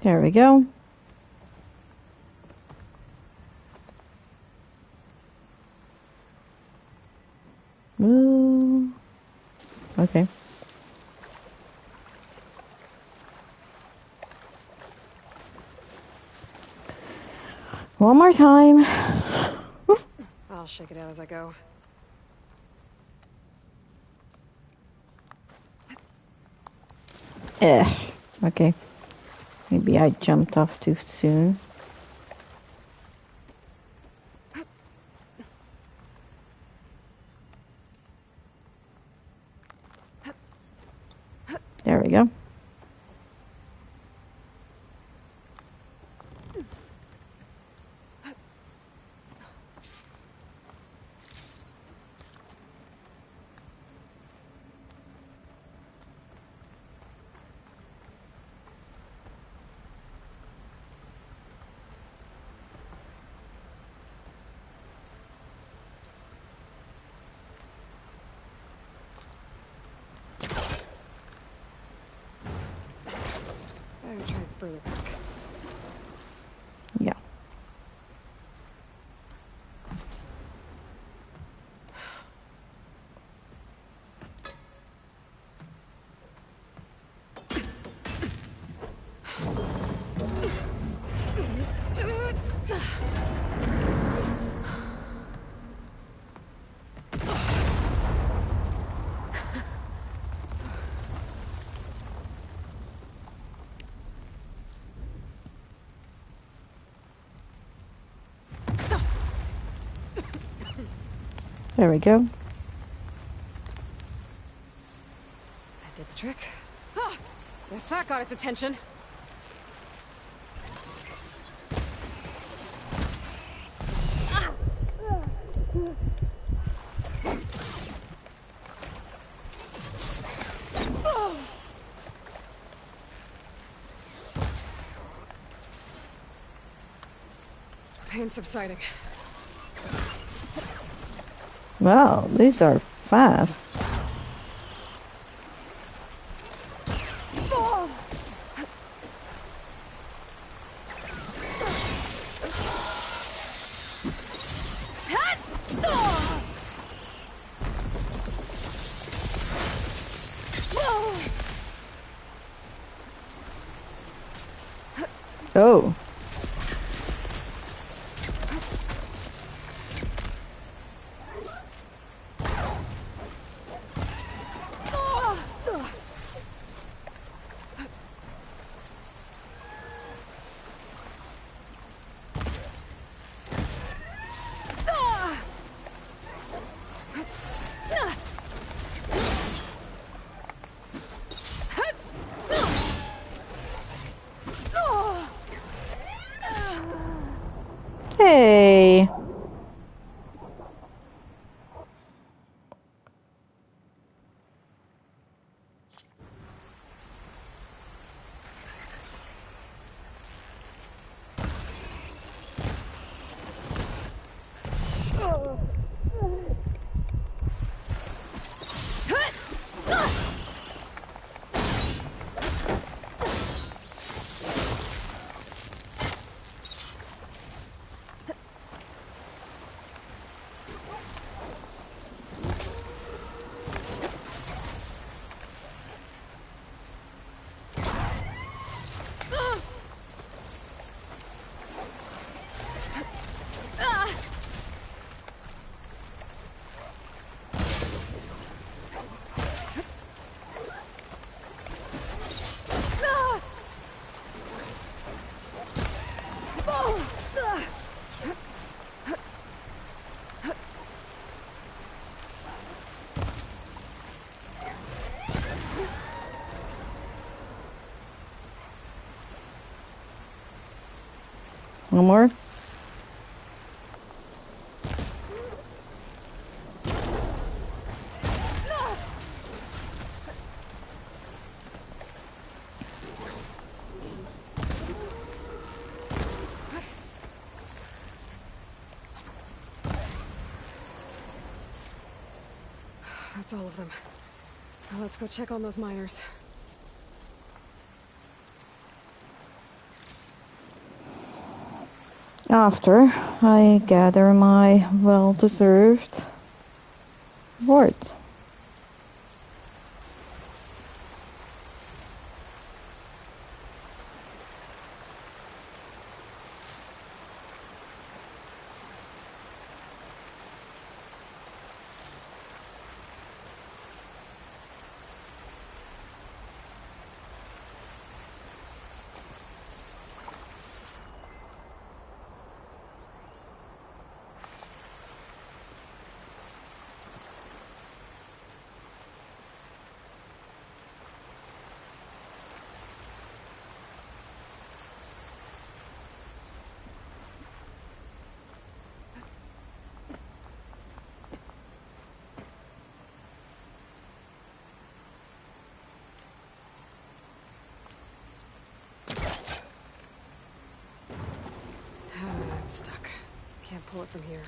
Speaker 1: There we go. Ooh. Okay. One more time.
Speaker 2: I'll shake it out as I go.
Speaker 1: Okay. Maybe I jumped off too soon. There we go.
Speaker 2: I would try further back.
Speaker 1: Yeah. There we go.
Speaker 2: That did the trick. Ah, guess that got its attention. Pain subsiding.
Speaker 1: Wow, these are fast. Oh. Hey. One more.
Speaker 2: That's all of them. Now let's go check on those miners.
Speaker 1: After I gather my well-deserved reward.
Speaker 2: It's stuck. Can't pull it from here.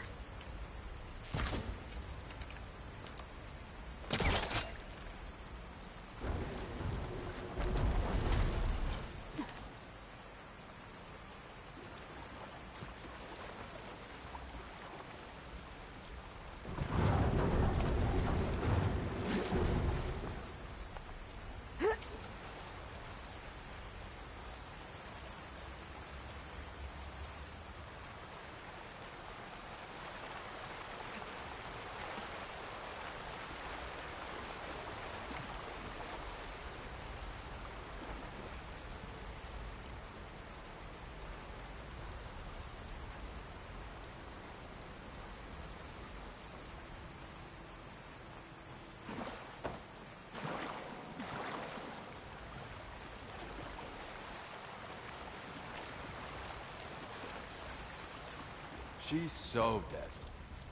Speaker 20: She's so dead.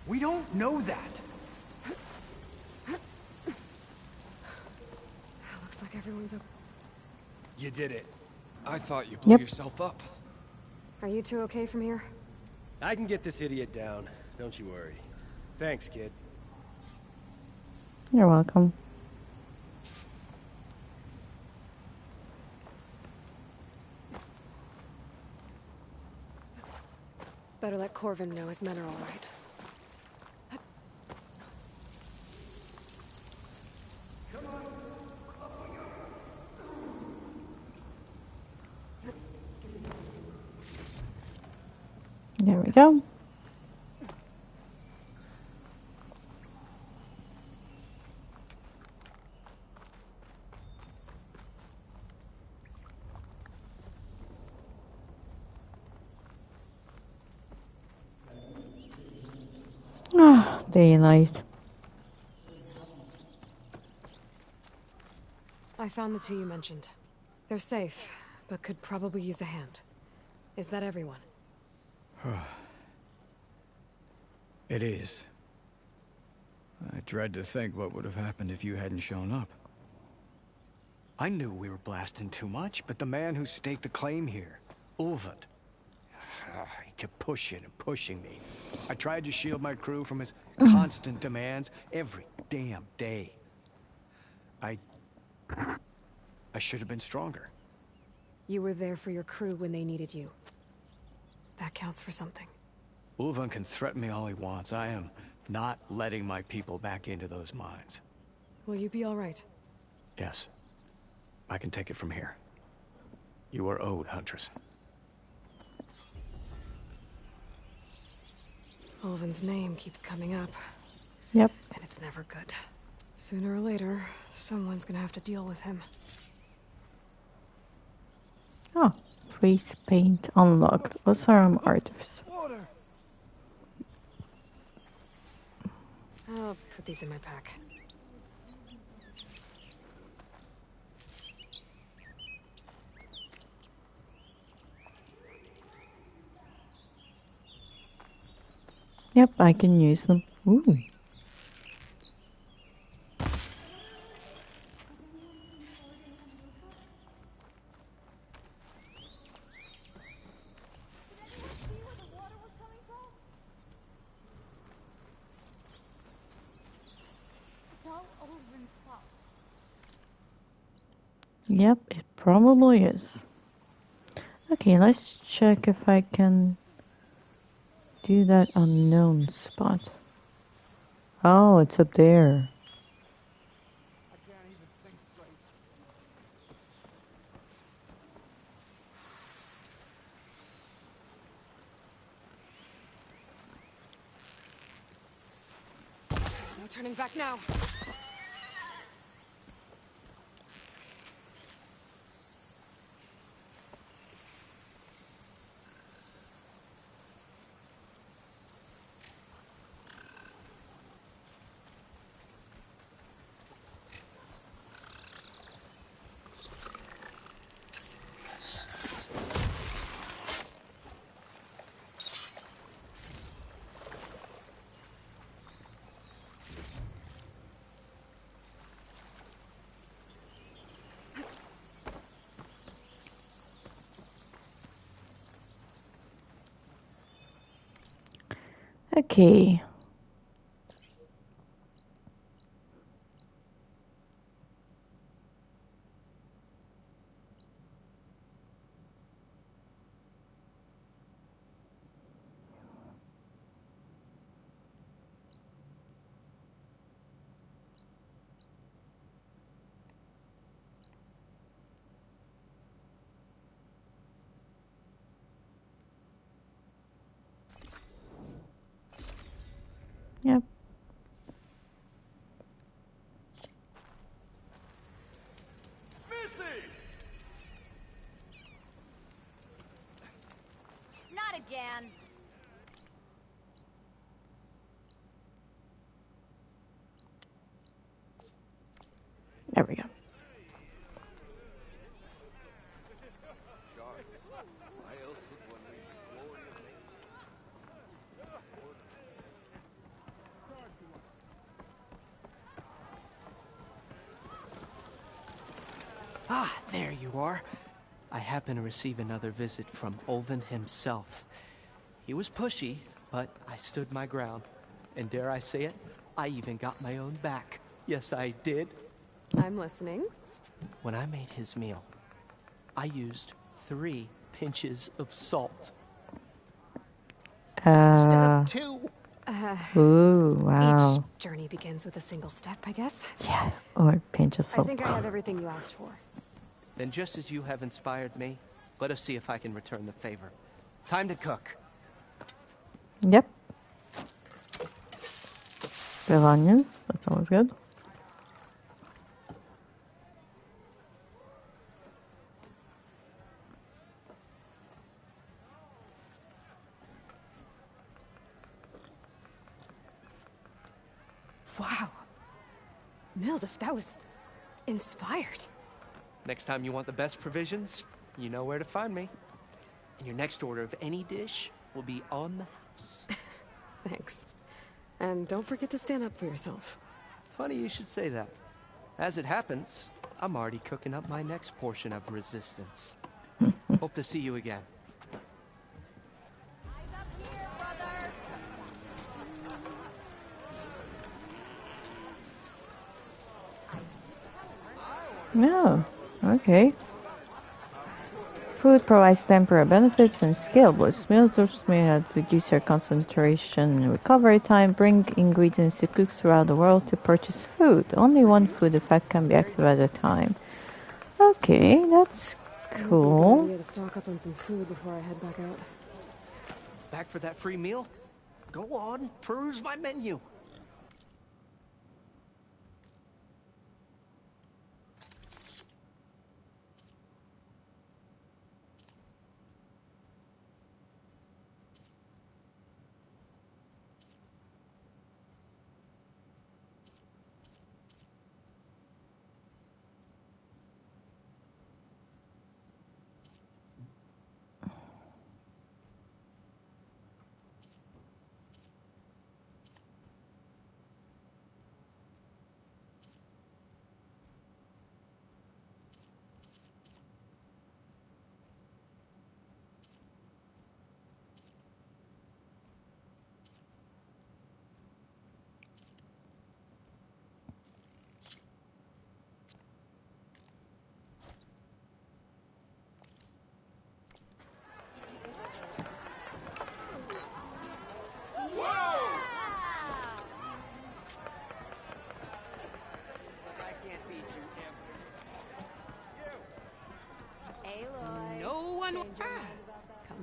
Speaker 12: We don't know that.
Speaker 2: Looks like everyone's okay.
Speaker 12: You did it.
Speaker 11: I thought you blew
Speaker 1: Yep.
Speaker 11: yourself up.
Speaker 2: Are you two okay from here?
Speaker 13: I can get this idiot down. Don't you worry. Thanks, kid.
Speaker 1: You're welcome.
Speaker 2: Better let Corvin know his men are all right.
Speaker 1: There we go. Ah, daylight.
Speaker 2: I found the two you mentioned. They're safe, but could probably use a hand. Is that everyone?
Speaker 10: It is. I dread to think what would have happened if you hadn't shown up. I knew we were blasting too much, but the man who staked the claim here, Ulvund, he kept pushing and pushing me. I tried to shield my crew from his constant demands every damn day. I should have been stronger.
Speaker 2: You were there for your crew when they needed you. That counts for something.
Speaker 10: Ulvund can threaten me all he wants. I am not letting my people back into those mines.
Speaker 2: Will you be all right?
Speaker 10: Yes. I can take it from here. You are owed, Huntress.
Speaker 2: Ulvund's name keeps coming up.
Speaker 1: Yep.
Speaker 2: And it's never good. Sooner or later, someone's gonna have to deal with him.
Speaker 1: Oh, freeze paint unlocked. What's our artifice?
Speaker 2: Water. I'll put these in my pack.
Speaker 1: Yep, I can use them. Ooh.
Speaker 7: No?
Speaker 1: Yep, it probably is. Okay, let's check if I can do that unknown spot. Oh, it's up there.
Speaker 2: There's no turning back now.
Speaker 1: Okay. Yep.
Speaker 18: Not again.
Speaker 1: There we go.
Speaker 22: Ah, there you are. I happen to receive another visit from Olvin himself. He was pushy, but I stood my ground. And dare I say it, I even got my own back. Yes, I did.
Speaker 2: I'm listening.
Speaker 22: When I made his meal, I used 3 pinches of salt. Instead of 2.
Speaker 1: Ooh, wow.
Speaker 2: Each journey begins with a single step, I guess.
Speaker 1: Yeah, or a pinch of
Speaker 2: I
Speaker 1: salt.
Speaker 2: think I have everything you asked for.
Speaker 22: Then just as you have inspired me, let us see if I can return the favor. Time to cook.
Speaker 1: Yep. Bit of onions, that's always good.
Speaker 2: Wow. Mildif, that was inspired.
Speaker 22: Next time you want the best provisions, you know where to find me. And your next order of any dish will be on the house.
Speaker 2: Thanks. And don't forget to stand up for yourself.
Speaker 22: Funny you should say that. As it happens, I'm already cooking up my next portion of resistance. Hope to see you again.
Speaker 1: No, okay. Food provides temporary benefits and skill boosts. Meals may have reduce your concentration and recovery time. Bring ingredients to cooks throughout the world to purchase food. Only one food effect can be active at a time. Okay, that's cool.
Speaker 2: Maybe to stock up on some food before I head back out.
Speaker 22: Back for that free meal? Go on, peruse my menu.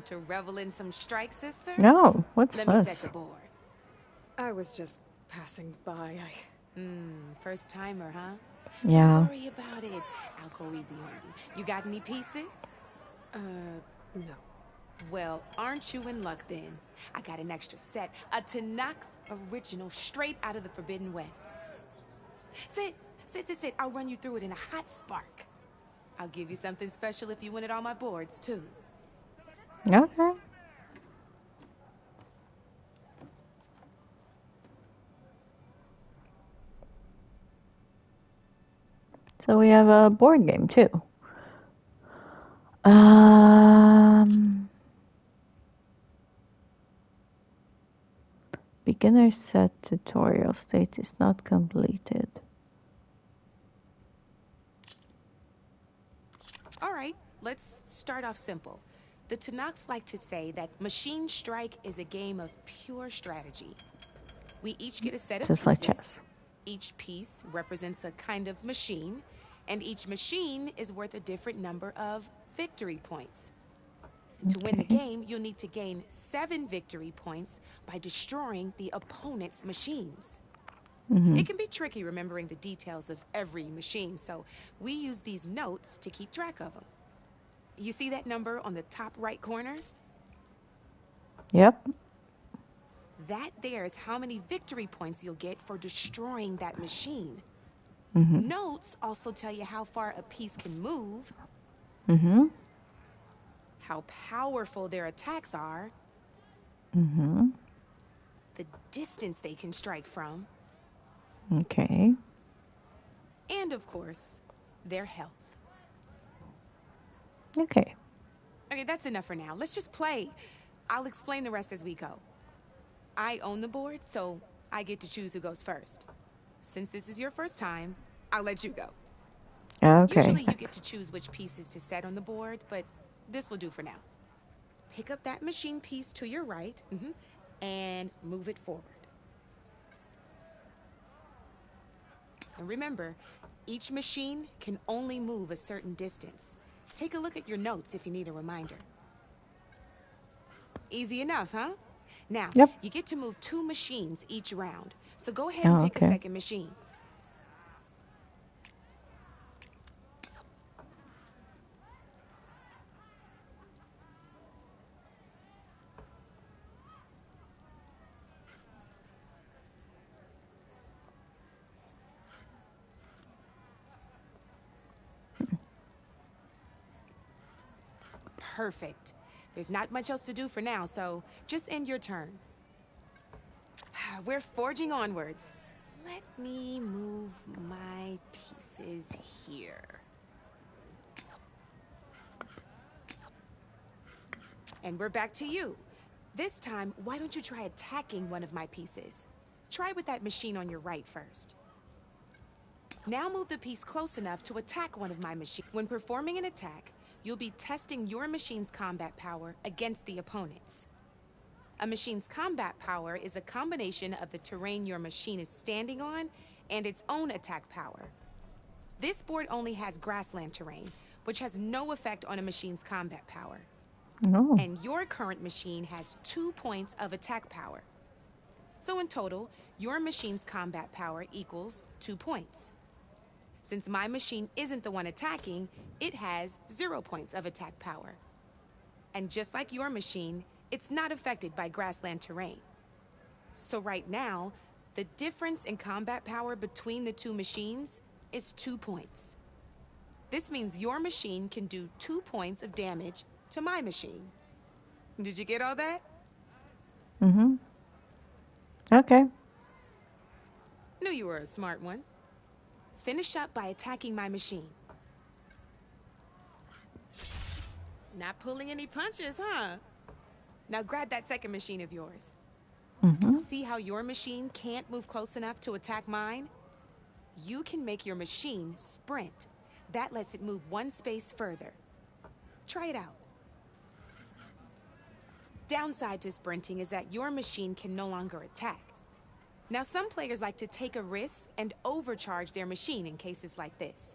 Speaker 6: Want to revel in some strike, sister?
Speaker 1: No, what's
Speaker 6: Let me set
Speaker 1: this?
Speaker 6: the board.
Speaker 2: I was just passing by.
Speaker 6: First timer, huh?
Speaker 1: Yeah.
Speaker 6: Don't worry about it. I'll go easy on you. You got any pieces?
Speaker 2: No.
Speaker 6: Well, aren't you in luck then? I got an extra set. A Tanakh original straight out of the Forbidden West. Sit. I'll run you through it in a hot spark. I'll give you something special if you win it on my boards, too.
Speaker 1: Okay. So we have a board game too. Beginner set tutorial stage is not completed.
Speaker 6: All right, let's start off simple. The Tanakh like to say that Machine Strike is a game of pure strategy. We each get a set of
Speaker 1: Just
Speaker 6: pieces.
Speaker 1: like chess.
Speaker 6: Each piece represents a kind of machine, and each machine is worth a different number of victory points. And to win the game, you'll need to gain 7 victory points by destroying the opponent's machines. It can be tricky remembering the details of every machine, so we use these notes to keep track of them. You see that number on the top right corner?
Speaker 1: Yep.
Speaker 6: That there is how many victory points you'll get for destroying that machine. Notes also tell you how far a piece can move, how powerful their attacks are, the distance they can strike from,
Speaker 1: Okay.
Speaker 6: and of course, their health.
Speaker 1: Okay.
Speaker 6: Okay, that's enough for now. Let's just play. I'll explain the rest as we go. I own the board, so I get to choose who goes first. Since this is your first time, I'll let you go.
Speaker 1: Okay.
Speaker 6: Usually you get to choose which pieces to set on the board, but this will do for now. Pick up that machine piece to your right, and move it forward. And remember, each machine can only move a certain distance. Take a look at your notes if you need a reminder. Easy enough, huh? Now, you get to move 2 machines each round, so go ahead and pick a second machine. Perfect. There's not much else to do for now, so just end your turn. We're forging onwards. Let me move my pieces here. And we're back to you. This time, why don't you try attacking one of my pieces? Try with that machine on your right first. Now move the piece close enough to attack one of my machines. When performing an attack, you'll be testing your machine's combat power against the opponent's. A machine's combat power is a combination of the terrain your machine is standing on and its own attack power. This board only has grassland terrain, which has no effect on a machine's combat power.
Speaker 1: No.
Speaker 6: And your current machine has 2 points of attack power. So in total, your machine's combat power equals 2 points. Since my machine isn't the one attacking, it has 0 points of attack power. And just like your machine, it's not affected by grassland terrain. So right now, the difference in combat power between the 2 machines is 2 points. This means your machine can do 2 points of damage to my machine. Did you get all that?
Speaker 1: Okay.
Speaker 6: Knew you were a smart one. Finish up by attacking my machine. Not pulling any punches, huh? Now grab that second machine of yours. See how your machine can't move close enough to attack mine? You can make your machine sprint. That lets it move 1 space further. Try it out. Downside to sprinting is that your machine can no longer attack. Now, some players like to take a risk and overcharge their machine in cases like this.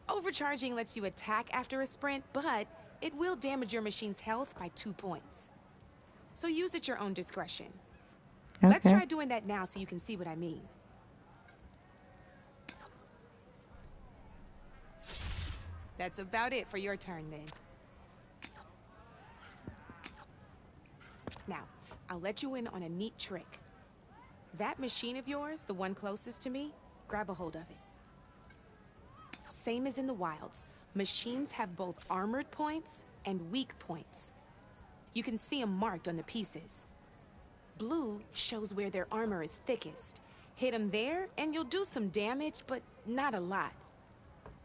Speaker 6: Overcharging lets you attack after a sprint, but it will damage your machine's health by 2 points. So use at your own discretion. Let's
Speaker 1: Okay.
Speaker 6: try doing that now so you can see what I mean. That's about it for your turn then. Now, I'll let you in on a neat trick. That machine of yours, the one closest to me, grab a hold of it. Same as in the wilds, machines have both armored points and weak points. You can see them marked on the pieces. Blue shows where their armor is thickest. Hit them there and you'll do some damage, but not a lot.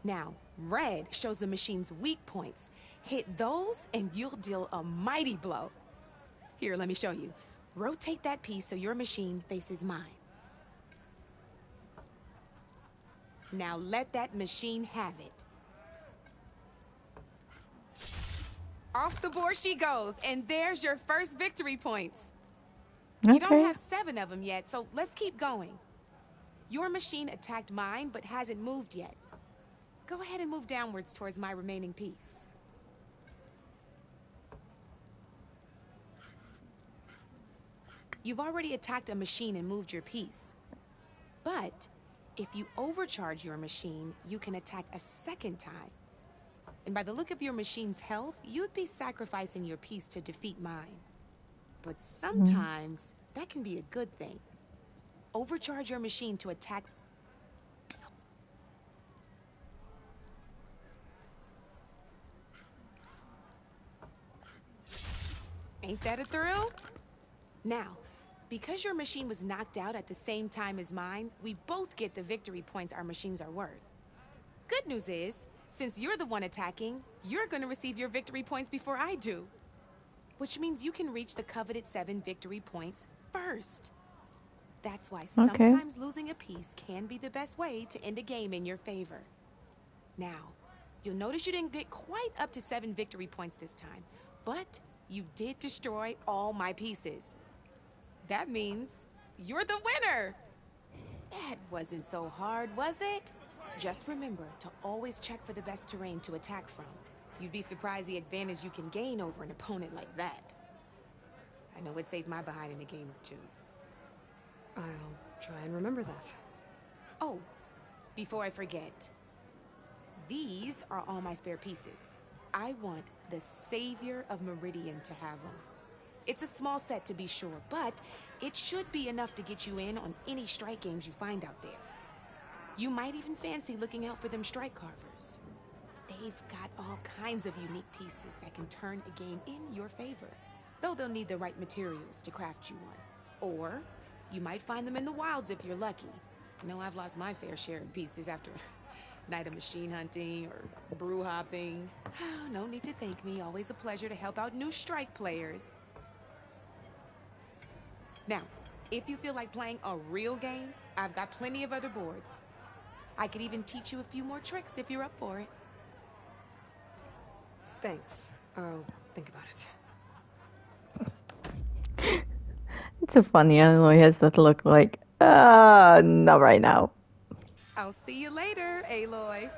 Speaker 6: Now, red shows the machine's weak points. Hit those and you'll deal a mighty blow. Here, let me show you. Rotate that piece so your machine faces mine. Now let that machine have it. Off the board she goes, and there's your first victory points. You don't have 7 of them yet, so let's keep going. Your machine attacked mine, but hasn't moved yet. Go ahead and move downwards towards my remaining piece. You've already attacked a machine and moved your piece. But if you overcharge your machine, you can attack a second time. And by the look of your machine's health, you'd be sacrificing your piece to defeat mine. But sometimes that can be a good thing. Overcharge your machine to attack. Ain't that a thrill? Now, because your machine was knocked out at the same time as mine, we both get the victory points our machines are worth. Good news is, since you're the one attacking, you're gonna receive your victory points before I do. Which means you can reach the coveted 7 victory points first. That's why sometimes losing a piece can be the best way to end a game in your favor. Now, you'll notice you didn't get quite up to 7 victory points this time, but you did destroy all my pieces. That means you're the winner! That wasn't so hard, was it? Just remember to always check for the best terrain to attack from. You'd be surprised the advantage you can gain over an opponent like that. I know it saved my behind in a game or 2.
Speaker 2: I'll try and remember that.
Speaker 6: Oh, before I forget. These are all my spare pieces. I want the Savior of Meridian to have them. It's a small set to be sure, but it should be enough to get you in on any strike games you find out there. You might even fancy looking out for them strike carvers. They've got all kinds of unique pieces that can turn a game in your favor, though they'll need the right materials to craft you one. Or you might find them in the wilds if you're lucky. I know I've lost my fair share of pieces after a night of machine hunting or brew hopping. No need to thank me. Always a pleasure to help out new strike players. Now, if you feel like playing a real game, I've got plenty of other boards. I could even teach you a few more tricks if you're up for it.
Speaker 2: Thanks. I'll think about it.
Speaker 1: It's so funny. Aloy has that look like, not right now.
Speaker 6: I'll see you later, Aloy.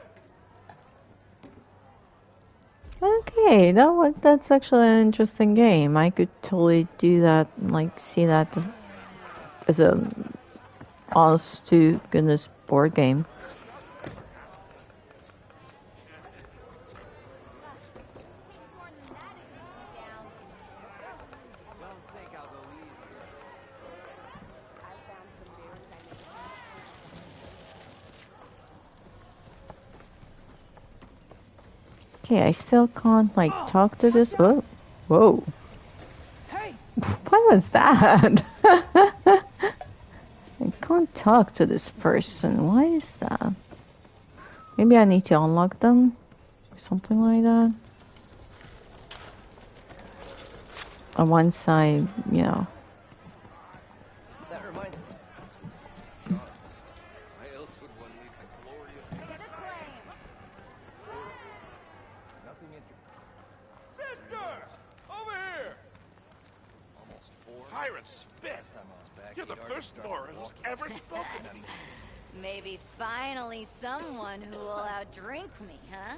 Speaker 1: Okay, that's actually an interesting game. I could totally do that, like see that as a honest to goodness board game. Okay, I still can't like talk to this. Oh, whoa! What was that? I can't talk to this person. Why is that? Maybe I need to unlock them, or something like that. Or once I, you know.
Speaker 16: That reminds me. Why else would one leave the glory of nothing
Speaker 19: Sister! Over here!
Speaker 11: Almost 4.
Speaker 19: Fire and spit! You're the first Nora who's ever spoken to me.
Speaker 18: Maybe finally someone who will outdrink me, huh?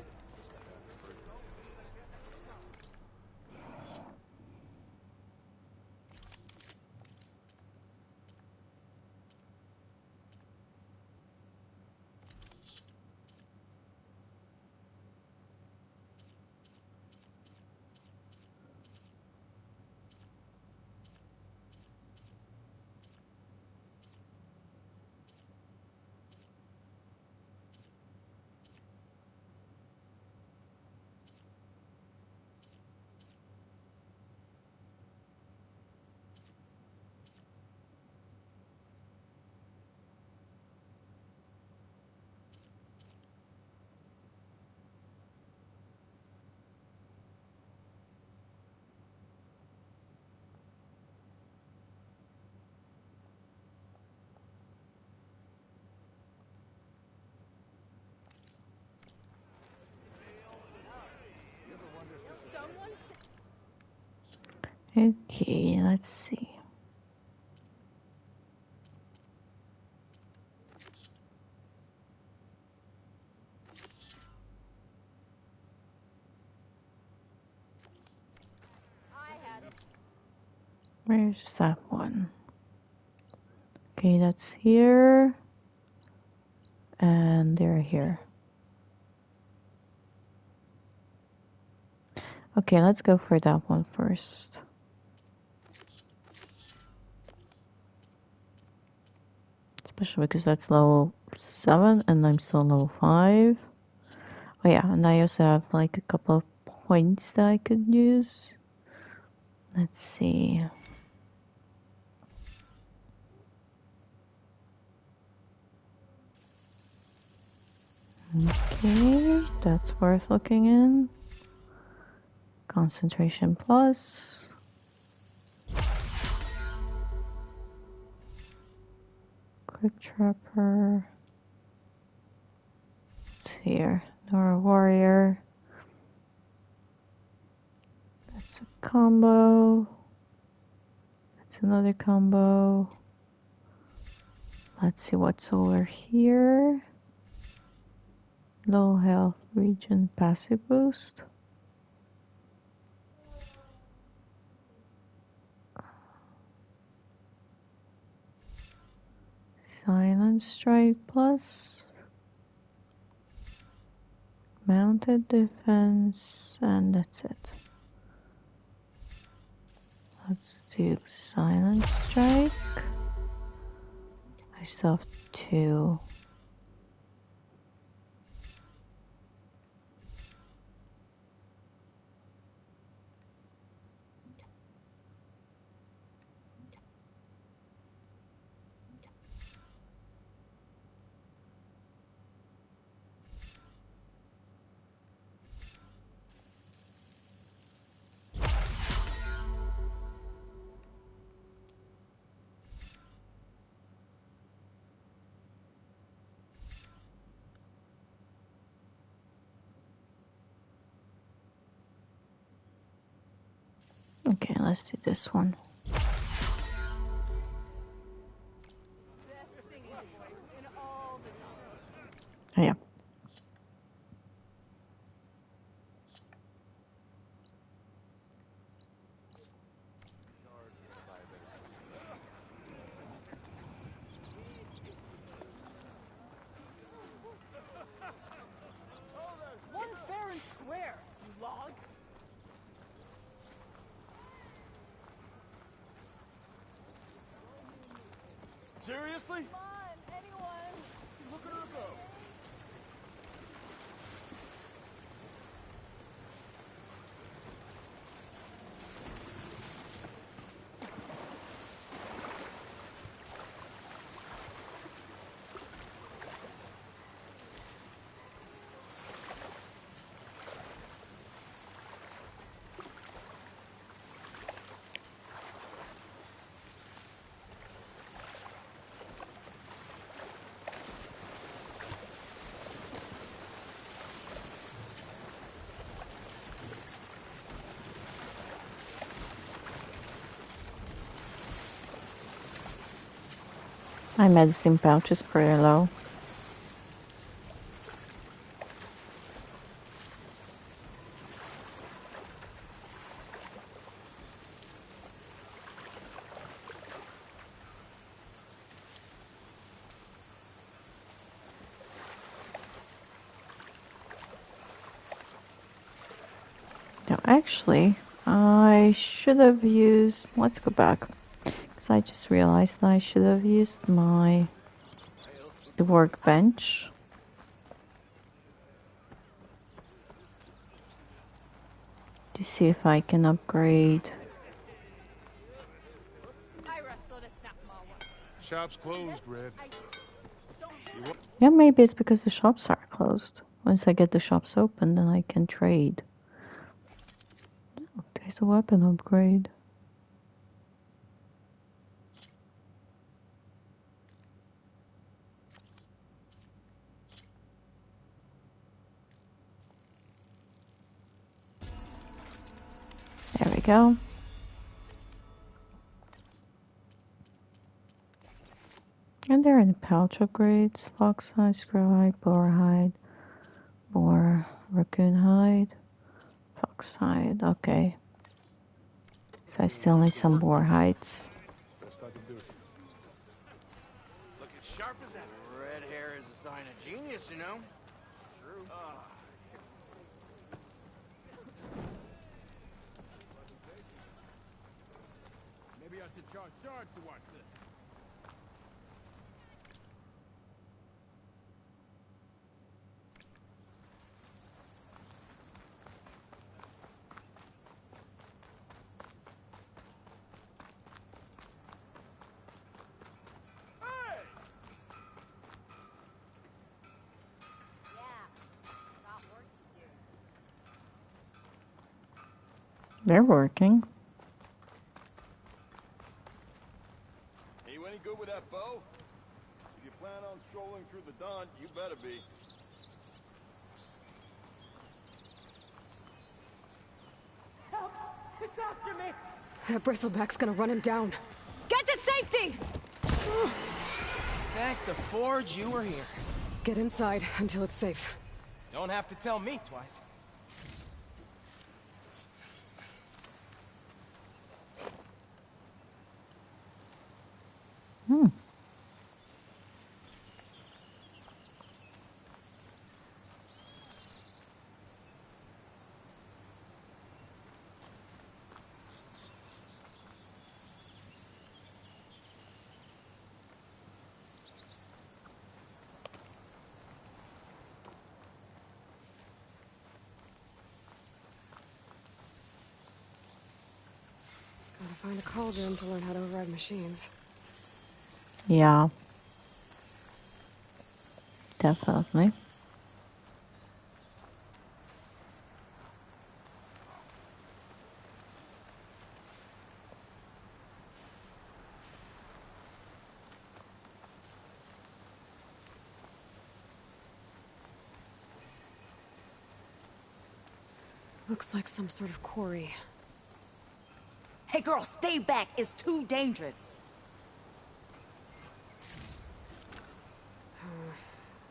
Speaker 1: Okay, let's see. Where's that one? Okay, that's here. And they're here. Okay, let's go for that one first. Especially because that's level 7 and I'm still level 5. Oh yeah, and I also have like a couple of points that I could use. Let's see. Okay, that's worth looking in. Concentration plus. Quick Trapper. It's here. Nora Warrior. That's a combo. That's another combo. Let's see what's over here. Low health region passive boost. Silent strike plus. Mounted defense, and that's it. Let's do silent strike. I still have 2. Okay, let's do this one. Oh, yeah.
Speaker 7: One fair and square, you log.
Speaker 3: Seriously?
Speaker 7: Come on, anyone.
Speaker 3: Look at her go.
Speaker 1: My medicine pouch is pretty low. Now, actually, I should have used. Let's go back, because I just realized that I should have used the workbench. To see if I can upgrade.
Speaker 15: Shop's closed, Red.
Speaker 1: Yeah, maybe it's because the shops are closed. Once I get the shops open, then I can trade. Oh, there's a weapon upgrade. There we go. And there are any pouch upgrades: fox hide, squirrel hide, boar, raccoon hide, fox hide. Okay. So I still need some boar hides.
Speaker 11: Looking sharp as ever. Red hair is a sign of genius, you know. True.
Speaker 15: Maybe I should charge Sarge to watch this.
Speaker 1: They're working.
Speaker 3: Are you any good with that bow? If you plan on strolling through the dawn, you better be.
Speaker 7: Help! It's after me!
Speaker 2: That bristleback's gonna run him down.
Speaker 7: Get to safety!
Speaker 11: Thank the Forge you were here.
Speaker 2: Get inside until it's safe.
Speaker 22: Don't have to tell me twice.
Speaker 2: Gotta find a cauldron to learn how to override machines.
Speaker 1: Yeah. Definitely.
Speaker 2: Looks like some sort of quarry.
Speaker 18: Hey girl, stay back. It's too dangerous.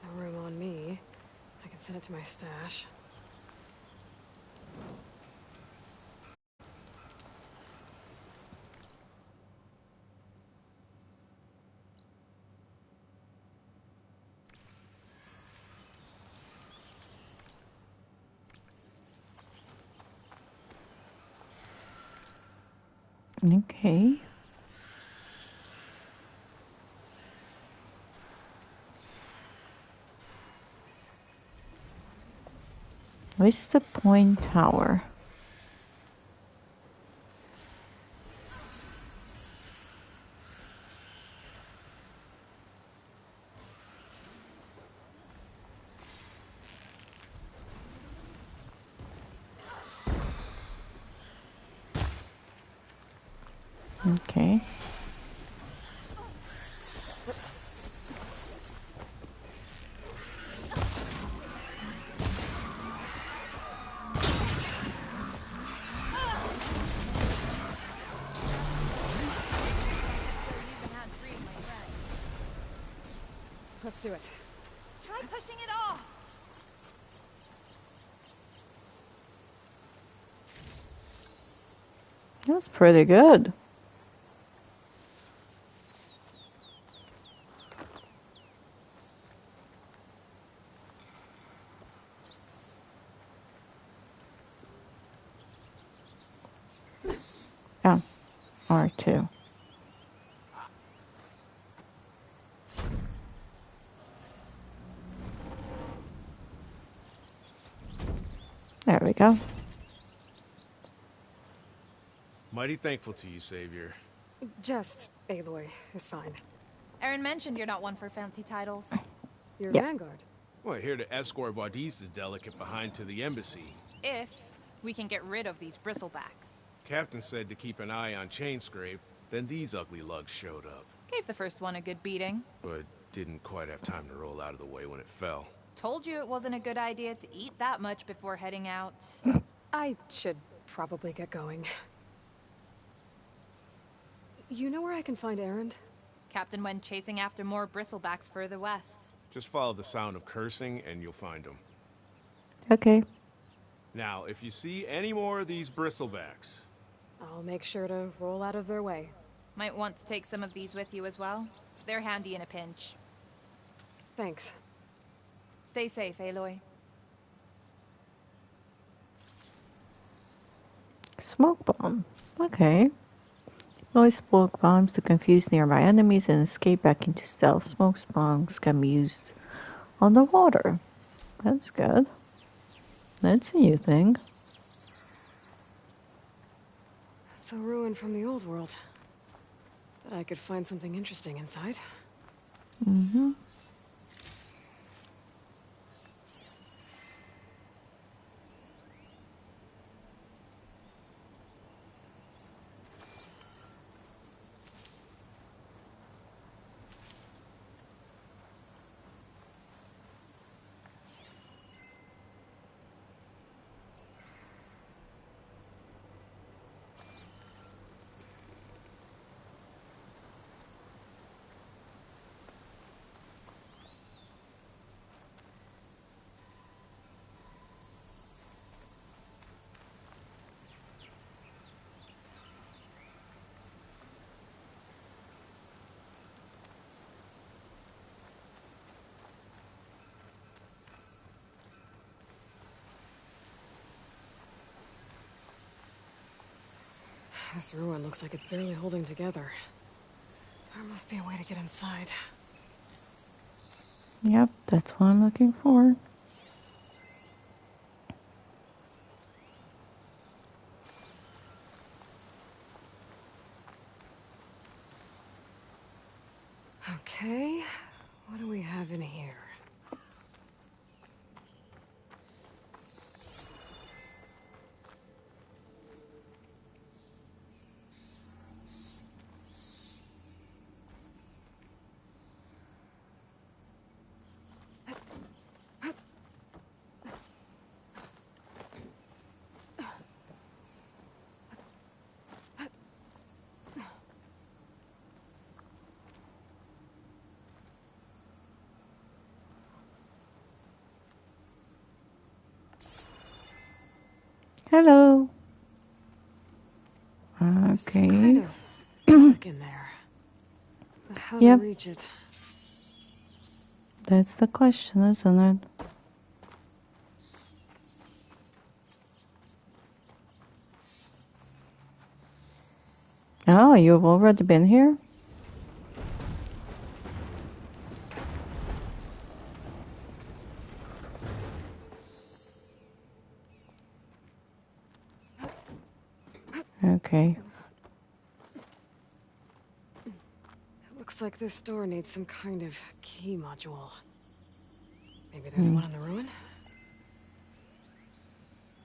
Speaker 2: No room on me. I can send it to my stash.
Speaker 1: Okay. Where's the point tower? Okay.
Speaker 2: Let's do it.
Speaker 7: Try pushing it off!
Speaker 1: That's pretty good. Yeah, R2. There we go.
Speaker 8: Mighty thankful to you, Savior.
Speaker 2: Just Aloy is fine.
Speaker 7: Aaron mentioned you're not one for fancy titles.
Speaker 2: You're
Speaker 1: Yeah.
Speaker 2: Vanguard.
Speaker 8: Well, here to escort Wadis' delicate behind to the embassy.
Speaker 7: If we can get rid of these bristlebacks.
Speaker 8: Captain said to keep an eye on Chainscrape, then these ugly lugs showed up.
Speaker 7: Gave the first one a good beating.
Speaker 8: But didn't quite have time to roll out of the way when it fell.
Speaker 7: Told you it wasn't a good idea to eat that much before heading out.
Speaker 2: I should probably get going. You know where I can find Erend?
Speaker 14: Captain went chasing after more bristlebacks further west.
Speaker 8: Just follow the sound of cursing and you'll find them.
Speaker 1: Okay.
Speaker 8: Now, if you see any more of these bristlebacks...
Speaker 2: I'll make sure to roll out of their way.
Speaker 14: Might want to take some of these with you as well. They're handy in a pinch.
Speaker 2: Thanks.
Speaker 14: Stay safe, Aloy.
Speaker 1: Smoke bomb. Okay. Deploy smoke bombs to confuse nearby enemies and escape back into stealth. Smoke bombs can be used underwater. That's good. That's a new thing.
Speaker 2: It's a ruin from the old world. Bet I could find something interesting inside.
Speaker 1: Mm-hmm.
Speaker 2: This ruin looks like it's barely holding together. There must be a way to get inside.
Speaker 1: Yep, that's what I'm looking for.
Speaker 2: Okay, what do we have in here?
Speaker 1: Hello.
Speaker 2: There's some
Speaker 1: Okay.
Speaker 2: kind of lock in there. But how
Speaker 1: Yep.
Speaker 2: to reach it?
Speaker 1: That's the question, isn't it? Oh, you've already been here? Okay.
Speaker 2: It looks like this door needs some kind of key module. Maybe there's one in the ruin?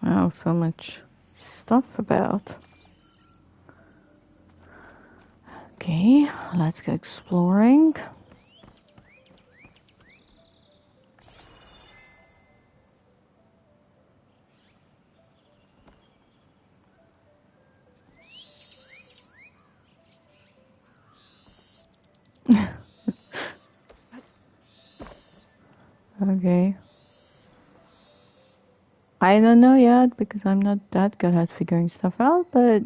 Speaker 1: Wow, so much stuff about. Okay, let's go exploring. Okay. I don't know yet because I'm not that good at figuring stuff out, but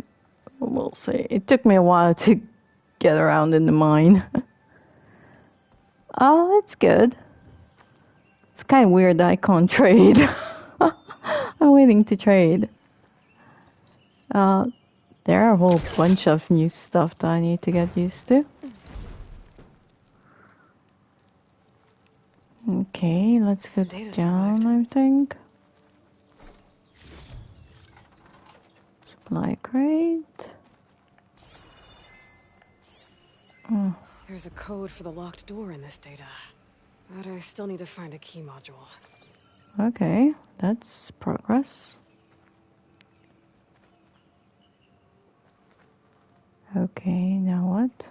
Speaker 1: we'll see. It took me a while to get around in the mine. Oh, it's good. It's kind of weird that I can't trade. I'm waiting to trade. There are a whole bunch of new stuff that I need to get used to. Okay, let's go down, I think. Supply crate. Oh.
Speaker 2: There's a code for the locked door in this data. But I still need to find a key module.
Speaker 1: Okay, that's progress. Okay, now what?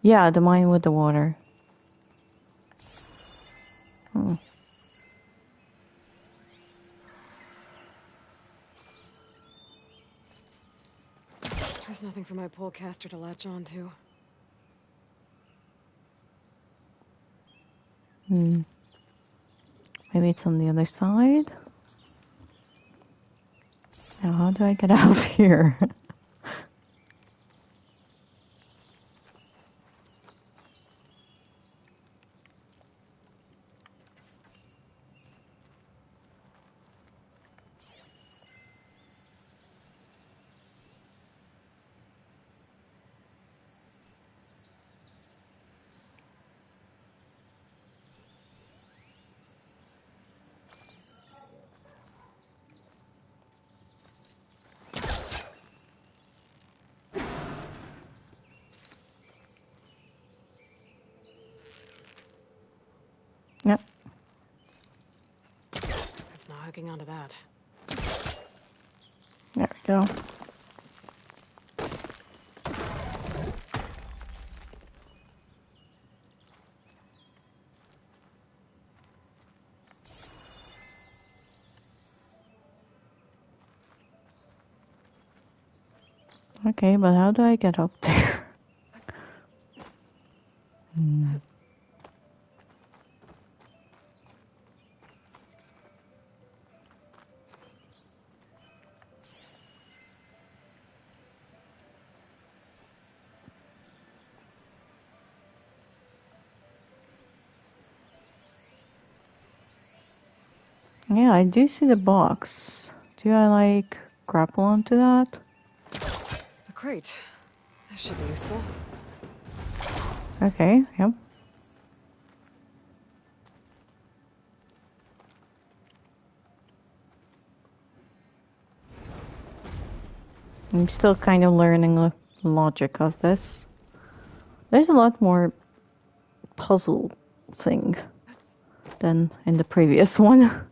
Speaker 1: Yeah, the mine with the water. Hmm.
Speaker 2: There's nothing for my polecaster to latch onto.
Speaker 1: Hmm. Maybe it's on the other side. Now, how do I get out of here? Yep.
Speaker 2: It's not hooking onto that.
Speaker 1: There we go. Okay, but how do I get up there? Hmm. Yeah, I do see the box. Do I, like, grapple onto that?
Speaker 2: A crate. That should be useful.
Speaker 1: Okay, yep. I'm still kind of learning the logic of this. There's a lot more puzzle thing than in the previous one.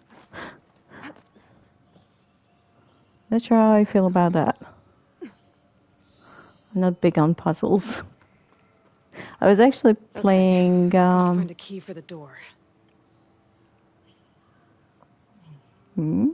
Speaker 1: Not sure how I feel about that. I'm not big on puzzles. I was actually playing.
Speaker 2: I'll find a key for the door.
Speaker 1: Hmm?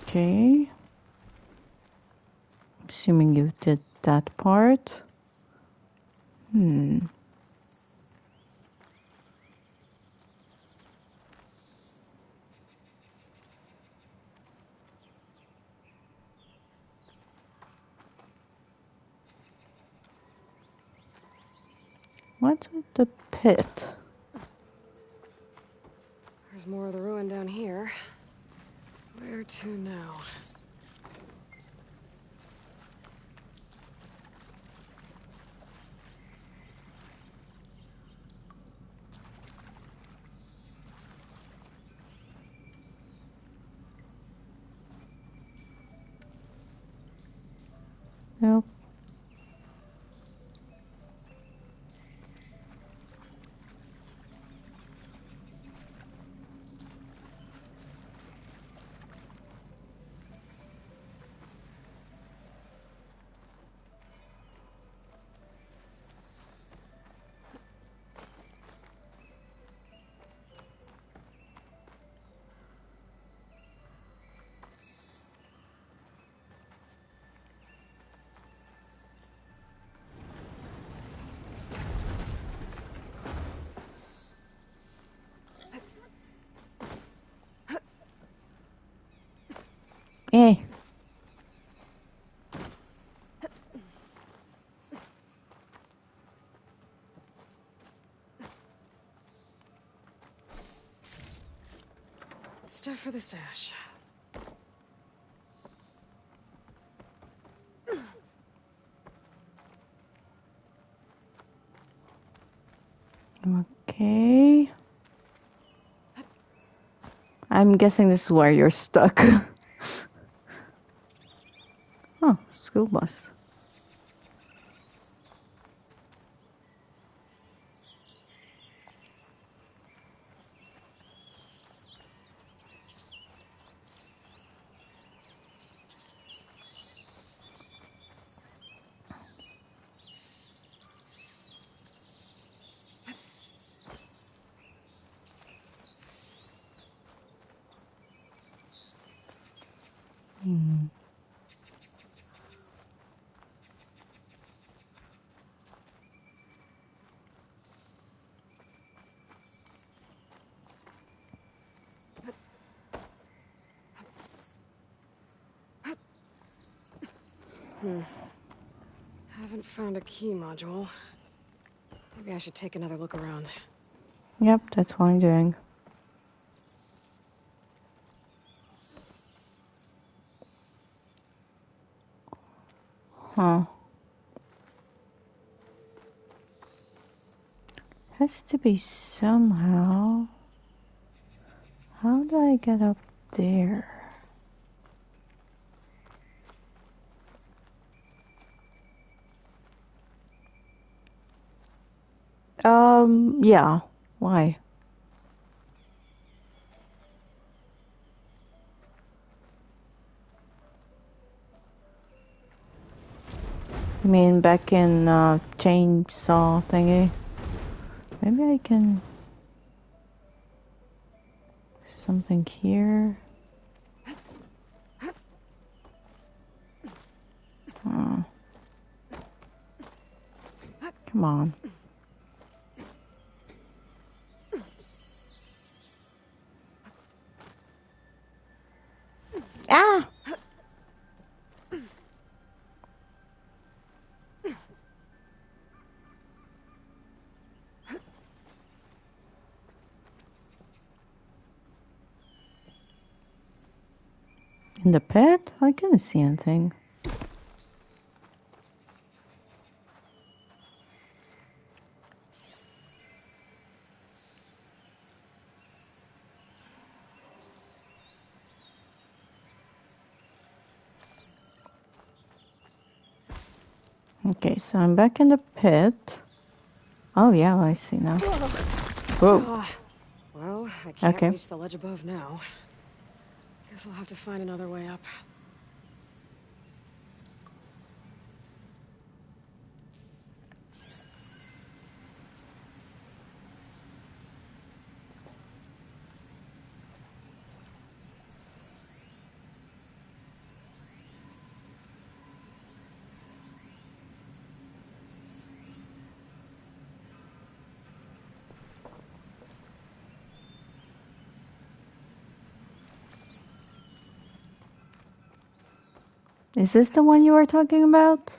Speaker 1: Okay. Assuming you did that part. Hmm. What's with the pit?
Speaker 2: There's more of the ruin down here. Where to now?
Speaker 1: Nope. Eh.
Speaker 2: Stuff for the stash.
Speaker 1: Okay. I'm guessing this is where you're stuck. Oh, school bus. Hmm.
Speaker 2: Haven't found a key module. Maybe I should take another look around.
Speaker 1: Yep, that's what I'm doing. Huh. Has to be somehow. How do I get up there? Yeah. Why? I mean, back in chainsaw thingy. Maybe I can. Something here. Oh. Come on. Ah! In the pit? I couldn't see anything. Okay, so I'm back in the pit. Oh yeah, I see now. Whoa.
Speaker 2: Well, I can't
Speaker 1: Okay.
Speaker 2: reach the ledge above now. Guess I'll have to find another way up.
Speaker 1: Is this the one you were talking about?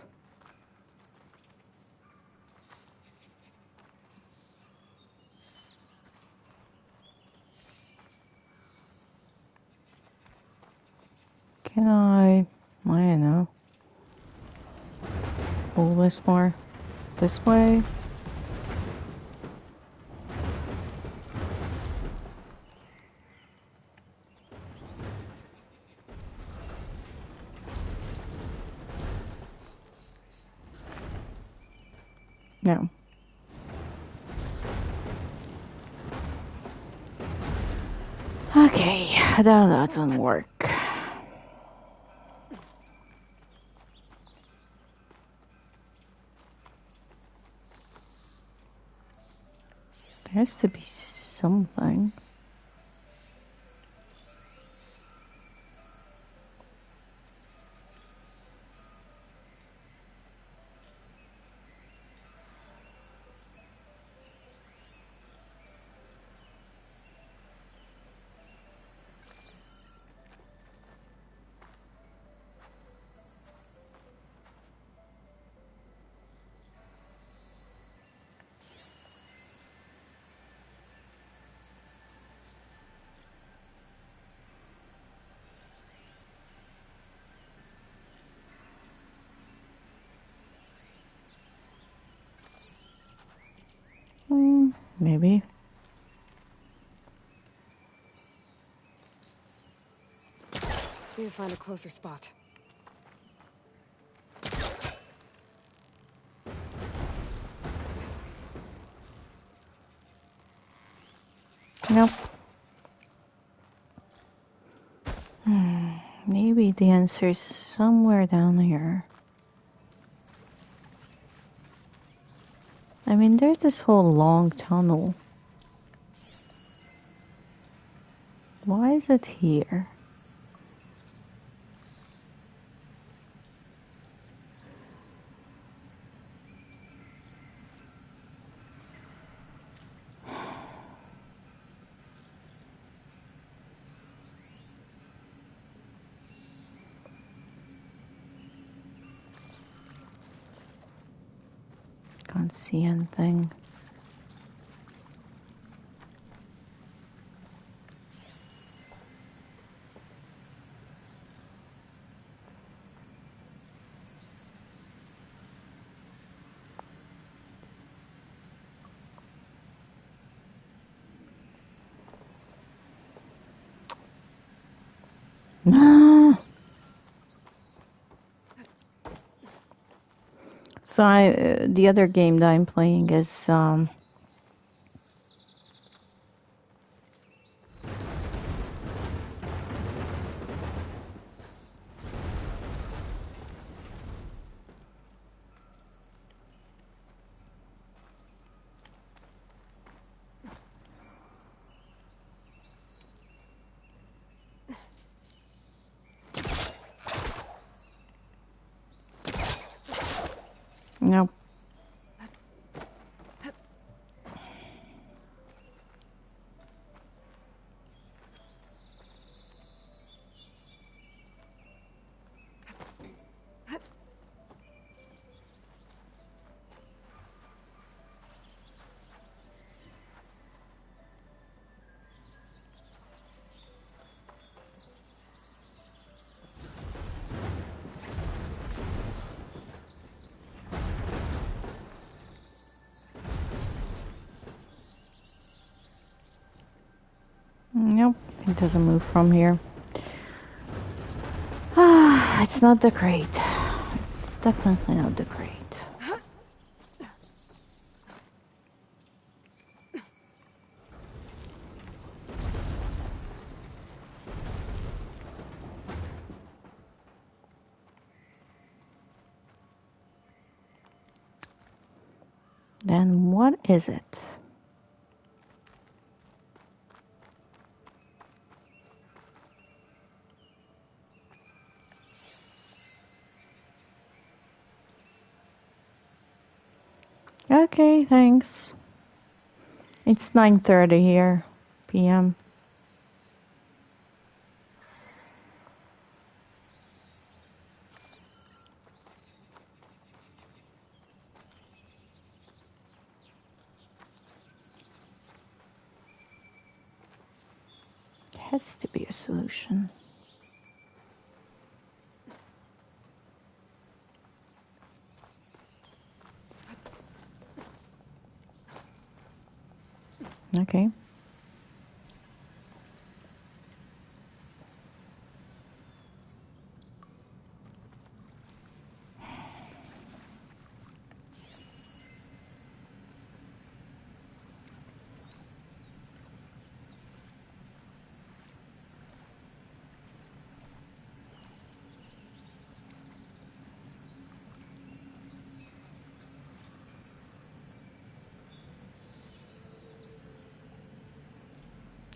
Speaker 1: Can I don't know. Pull this more this way. No. Okay, that doesn't work. There has to be something. Maybe.
Speaker 2: Need to find a closer spot.
Speaker 1: Nope. Maybe the answer is somewhere down here. I mean, there's this whole long tunnel. Why is it here? Can't see anything. So the other game that I'm playing is nope. Nope, it doesn't move from here. It's not the crate. It's definitely not the crate. Then what is it? Okay, thanks. It's 9:30 here, p.m. Has to be a solution. Okay.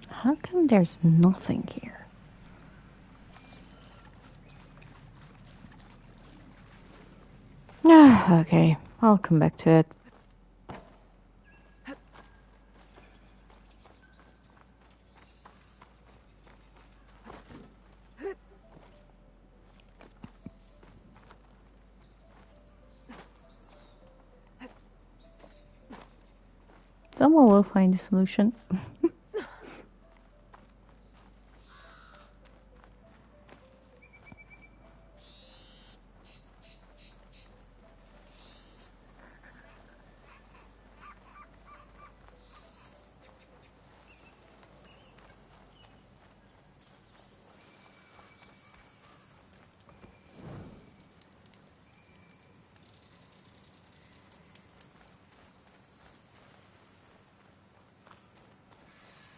Speaker 1: How come there's nothing here? Okay, I'll come back to it. Someone will find a solution.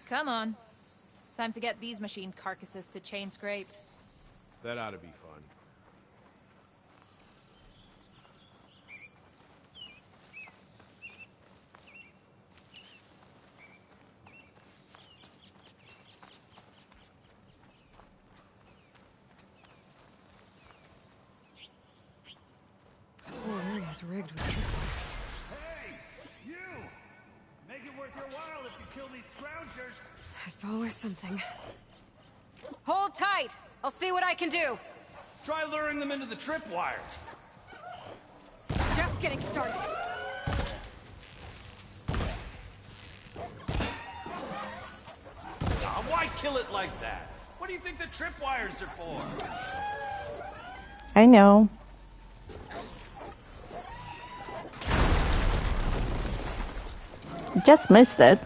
Speaker 14: Come on. Time to get these machine carcasses to chain scrape.
Speaker 8: That ought to be fun.
Speaker 2: This whole area is rigged with tripwires.
Speaker 15: Hey, you! Make it worth your while if you kill these scroungers.
Speaker 2: It's always something. Hold tight! I'll see what I can do!
Speaker 15: Try luring them into the tripwires.
Speaker 2: Just getting started.
Speaker 15: Why kill it like that? What do you think the tripwires are for?
Speaker 1: I know. Just missed it.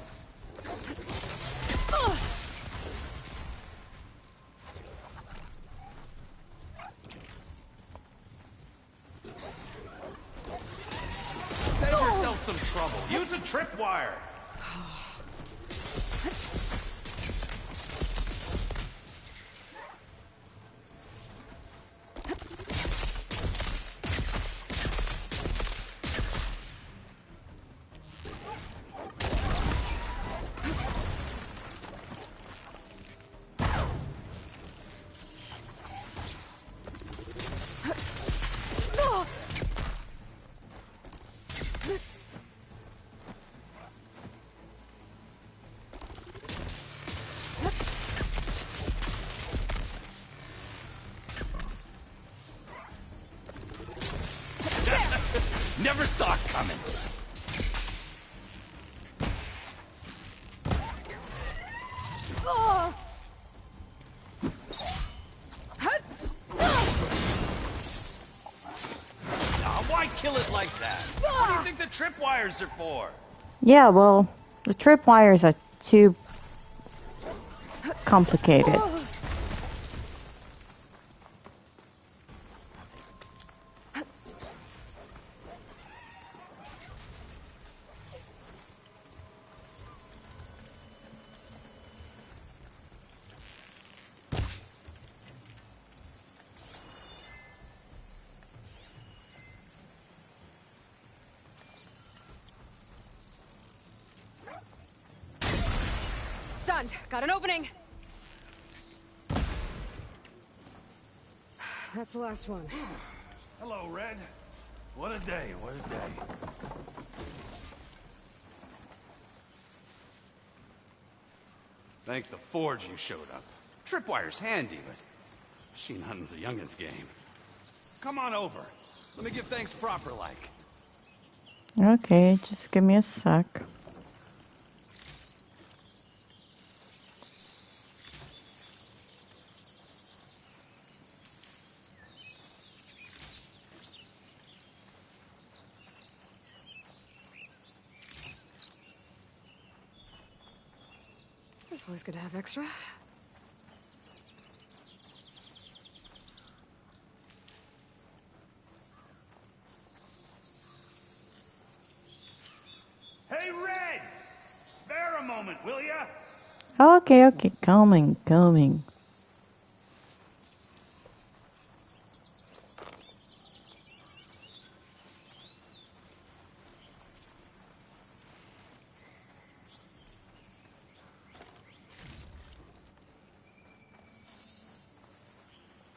Speaker 15: Save yourself some trouble. Use a tripwire. Never saw it coming. Why kill it like that? What do you think the tripwires are for?
Speaker 1: Yeah, well, the tripwires are too complicated.
Speaker 2: Stunned. Got an opening. That's the last one.
Speaker 15: Hello, Red. What a day, what a day. Thank the Forge you showed up. Tripwire's handy, but machine hunting's a youngin's game. Come on over. Let me give thanks proper like.
Speaker 1: Okay, just give me a sec.
Speaker 2: It's always good to have extra.
Speaker 15: Hey, Red! Spare a moment, will ya?
Speaker 1: Okay, okay, coming.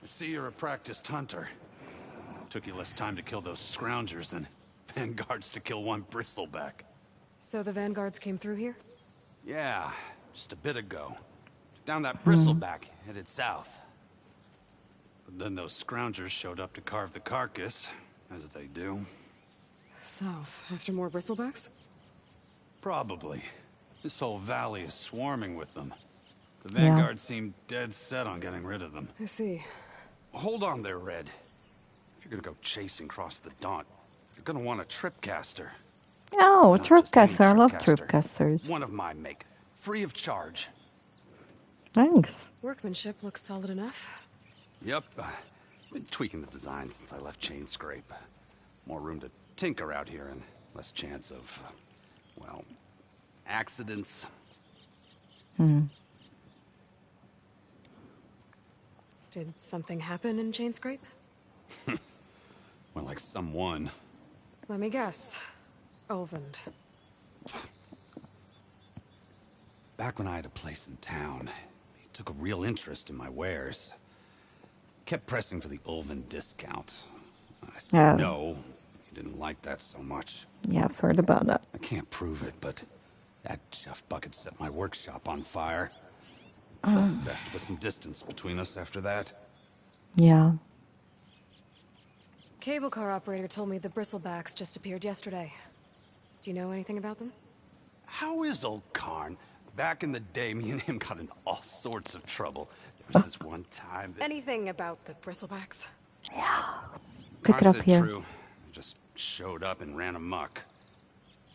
Speaker 15: I see you're a practiced hunter. Took you less time to kill those scroungers than vanguards to kill one bristleback.
Speaker 2: So the vanguards came through here?
Speaker 15: Yeah, just a bit ago. Down that bristleback, headed south. But then those scroungers showed up to carve the carcass, as they do.
Speaker 2: South, after more bristlebacks?
Speaker 15: Probably. This whole valley is swarming with them. The
Speaker 1: Yeah.
Speaker 15: vanguards seem dead set on getting rid of them.
Speaker 2: I see.
Speaker 15: Hold on there, Red. If you're gonna go chasing across the Daunt, you're gonna want a tripcaster.
Speaker 1: Oh, a
Speaker 15: Not just any
Speaker 1: tripcaster. I love
Speaker 15: tripcaster.
Speaker 1: tripcasters.
Speaker 15: One of my make. Free of charge.
Speaker 1: Thanks.
Speaker 2: Workmanship looks solid enough.
Speaker 15: Yep. Been tweaking the design since I left Chain Scrape. More room to tinker out here and less chance of, well, accidents.
Speaker 1: Hmm.
Speaker 2: Did something happen in Chainscrape?
Speaker 17: Well, like someone.
Speaker 2: Let me guess. Olvend.
Speaker 17: Back when I had a place in town, he took a real interest in my wares. Kept pressing for the Ulven discount. I said no. He didn't like that so much.
Speaker 1: Yeah, I've heard about that.
Speaker 17: I can't prove it, but that Jeff Bucket set my workshop on fire. Felt it best to put some distance between us after that.
Speaker 1: Yeah.
Speaker 2: Cable car operator told me the bristlebacks just appeared yesterday. Do you know anything about them?
Speaker 17: How is old Karn? Back in the day, me and him got into all sorts of trouble. There was this one time that...
Speaker 2: Anything about the bristlebacks?
Speaker 1: Yeah. Pick it up
Speaker 17: said
Speaker 1: here.
Speaker 17: True. Just showed up and ran amok.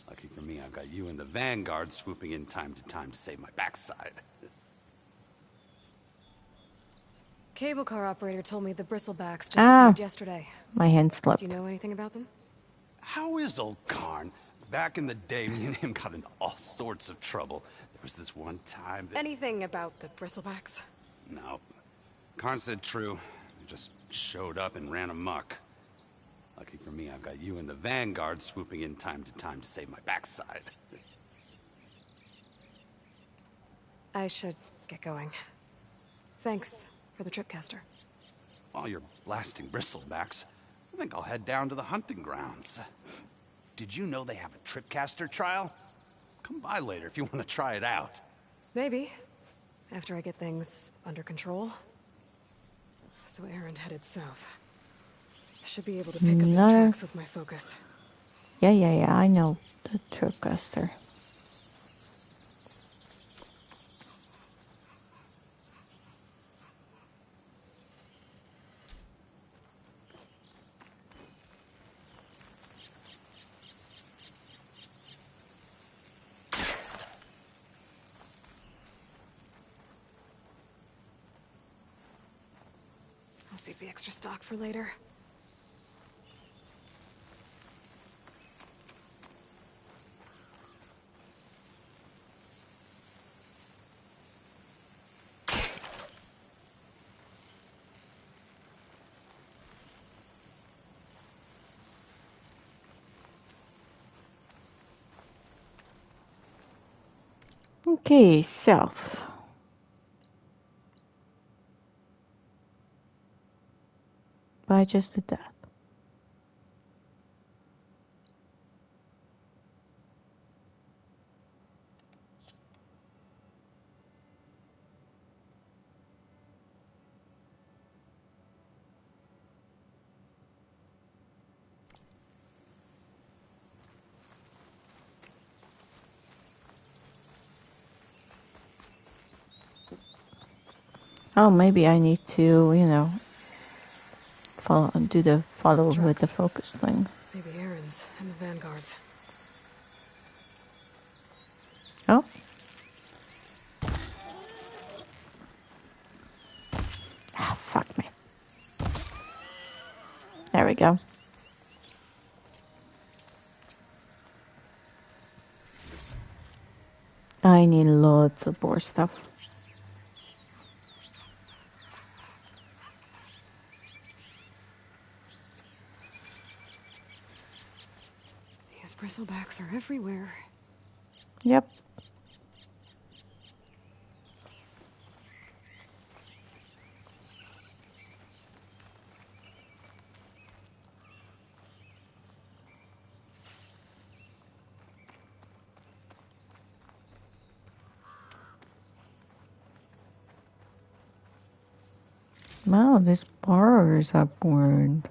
Speaker 17: Lucky for me, I've got you and the Vanguard swooping in time to save my backside.
Speaker 2: Cable car operator told me the bristlebacks just appeared yesterday.
Speaker 1: My hand slipped.
Speaker 2: Do you know anything about them?
Speaker 17: How is old Karn? Back in the day, me and him got into all sorts of trouble. There was this one time that...
Speaker 2: Anything about the bristlebacks?
Speaker 17: No. Karn said true. Just showed up and ran amok. Lucky for me, I've got you and the Vanguard swooping in time to save my backside.
Speaker 2: I should get going. Thanks for the tripcaster.
Speaker 17: While you're blasting bristlebacks, I think I'll head down to the hunting grounds. Did you know they have a tripcaster trial? Come by later if you want to try it out.
Speaker 2: Maybe. After I get things under control. So Erend headed south. I should be able to pick up his tracks with my focus.
Speaker 1: Yeah, I know the tripcaster.
Speaker 2: I'll save the extra stock for later.
Speaker 1: Okay, south. But I just did that. Oh, maybe I need to, you know, do the follow with the focus thing.
Speaker 2: Maybe Erend's and the Vanguard's.
Speaker 1: Oh. Ah, fuck me. There we go. I need lots of more stuff.
Speaker 2: These bristlebacks are everywhere.
Speaker 1: Yep. Wow, these bars are burned.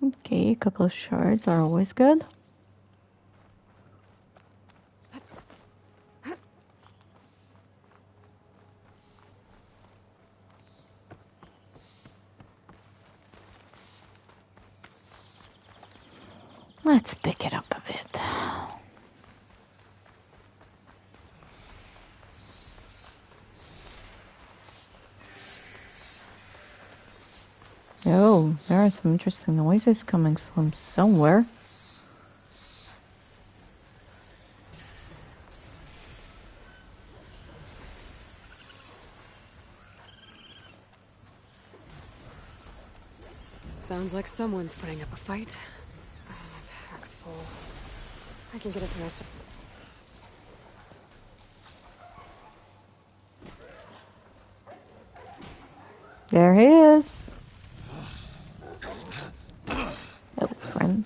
Speaker 1: Okay, a couple of shards are always good. Let's pick it up a bit. Oh, there are some interesting noises coming from somewhere.
Speaker 2: Sounds like someone's putting up a fight. Oh, my pack's full. I can get it the rest of...
Speaker 1: There he is. Oh, friend.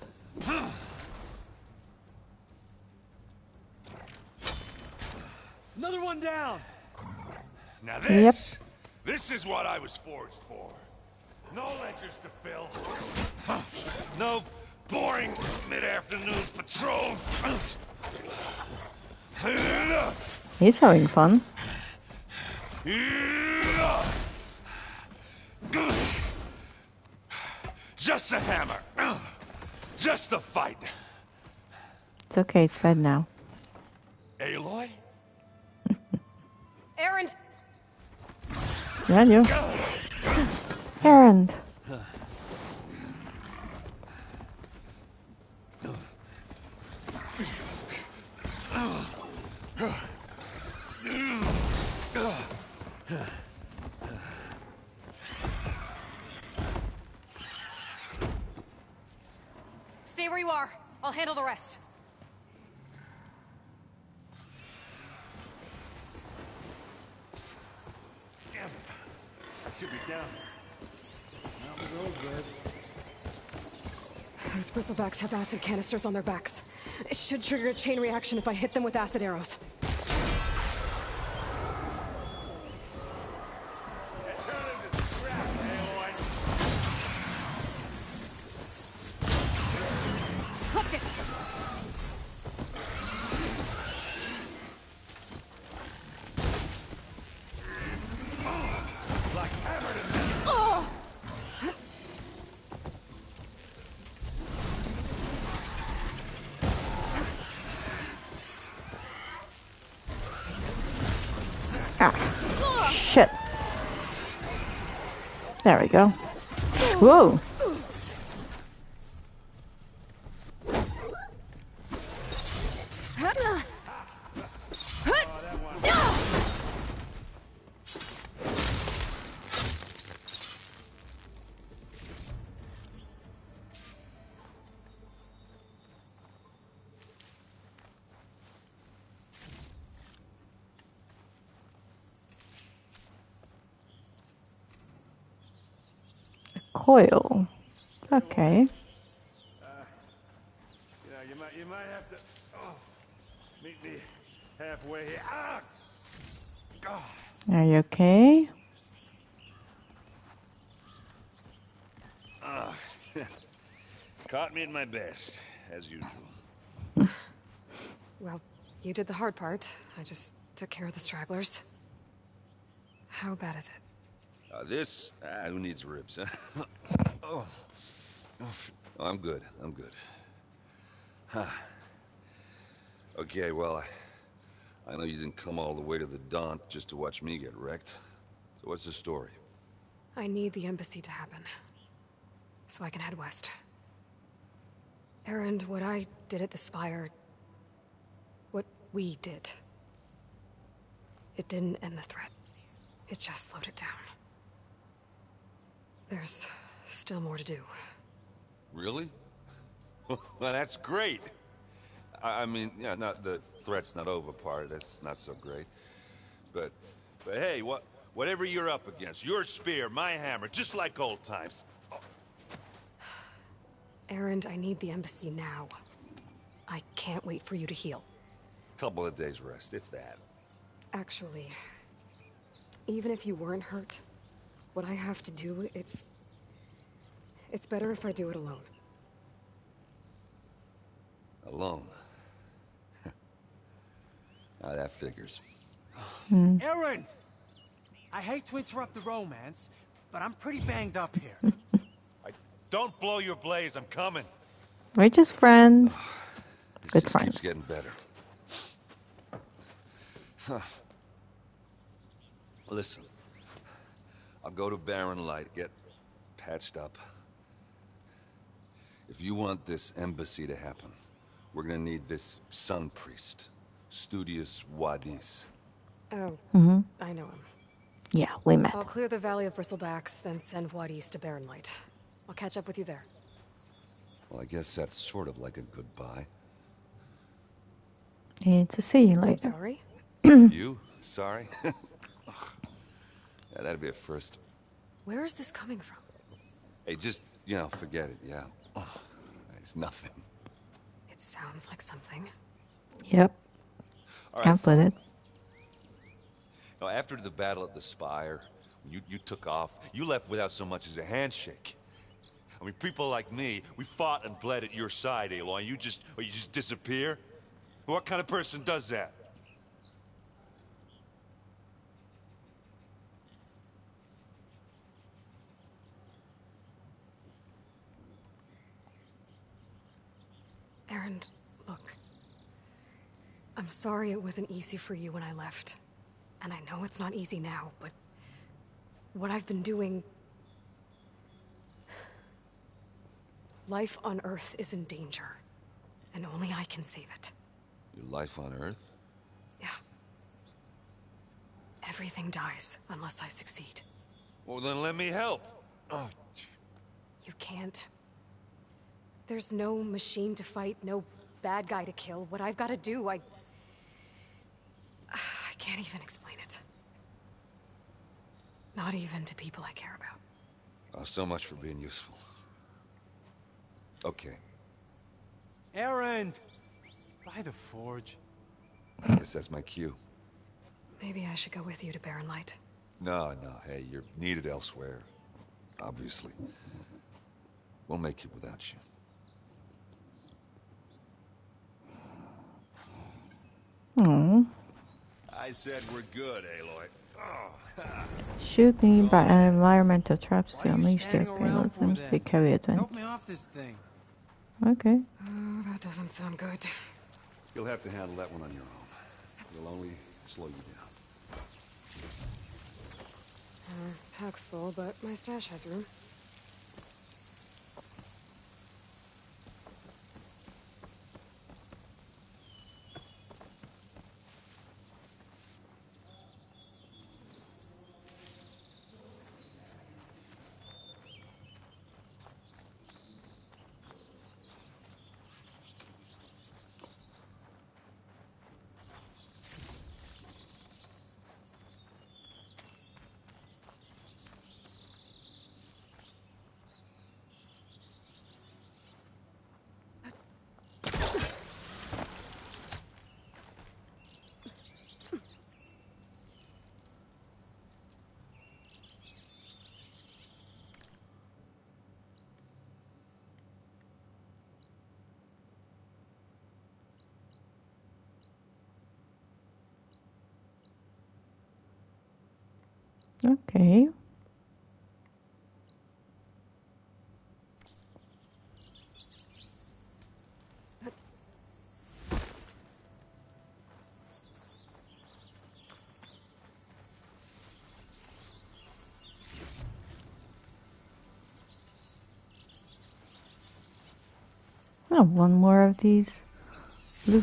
Speaker 12: Another one down.
Speaker 19: Now this, this is what I was forged for. No ledgers to fill. No boring mid-afternoon patrols.
Speaker 1: He's having fun.
Speaker 19: Just a hammer. Just the fight.
Speaker 1: It's okay, it's fed now.
Speaker 19: Aloy?
Speaker 2: Erend!
Speaker 1: Yeah, you. Erend.
Speaker 7: Stay where you are. I'll handle the rest.
Speaker 19: Damn it. I should be down.
Speaker 2: Those bristlebacks have acid canisters on their backs. It should trigger a chain reaction if I hit them with acid arrows.
Speaker 7: Hooked it!
Speaker 2: Oh!
Speaker 1: Ah, shit. There we go. Whoa. Coil. Okay.
Speaker 19: You might have to meet me halfway here. Ah!
Speaker 1: Are you okay?
Speaker 19: Caught me at my best, as usual.
Speaker 2: Well, you did the hard part. I just took care of the stragglers. How bad is it?
Speaker 19: Who needs ribs, huh? Oh, I'm good. I'm good. Huh. Okay, well, I know you didn't come all the way to the Daunt just to watch me get wrecked. So what's the story?
Speaker 2: I need the embassy to happen, so I can head west. Erend, what I did at the Spire... what we did... it didn't end the threat. It just slowed it down. There's still more to do.
Speaker 19: Really? Well, that's great. I mean, yeah, not the threat's not over part. That's not so great. But hey, whatever you're up against, your spear, my hammer, just like old times.
Speaker 2: Erend, I need the embassy now. I can't wait for you to heal.
Speaker 19: Couple of days rest, if that.
Speaker 2: Actually, even if you weren't hurt, what I have to do, it's better if I do it alone.
Speaker 19: Alone? Now that figures.
Speaker 12: Erend! I hate to interrupt the romance, but I'm pretty banged up here.
Speaker 19: Don't blow your blaze, I'm coming.
Speaker 1: We're just friends.
Speaker 19: This
Speaker 1: Good
Speaker 19: just
Speaker 1: friends.
Speaker 19: keeps getting better. Huh. Listen, I'll go to Barren Light, get patched up. If you want this embassy to happen, we're gonna need this sun priest, Studius Wadis.
Speaker 2: Oh, I know him.
Speaker 1: Yeah, we met.
Speaker 2: I'll clear the Valley of Bristlebacks, then send Wadis to Barren Light. I'll catch up with you there.
Speaker 19: Well, I guess that's sort of like a goodbye.
Speaker 1: It's a see you
Speaker 2: I'm
Speaker 1: later.
Speaker 2: sorry?
Speaker 19: You? Sorry? Ugh. Yeah, that'd be a first.
Speaker 2: Where is this coming from?
Speaker 19: Hey, just, forget it, yeah. Ugh. It's nothing.
Speaker 2: It sounds like something.
Speaker 1: Yep.
Speaker 19: All
Speaker 1: Can't put it.
Speaker 19: Now, after the battle at the Spire, when you took off, you left without so much as a handshake. I mean, people like me, we fought and bled at your side, Aloy, and you just disappear? What kind of person does that?
Speaker 2: Aaron, look. I'm sorry it wasn't easy for you when I left. And I know it's not easy now, but what I've been doing... Life on Earth is in danger, and only I can save it.
Speaker 19: Your life on Earth?
Speaker 2: Yeah. Everything dies unless I succeed.
Speaker 19: Well, then let me help. Oh.
Speaker 2: You can't. There's no machine to fight, no bad guy to kill. What I've got to do, I can't even explain it. Not even to people I care about.
Speaker 19: Oh, so much for being useful. Okay.
Speaker 20: Aaron! By the forge.
Speaker 19: I guess that's my cue.
Speaker 2: Maybe I should go with you to Barren Light.
Speaker 19: No, hey, you're needed elsewhere. Obviously. We'll make it without you.
Speaker 1: Oh.
Speaker 19: I said we're good, Aloy. Oh.
Speaker 1: Shoot me by environmental traps to unleash their payloads. Seems to carry it.
Speaker 20: Help me off this thing.
Speaker 1: Okay.
Speaker 2: Oh, that doesn't sound good.
Speaker 19: You'll have to handle that one on your own. It'll only slow you down.
Speaker 2: Pack's full, but my stash has room.
Speaker 1: Okay. Oh, one more of these blue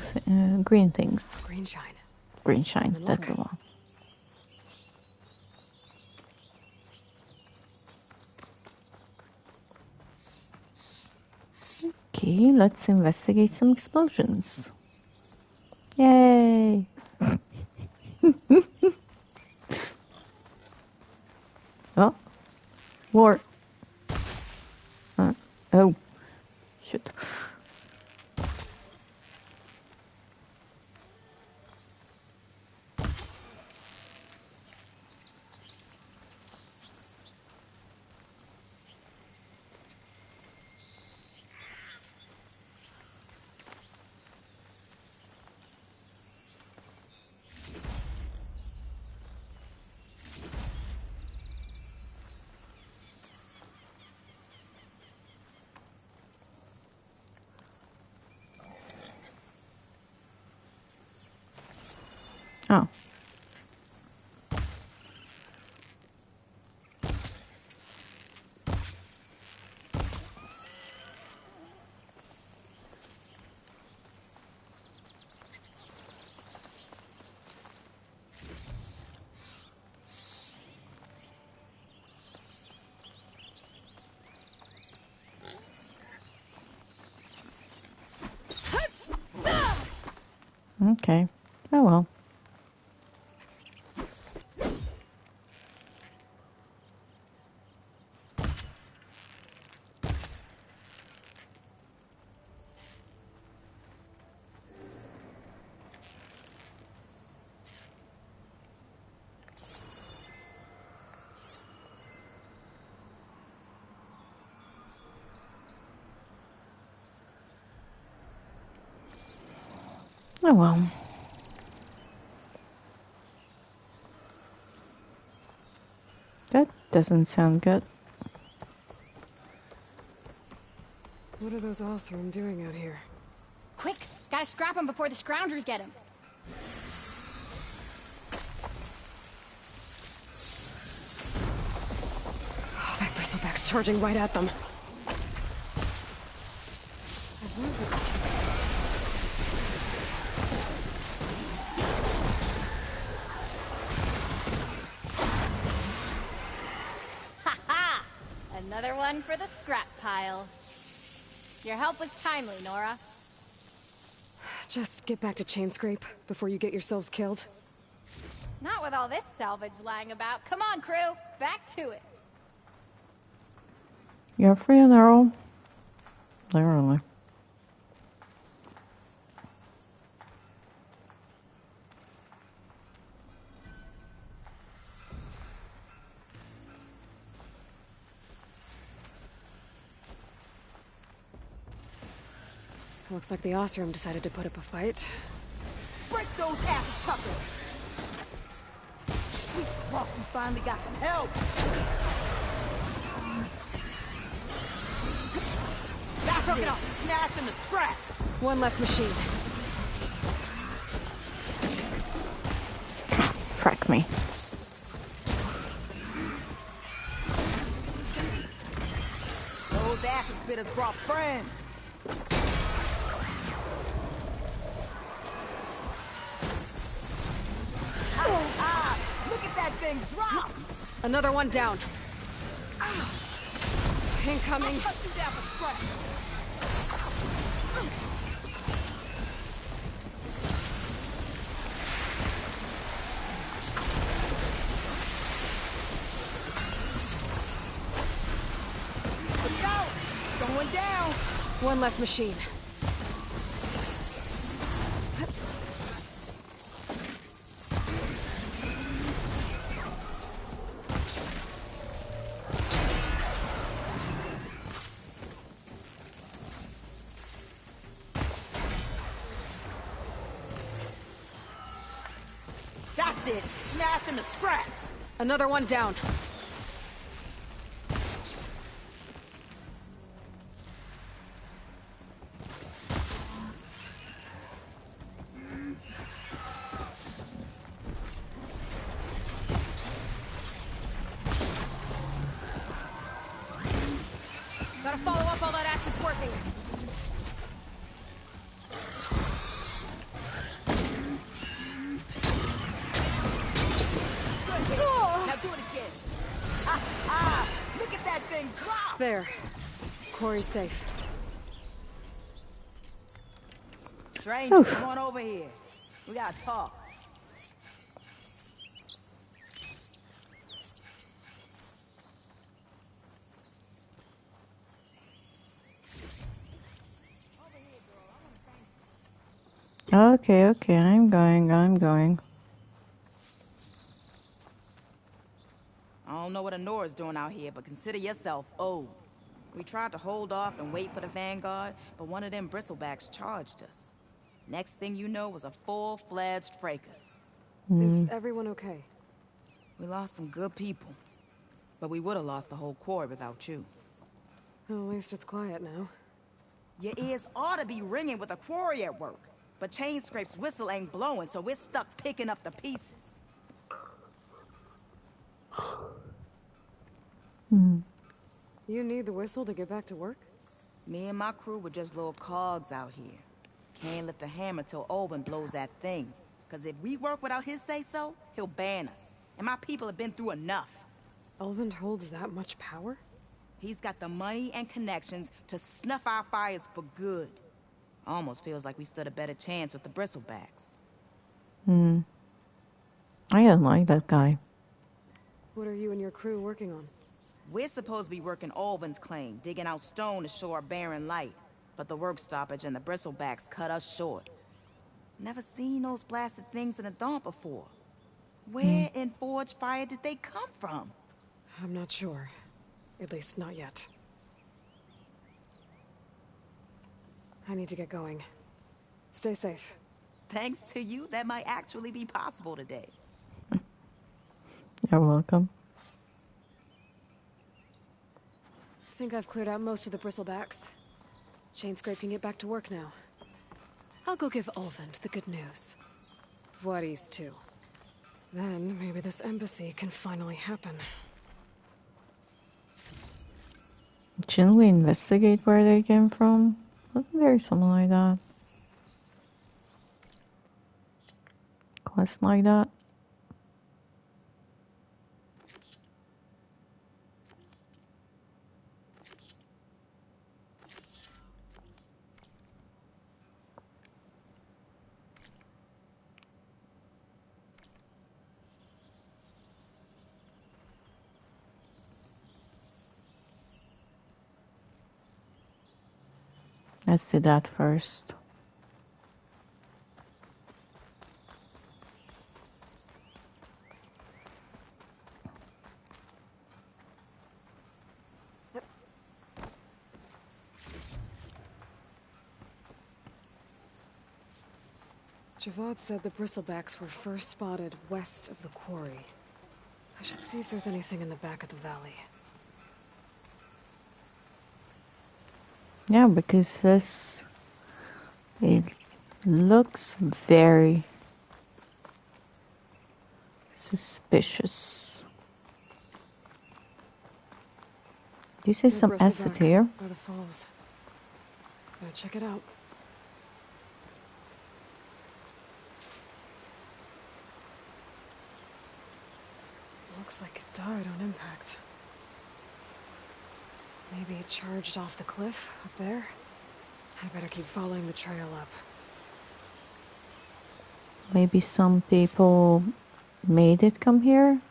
Speaker 1: green things.
Speaker 2: Green shine.
Speaker 1: Green shine, that's the one. Okay, let's investigate some explosions. Yay! Oh, war. Oh, shit. Oh. Okay. Oh well. Oh well. That doesn't sound good.
Speaker 2: What are those Osram doing out here?
Speaker 7: Quick! Gotta scrap him before the scroungers get him.
Speaker 2: Oh, that bristleback's charging right at them. I wanted...
Speaker 7: Ha ha! Another one for the scrap pile. Your help was timely, Nora.
Speaker 2: Just get back to Chainscrape before you get yourselves killed.
Speaker 7: Not with all this salvage lying about. Come on, crew. Back to it.
Speaker 1: You're free and Earl. Literally.
Speaker 2: Looks like the Osram decided to put up a fight.
Speaker 18: Break those ass chuckers! We finally got some help! That's it! Smash him to scrap!
Speaker 2: One less machine.
Speaker 1: Frack me.
Speaker 18: Those acid spitters brought friends! Look at that thing drop!
Speaker 2: Another one down. Incoming.
Speaker 18: I'll cut you down for scrap. Look out! Going down!
Speaker 2: One less machine.
Speaker 18: That's it! Smash him to scrap!
Speaker 2: Another one down. Gotta follow up while that acid's working.
Speaker 18: Now do it again. Look at that thing drop!
Speaker 2: There. Quarry's safe.
Speaker 18: Stranger, come on over here. We gotta talk.
Speaker 1: Okay, I'm going.
Speaker 18: I don't know what Nora's doing out here, but consider yourself old. We tried to hold off and wait for the Vanguard, but one of them bristlebacks charged us. Next thing you know was a full-fledged fracas.
Speaker 2: Is everyone okay?
Speaker 18: We lost some good people, but we would have lost the whole quarry without you.
Speaker 2: Well, at least it's quiet now.
Speaker 18: Your ears ought to be ringing with a quarry at work, but Chainscrape's whistle ain't blowing, so we're stuck picking up the pieces.
Speaker 2: You need the whistle to get back to work?
Speaker 18: Me and my crew were just little cogs out here. Can't lift a hammer till Olvin blows that thing. Cause if we work without his say-so, he'll ban us. And my people have been through enough.
Speaker 2: Olvin holds that much power?
Speaker 18: He's got the money and connections to snuff our fires for good. Almost feels like we stood a better chance with the bristlebacks.
Speaker 1: Hmm. I don't like that guy.
Speaker 2: What are you and your crew working on?
Speaker 18: We're supposed to be working Alvin's claim, digging out stone to show our barren light. But the work stoppage and the bristlebacks cut us short. Never seen those blasted things in the dawn before. Where in Forge Fire did they come from?
Speaker 2: I'm not sure. At least not yet. I need to get going. Stay safe.
Speaker 18: Thanks to you, that might actually be possible today.
Speaker 1: You're welcome.
Speaker 2: I think I've cleared out most of the bristlebacks. Chainscrape can get back to work now. I'll go give Olvend the good news. Voorhees too. Then maybe this embassy can finally happen.
Speaker 1: Shouldn't we investigate where they came from? Wasn't there something like that? Quest like that? Let's do that first.
Speaker 2: Javad said the bristlebacks were first spotted west of the quarry. I should see if there's anything in the back of the valley.
Speaker 1: Yeah, because this... It looks very suspicious. Do you see some acid here?
Speaker 2: By the falls. Gotta check it out. Looks like it died on impact. Maybe it charged off the cliff up there. I better keep following the trail up.
Speaker 1: Maybe some people made it come here?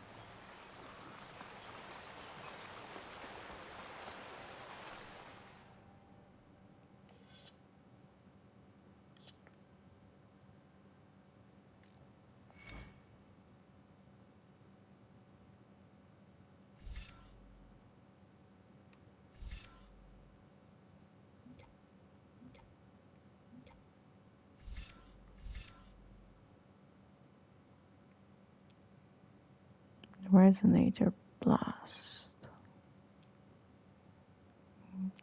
Speaker 1: Resonator blast.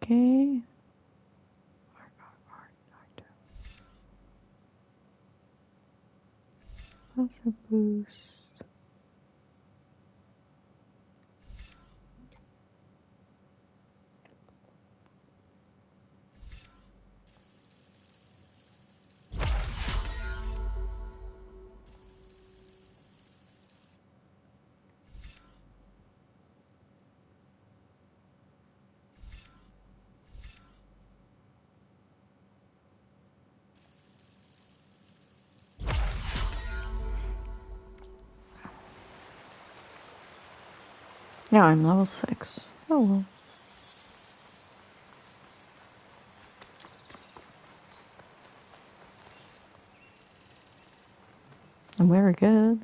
Speaker 1: Okay. That's a boost. Yeah, I'm level 6. Oh well. I'm very good.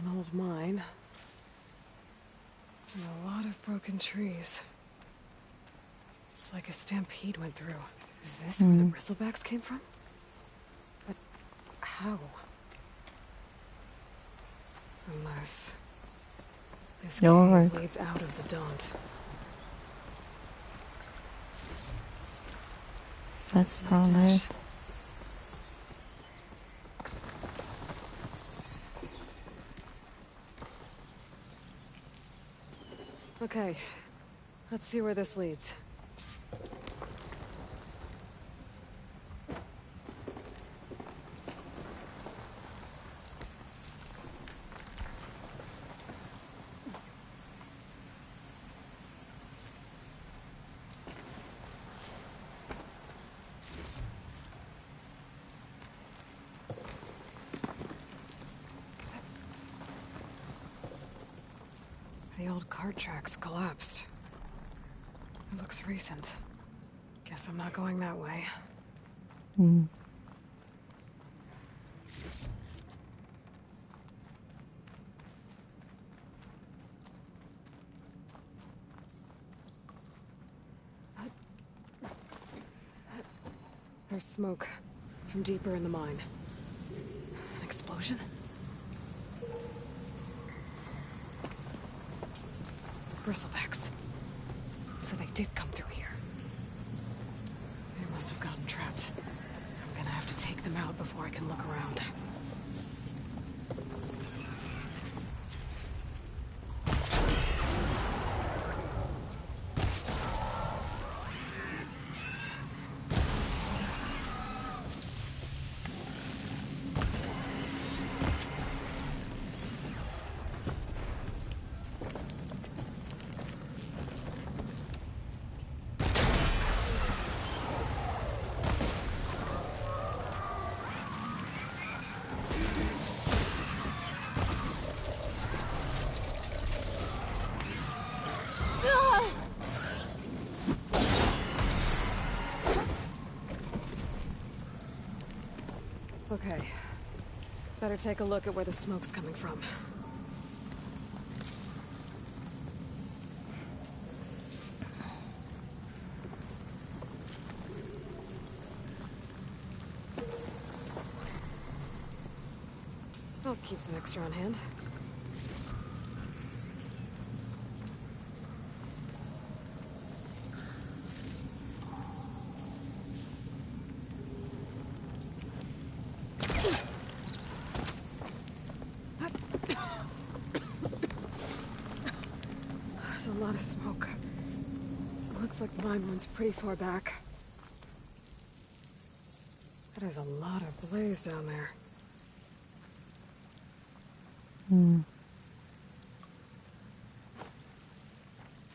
Speaker 2: An old mine. And a lot of broken trees. It's like a stampede went through. Is this where the bristlebacks came from? But how? Unless this cave leads out of the Daunt.
Speaker 1: That's probably it.
Speaker 2: Okay, let's see where this leads. old cart tracks collapsed. It looks recent. Guess I'm not going that way.
Speaker 1: Hmm.
Speaker 2: There's smoke from deeper in the mine. An explosion? Bristlebacks. So they did come through here. They must have gotten trapped. I'm gonna have to take them out before I can look around. Okay. Better take a look at where the smoke's coming from. I'll keep some extra on hand. There's a lot of smoke. Looks like the mine runs pretty far back. That is a lot of blaze down there.
Speaker 1: Hmm.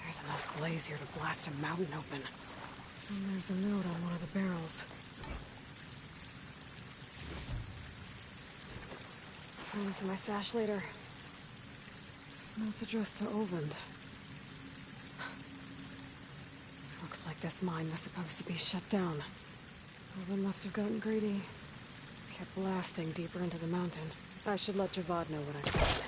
Speaker 2: There's enough blaze here to blast a mountain open. And there's a note on one of the barrels. Find this in my stash later. This note's addressed to Olvend. Looks like this mine was supposed to be shut down. Olvend must have gotten greedy. Kept blasting deeper into the mountain. I should let Javad know what I found.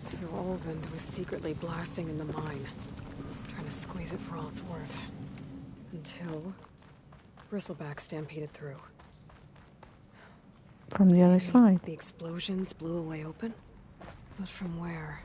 Speaker 2: So Olvend was secretly blasting in the mine, trying to squeeze it for all it's worth. Until Bristleback stampeded through.
Speaker 1: From the other side.
Speaker 2: The explosions blew a way open? But from where?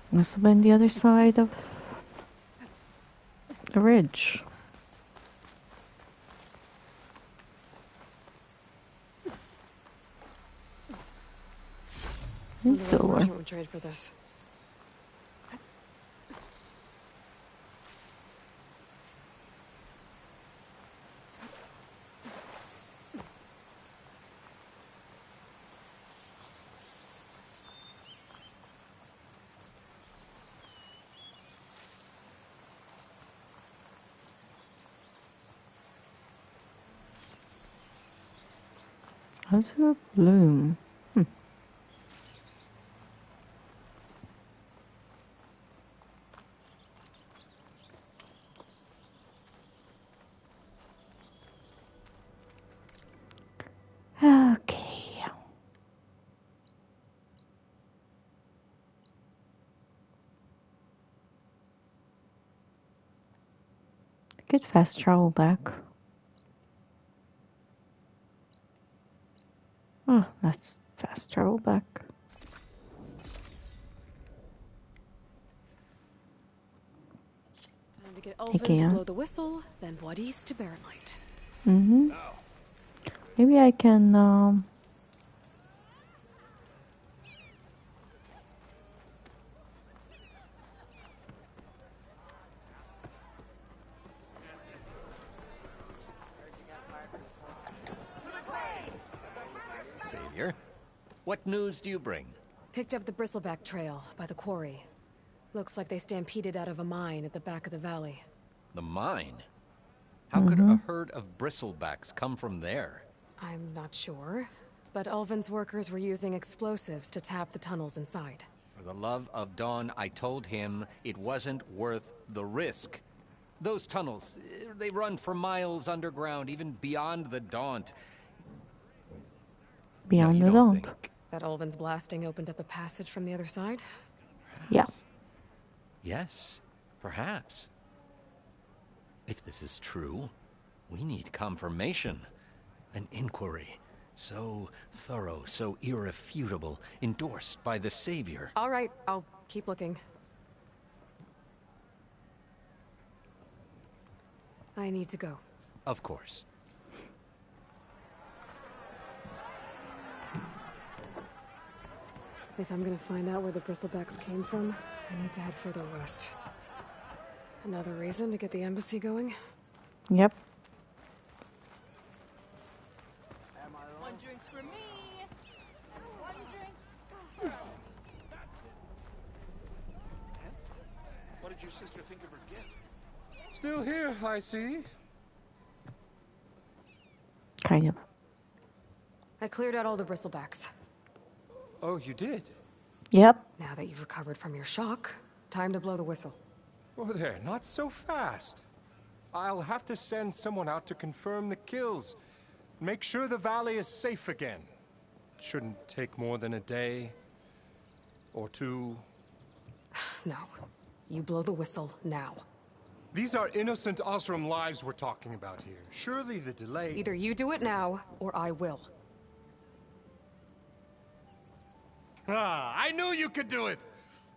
Speaker 1: Must have been the other side of the ridge. And silver.
Speaker 2: Would trade for this.
Speaker 1: How's it a bloom? Okay. Good fast travel back. Oh, that's fast travel back.
Speaker 2: Time to get Ulvin to
Speaker 1: Again.
Speaker 2: blow the whistle, then Wadis to Baronlight.
Speaker 1: Mm-hmm. Maybe I can,
Speaker 4: Savior, what news do you bring?
Speaker 2: Picked up the bristleback trail by the quarry. Looks like they stampeded out of a mine at the back of the valley.
Speaker 4: The mine? How could a herd of bristlebacks come from there?
Speaker 2: I'm not sure, but Ulvin's workers were using explosives to tap the tunnels inside.
Speaker 4: For the love of Dawn, I told him it wasn't worth the risk. Those tunnels, they run for miles underground, even beyond the Daunt.
Speaker 1: beyond the Daunt.
Speaker 2: That Ulvin's blasting opened up a passage from the other side?
Speaker 1: Yeah.
Speaker 4: Yes, perhaps. If this is true, we need confirmation. An inquiry. So thorough, so irrefutable, endorsed by the Savior.
Speaker 2: All right, I'll keep looking. I need to go.
Speaker 4: Of course.
Speaker 2: If I'm gonna find out where the bristlebacks came from, I need to head further west. Another reason to get the embassy going?
Speaker 1: Yep.
Speaker 18: One drink for me. One drink.
Speaker 11: What did your sister think of her gift?
Speaker 20: Still here, I see.
Speaker 1: Kind of.
Speaker 2: I cleared out all the bristlebacks.
Speaker 20: Oh, you did?
Speaker 1: Yep.
Speaker 2: Now that you've recovered from your shock, time to blow the whistle.
Speaker 20: Oh, there, not so fast. I'll have to send someone out to confirm the kills. Make sure the valley is safe again. Shouldn't take more than a day. Or two.
Speaker 2: No. You blow the whistle now.
Speaker 20: These are innocent Osram lives we're talking about here. Surely the delay...
Speaker 2: Either you do it now, or I will.
Speaker 20: Ah, I knew you could do it!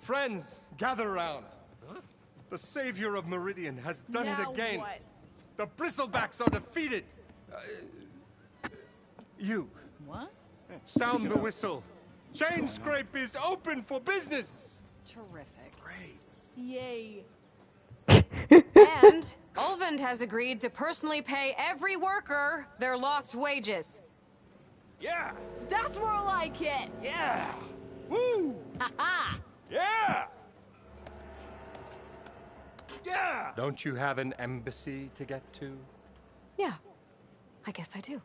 Speaker 20: Friends, gather around. Huh? The Savior of Meridian has done it again.
Speaker 18: What?
Speaker 20: The Bristlebacks are defeated. You.
Speaker 18: What?
Speaker 20: Sound the whistle. Chain Scrape is open for business.
Speaker 18: Terrific.
Speaker 20: Great.
Speaker 18: Yay.
Speaker 2: And Ulvin has agreed to personally pay every worker their lost wages.
Speaker 20: Yeah.
Speaker 18: That's more like it.
Speaker 20: Yeah. Woo.
Speaker 18: Ha-ha.
Speaker 20: Yeah. Yeah. Don't you have an embassy to get to?
Speaker 2: Yeah, I guess I do.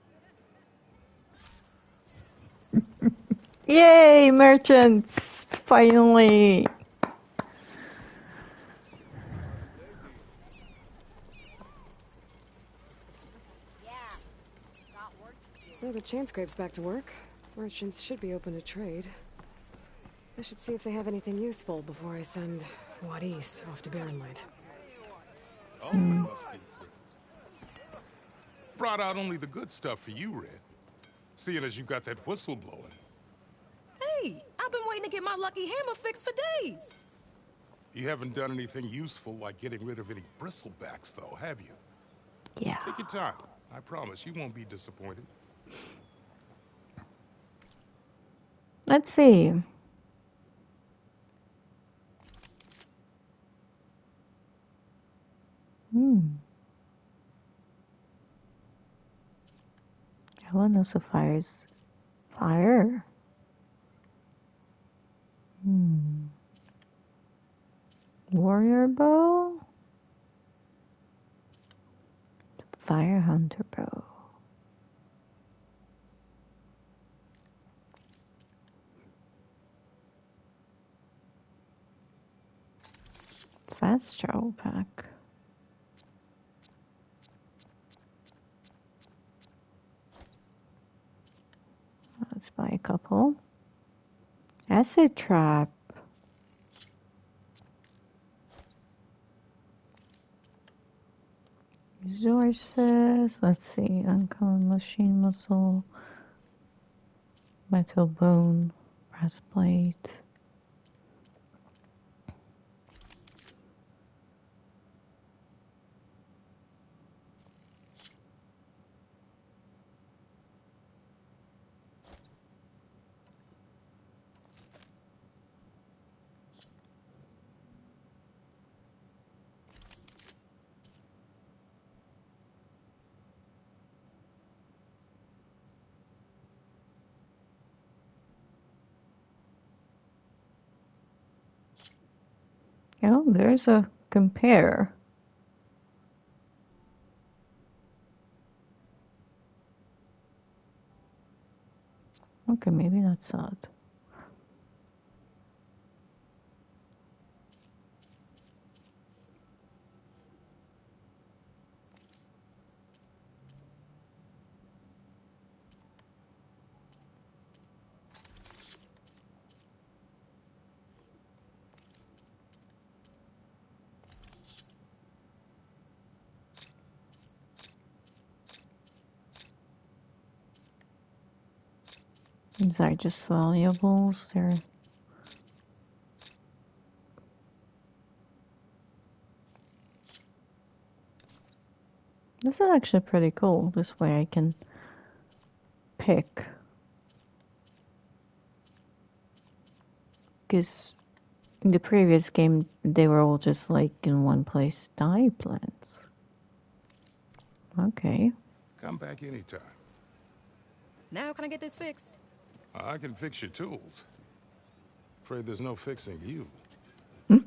Speaker 1: Yay, merchants! Finally!
Speaker 2: Well, the chain scrape's back to work. Merchants should be open to trade. I should see if they have anything useful before I send Wadis off to Baronlight.
Speaker 9: Brought out only the good stuff for you, Red. Seeing as you got that whistle blowing.
Speaker 21: Hey, I've been waiting to get my lucky hammer fixed for days.
Speaker 9: You haven't done anything useful like getting rid of any bristlebacks, though, have you?
Speaker 1: Yeah.
Speaker 9: Take your time. I promise you won't be disappointed.
Speaker 1: Let's see. Everyone also fires fire. Warrior bow. Fire hunter bow. Fast travel pack. Let's buy a couple. Acid trap. Resources. Let's see. Uncommon machine muscle. Metal bone. Breastplate. Oh, there's a compare. Okay, maybe that's odd. These are just valuables. They're this is actually pretty cool. This way I can pick. Because in the previous game, they were all just like in one place. Dye plants. Okay.
Speaker 9: Come back anytime.
Speaker 21: Now can I get this fixed?
Speaker 9: I can fix your tools. Afraid there's no fixing you.
Speaker 5: Nora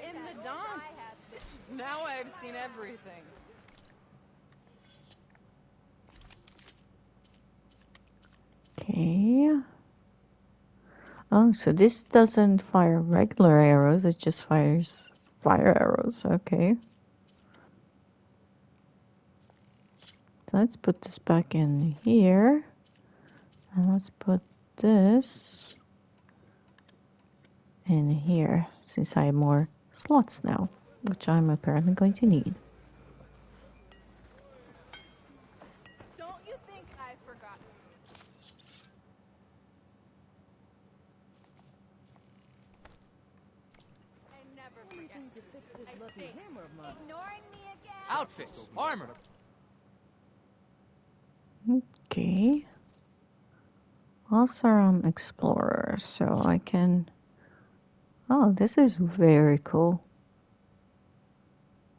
Speaker 5: in the dance. Now I've seen everything.
Speaker 1: Okay. Oh, so this doesn't fire regular arrows. It just fires fire arrows. Okay. So let's put this back in here. And let's put this in here, since I have more slots now, which I'm apparently going to need.
Speaker 5: Don't you think I forgot? I never forget.
Speaker 21: Ignoring me again. Outfits, armor.
Speaker 1: Okay. Also, I'm explorer, so I can. Oh, this is very cool.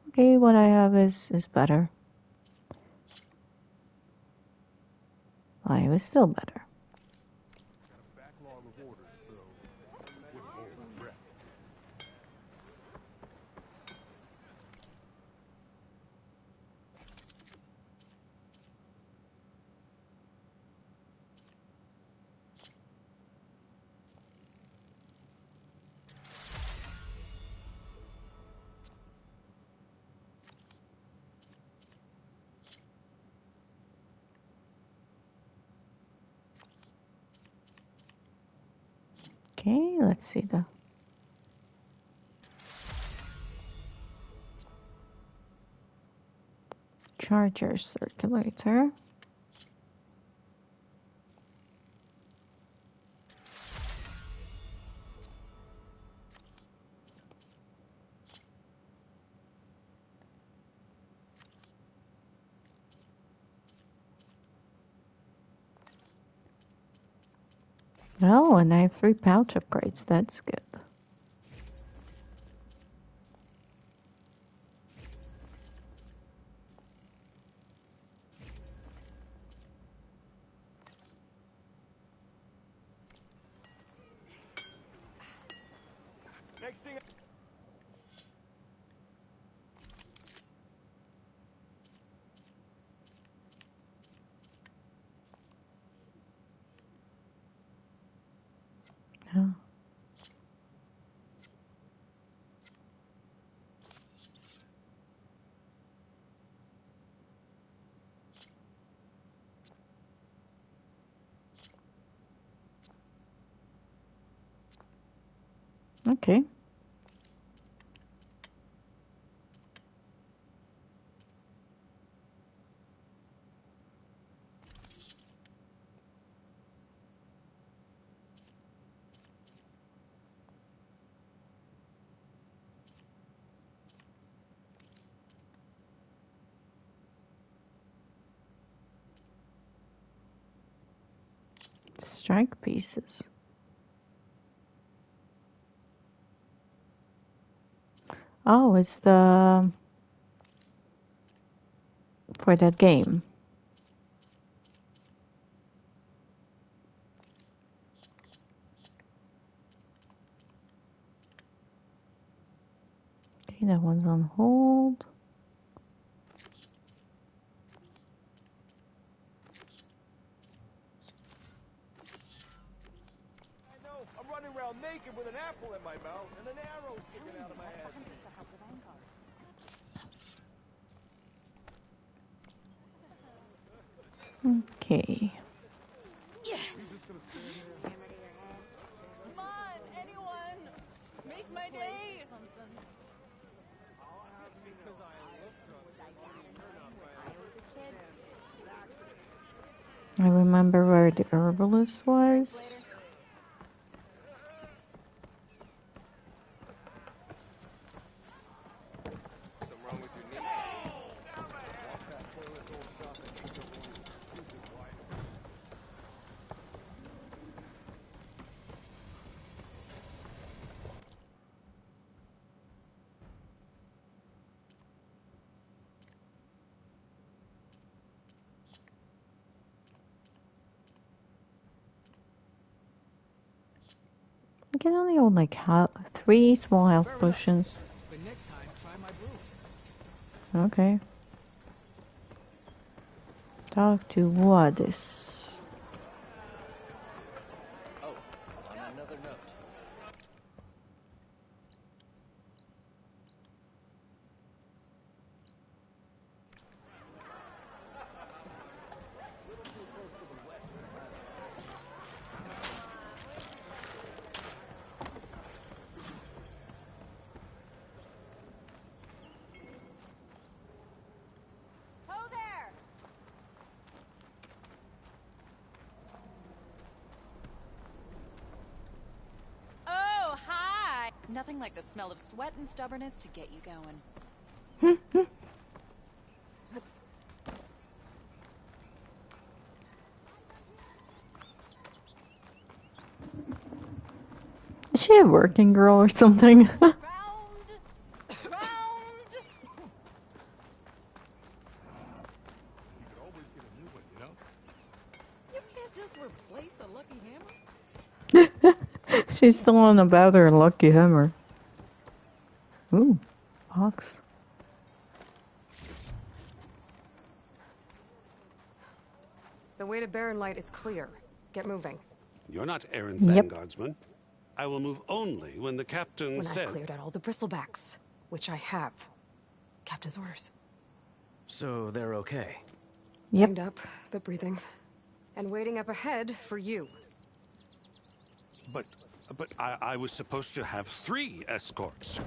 Speaker 1: Okay, what I have is better. 5 is still better. Okay, let's see the charger circulator. Oh, and I have 3 pouch upgrades. That's good.
Speaker 3: Next thing.
Speaker 1: Oh. Okay. Strike pieces. Oh, it's the for that game. Okay, that one's on hold.
Speaker 3: I'm running around naked with an apple in my mouth and an arrow sticking out of my head.
Speaker 1: Okay.
Speaker 5: Come on, anyone! Make my day!
Speaker 1: I remember where the herbalist was. I can only hold like 3 small health potions.
Speaker 12: But next time, try my brew.
Speaker 1: Okay. Talk to Wadis.
Speaker 10: Oh, on another note.
Speaker 14: Nothing like the smell of sweat and stubbornness to get you going.
Speaker 1: Is she a working girl or something?
Speaker 5: You can't just replace a lucky hammer.
Speaker 1: She's still on about her lucky hammer. Ooh, box.
Speaker 2: The way to Barren Light is clear. Get moving.
Speaker 13: You're not errant vanguardsman. I will move only when the captain
Speaker 2: When
Speaker 13: says...
Speaker 2: I've cleared out all the bristlebacks, which I have. Captain's orders.
Speaker 16: So they're okay?
Speaker 1: Yep.
Speaker 2: Banged up, but breathing. And waiting up ahead for you.
Speaker 13: But I was supposed to have 3 escorts.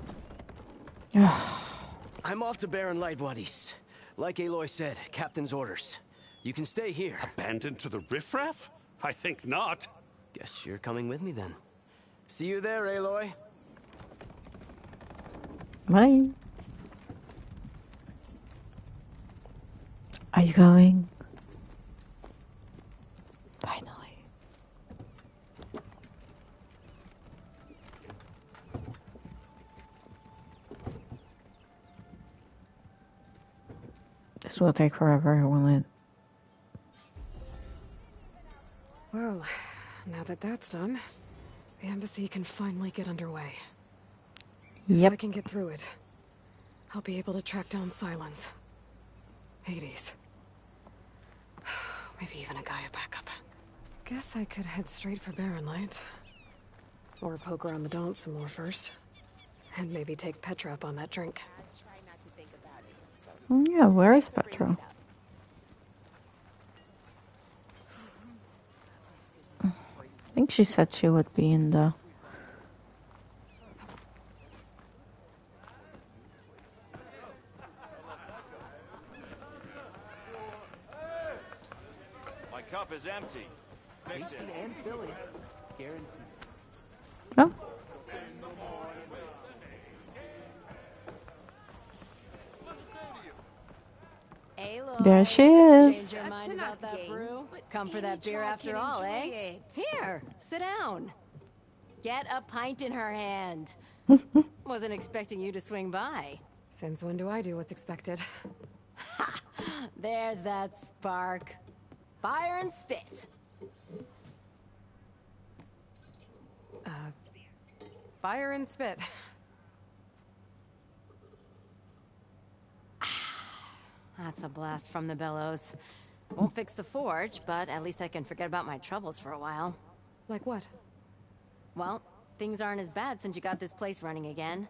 Speaker 16: I'm off to Barren Light, Wadis. Like Aloy said, captain's orders. You can stay here.
Speaker 13: Abandoned to the riffraff? I think not.
Speaker 16: Guess you're coming with me then. See you there, Aloy.
Speaker 1: Bye. Are you going? Finally. This will take forever, won't it?
Speaker 2: Well, now that that's done, the embassy can finally get underway. If I can get through it, I'll be able to track down Silence. Hades. Maybe even a Gaia backup. Guess I could head straight for Barren Light. Or poke around the Daunt some more first. And maybe take Petra up on that drink.
Speaker 1: Yeah, where is Petra? I think she said she would be in the...
Speaker 3: My cup is empty. Fix it.
Speaker 10: And Billy. Guaranteed.
Speaker 1: Oh.
Speaker 7: Hey,
Speaker 1: There
Speaker 7: Lloyd.
Speaker 1: she is.
Speaker 7: Change your mind about that brew? Come for that beer after all, eh? Here, sit down. Get a pint in her hand. Wasn't expecting you to swing by.
Speaker 2: Since when do I do what's expected?
Speaker 7: There's that spark. Fire and spit.
Speaker 2: Fire and spit.
Speaker 7: That's a blast from the bellows. Won't fix the forge, but at least I can forget about my troubles for a while.
Speaker 2: Like what?
Speaker 7: Well, things aren't as bad since you got this place running again.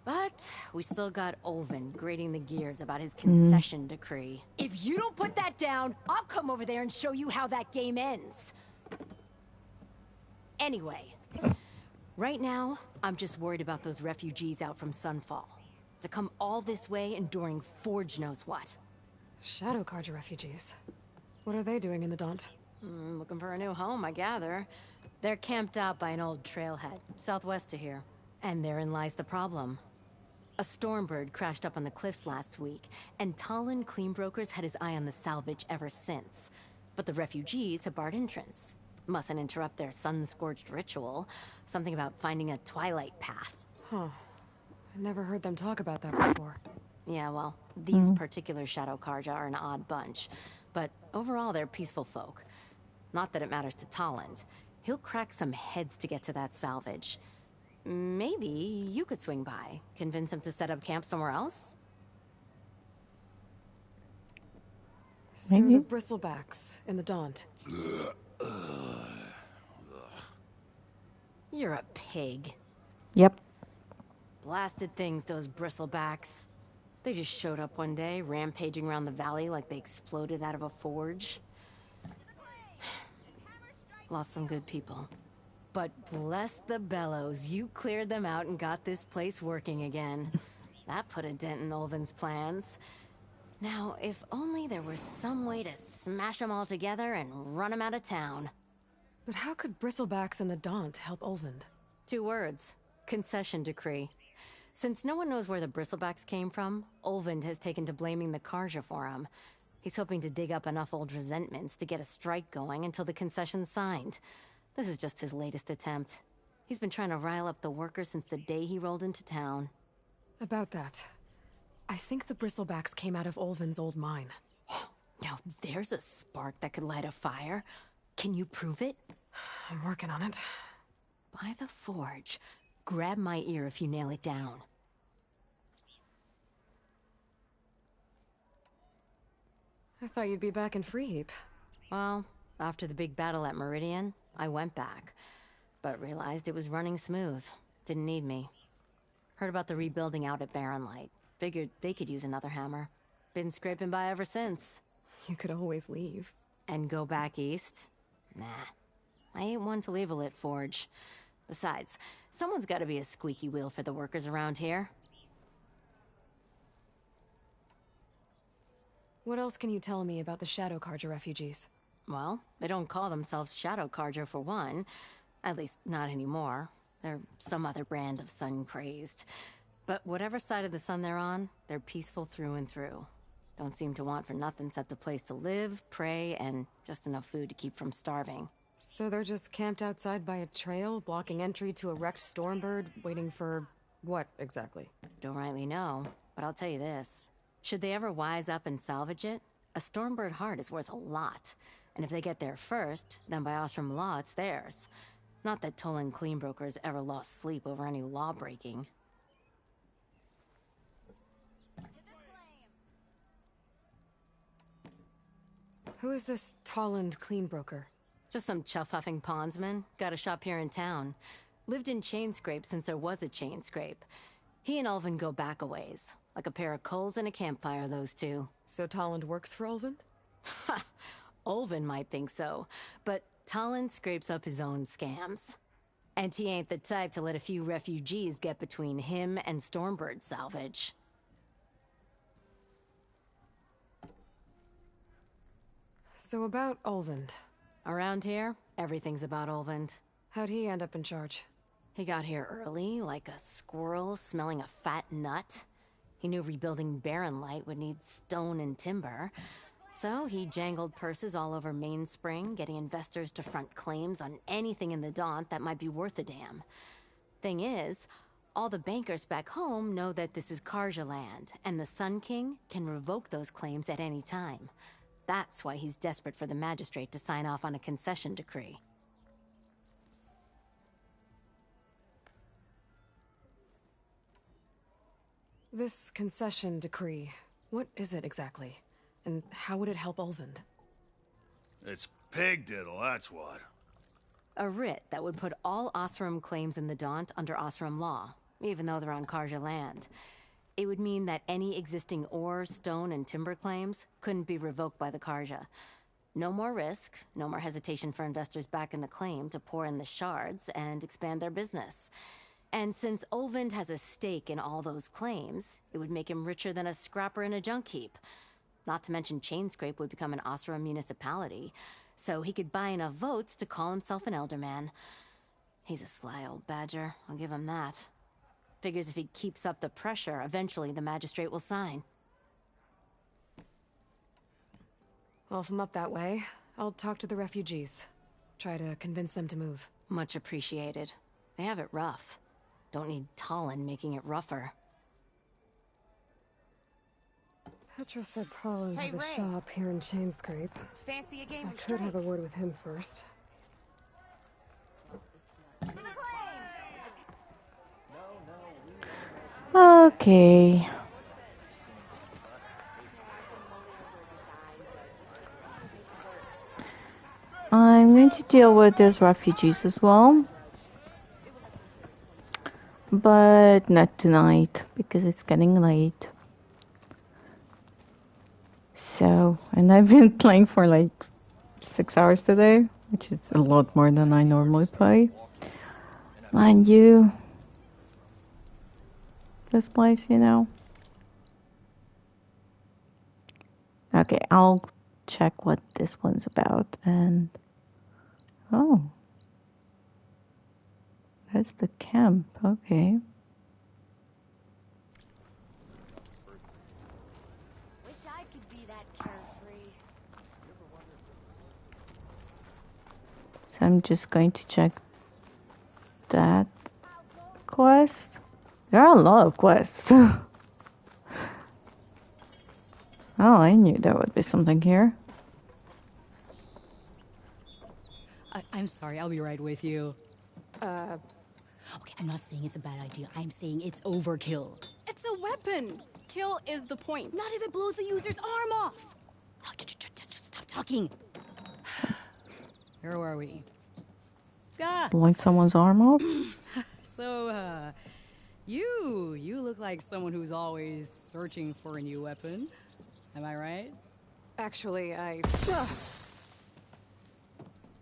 Speaker 7: But we still got Olvin grating the gears about his concession decree. If you don't put that down, I'll come over there and show you how that game ends. Anyway, right now, I'm just worried about those refugees out from Sunfall. To come all this way enduring Forge knows what.
Speaker 2: Shadow Carja refugees. What are they doing in the Daunt?
Speaker 7: Looking for a new home, I gather. They're camped out by an old trailhead, southwest of here. And therein lies the problem. A Stormbird crashed up on the cliffs last week, and Talon Cleanbrokers had his eye on the salvage ever since. But the refugees have barred entrance. Mustn't interrupt their sun-scorched ritual. Something about finding a twilight path.
Speaker 2: Huh. I never heard them talk about that before.
Speaker 7: Yeah, well, these particular Shadow Carja are an odd bunch. But overall, they're peaceful folk. Not that it matters to Talon. He'll crack some heads to get to that salvage. Maybe you could swing by, convince him to set up camp somewhere else?
Speaker 2: So the bristlebacks in the Daunt.
Speaker 7: You're a pig.
Speaker 1: Yep.
Speaker 7: Blasted things, those bristlebacks. They just showed up one day, rampaging around the valley like they exploded out of a forge. Lost some good people. But bless the bellows, you cleared them out and got this place working again. That put a dent in Olvin's plans. Now, if only there was some way to smash them all together and run them out of town.
Speaker 2: But how could bristlebacks in the Daunt help Olvind?
Speaker 7: 2 words. Concession decree. Since no one knows where the bristlebacks came from, Olvind has taken to blaming the Carja for them. He's hoping to dig up enough old resentments to get a strike going until the concession's signed. This is just his latest attempt. He's been trying to rile up the workers since the day he rolled into town.
Speaker 2: About that, I think the bristlebacks came out of Olvin's old mine.
Speaker 7: Now there's a spark that could light a fire. Can you prove it?
Speaker 2: I'm working on it.
Speaker 7: By the forge. Grab my ear if you nail it down.
Speaker 2: I thought you'd be back in Freeheap.
Speaker 7: Well, after the big battle at Meridian, I went back. But realized it was running smooth. Didn't need me. Heard about the rebuilding out at Barren Light. Figured they could use another hammer. Been scraping by ever since.
Speaker 2: You could always leave.
Speaker 7: And go back east? Nah. I ain't one to leave a lit forge. Besides, someone's gotta be a squeaky wheel for the workers around here.
Speaker 2: What else can you tell me about the Shadow Carja refugees?
Speaker 7: Well, they don't call themselves Shadow Carja for one. At least, not anymore. They're some other brand of sun-crazed. But whatever side of the sun they're on, they're peaceful through and through. Don't seem to want for nothing except a place to live, pray, and just enough food to keep from starving.
Speaker 2: So they're just camped outside by a trail, blocking entry to a wrecked Stormbird, waiting for what, exactly?
Speaker 7: Don't rightly know, but I'll tell you this. Should they ever wise up and salvage it, a Stormbird heart is worth a lot. And if they get there first, then by Ostrom law, it's theirs. Not that Tolan Cleanbrokers ever lost sleep over any law breaking.
Speaker 2: Who is this Tolland Cleanbroker?
Speaker 7: Just some chuff-huffing pondsman. Got a shop here in town. Lived in Chainscrape since there was a Chainscrape. He and Ulvin go back a ways. Like a pair of coals and a campfire, those two.
Speaker 2: So Tolland works for Ulvin?
Speaker 7: Ha! Ulvin might think so, but Tolland scrapes up his own scams. And he ain't the type to let a few refugees get between him and Stormbird salvage.
Speaker 2: So about Ulvin.
Speaker 7: Around here, everything's about Ulvin.
Speaker 2: How'd he end up in charge?
Speaker 7: He got here early, like a squirrel smelling a fat nut. He knew rebuilding Barren Light would need stone and timber. So he jangled purses all over Mainspring, getting investors to front claims on anything in the Daunt that might be worth a damn. Thing is, all the bankers back home know that this is Karja land, and the Sun King can revoke those claims at any time. That's why he's desperate for the magistrate to sign off on a concession decree.
Speaker 2: This concession decree, what is it exactly? And how would it help Ulvund?
Speaker 3: It's pig diddle, that's what.
Speaker 7: A writ that would put all Osram claims in the Daunt under Osram law, even though they're on Karja land. It would mean that any existing ore, stone, and timber claims couldn't be revoked by the Karja. No more risk, no more hesitation for investors back in the claim to pour in the shards and expand their business. And since Ulvund has a stake in all those claims, it would make him richer than a scrapper in a junk heap. Not to mention Chainscrape would become an Osram municipality, so he could buy enough votes to call himself an elderman. He's a sly old badger, I'll give him that. Figures if he keeps up the pressure, eventually the magistrate will sign.
Speaker 2: Well, if I'm up that way, I'll talk to the refugees. Try to convince them to move.
Speaker 7: Much appreciated. They have it rough. Don't need Talon making it rougher.
Speaker 2: Petra said Talon
Speaker 6: Hey,
Speaker 2: has a
Speaker 6: Ray.
Speaker 2: shop here in Chainscrape.
Speaker 6: Fancy a game
Speaker 2: I
Speaker 6: of
Speaker 2: could have a word with him first.
Speaker 1: Okay. I'm going to deal with those refugees as well. But not tonight, because it's getting late. So, and I've been playing for like 6 hours today, which is a lot more than I normally play. Mind you, this place, you know. Okay, I'll check what this one's about, and oh, that's the camp. Okay.
Speaker 6: Wish I could be that carefree.
Speaker 1: So I'm just going to check that quest. There are a lot of quests. Oh, I knew there would be something here.
Speaker 22: I'm sorry, I'll be right with you.
Speaker 23: Okay, I'm not saying it's a bad idea. I'm saying it's overkill.
Speaker 24: It's a weapon. Kill is the point.
Speaker 23: Not if it blows the user's arm off. Oh, just stop talking.
Speaker 22: Where were we?
Speaker 1: Blowing someone's arm off?
Speaker 22: So, you look like someone who's always searching for a new weapon. Am I right?
Speaker 2: Actually,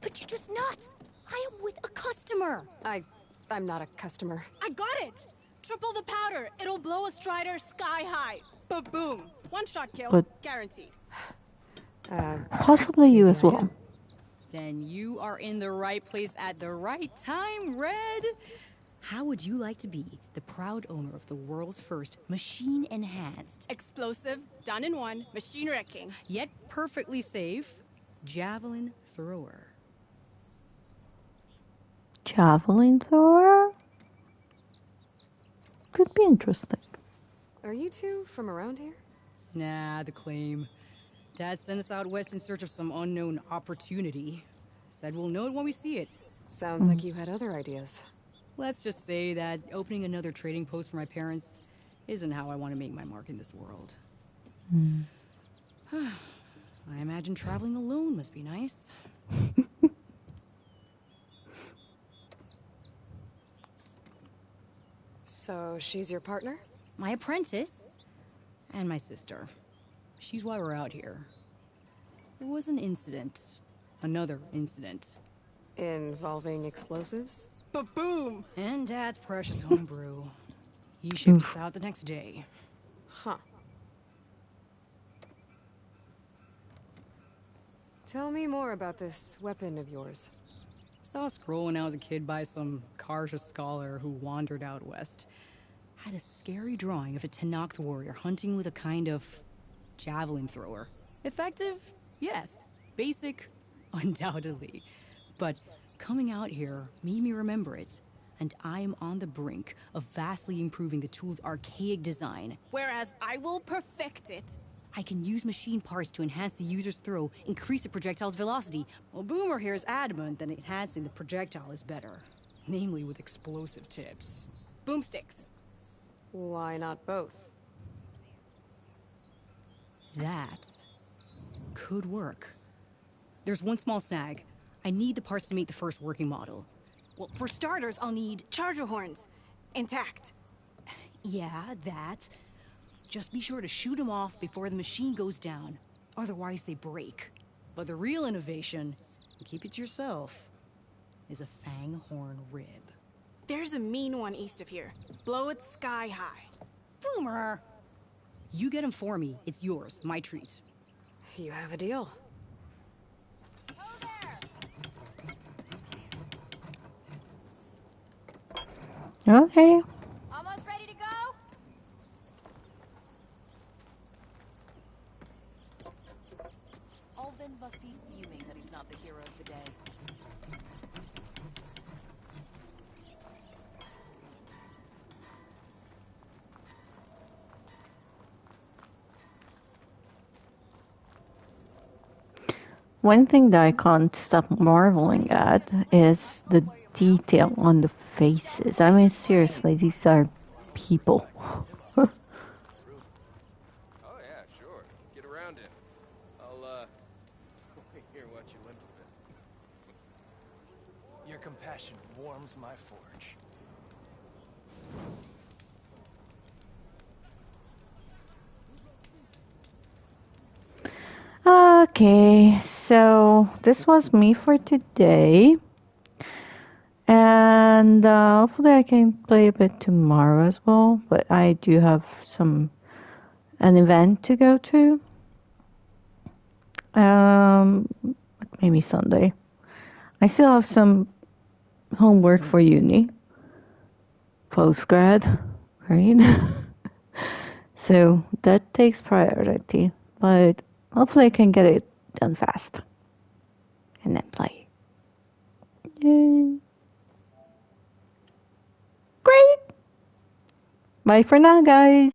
Speaker 23: But you're just nuts. I am with a customer.
Speaker 2: I'm not a customer.
Speaker 24: I got it. Triple the powder. It'll blow a Strider sky high. Ba-boom. One shot kill.
Speaker 1: But-
Speaker 24: Guaranteed.
Speaker 1: Possibly you as well.
Speaker 22: Then you are in the right place at the right time, Red. How would you like to be the proud owner of the world's first machine-enhanced,
Speaker 24: Explosive, done in one, machine wrecking.
Speaker 22: yet perfectly safe, javelin thrower?
Speaker 1: Javelin thrower? Could be interesting.
Speaker 2: Are you two from around here?
Speaker 22: Nah, the claim. Dad sent us out west in search of some unknown opportunity. Said we'll know it when we see it.
Speaker 2: Sounds like you had other ideas.
Speaker 22: Let's just say that opening another trading post for my parents isn't how I want to make my mark in this world. I imagine traveling alone must be nice.
Speaker 2: So she's your partner?
Speaker 22: My apprentice and my sister. She's why we're out here. There was an incident. Another incident.
Speaker 2: Involving explosives?
Speaker 24: Ba-boom!
Speaker 22: And Dad's precious homebrew. He shipped us out the next day.
Speaker 2: Huh. Tell me more about this weapon of yours.
Speaker 22: Saw a scroll when I was a kid by some Karja scholar who wandered out west.
Speaker 23: had a scary drawing of a Tenakth warrior hunting with a kind of javelin thrower. Effective? Yes. Basic? Undoubtedly. But coming out here made me remember it, and I'm on the brink of vastly improving the tool's archaic design.
Speaker 24: Whereas I will perfect it.
Speaker 23: I can use machine parts to enhance the user's throw, increase the projectile's velocity.
Speaker 22: Well, Boomer here is adamant that enhancing the projectile is better. Namely with explosive tips.
Speaker 24: Boomsticks.
Speaker 2: Why not both?
Speaker 23: That could work. There's one small snag. I need the parts to make the first working model.
Speaker 24: Well, for starters, I'll need charger horns. Intact.
Speaker 23: Yeah, that. Just be sure to shoot them off before the machine goes down. Otherwise, they break.
Speaker 22: But the real innovation, and keep it to yourself, is a fang horn rib.
Speaker 24: There's a mean one east of here. Blow it sky high.
Speaker 23: Boomer! You get him for me. It's yours. My treat.
Speaker 2: You have a deal.
Speaker 1: Okay.
Speaker 6: Almost ready to go?
Speaker 5: Alvin must be fuming that he's not the hero of the day.
Speaker 1: One thing that I can't stop marveling at is the detail on the faces. I mean, seriously, these are people.
Speaker 3: Oh yeah, sure. Get around it. I'll here watch you limp a bit.
Speaker 12: Your compassion warms my forge.
Speaker 1: Okay, so this was me for today. And hopefully I can play a bit tomorrow as well. But I do have an event to go to. Maybe Sunday. I still have some homework for uni. Postgrad, right? So that takes priority. But hopefully I can get it done fast. And then play. Yay. Great! Bye for now, guys.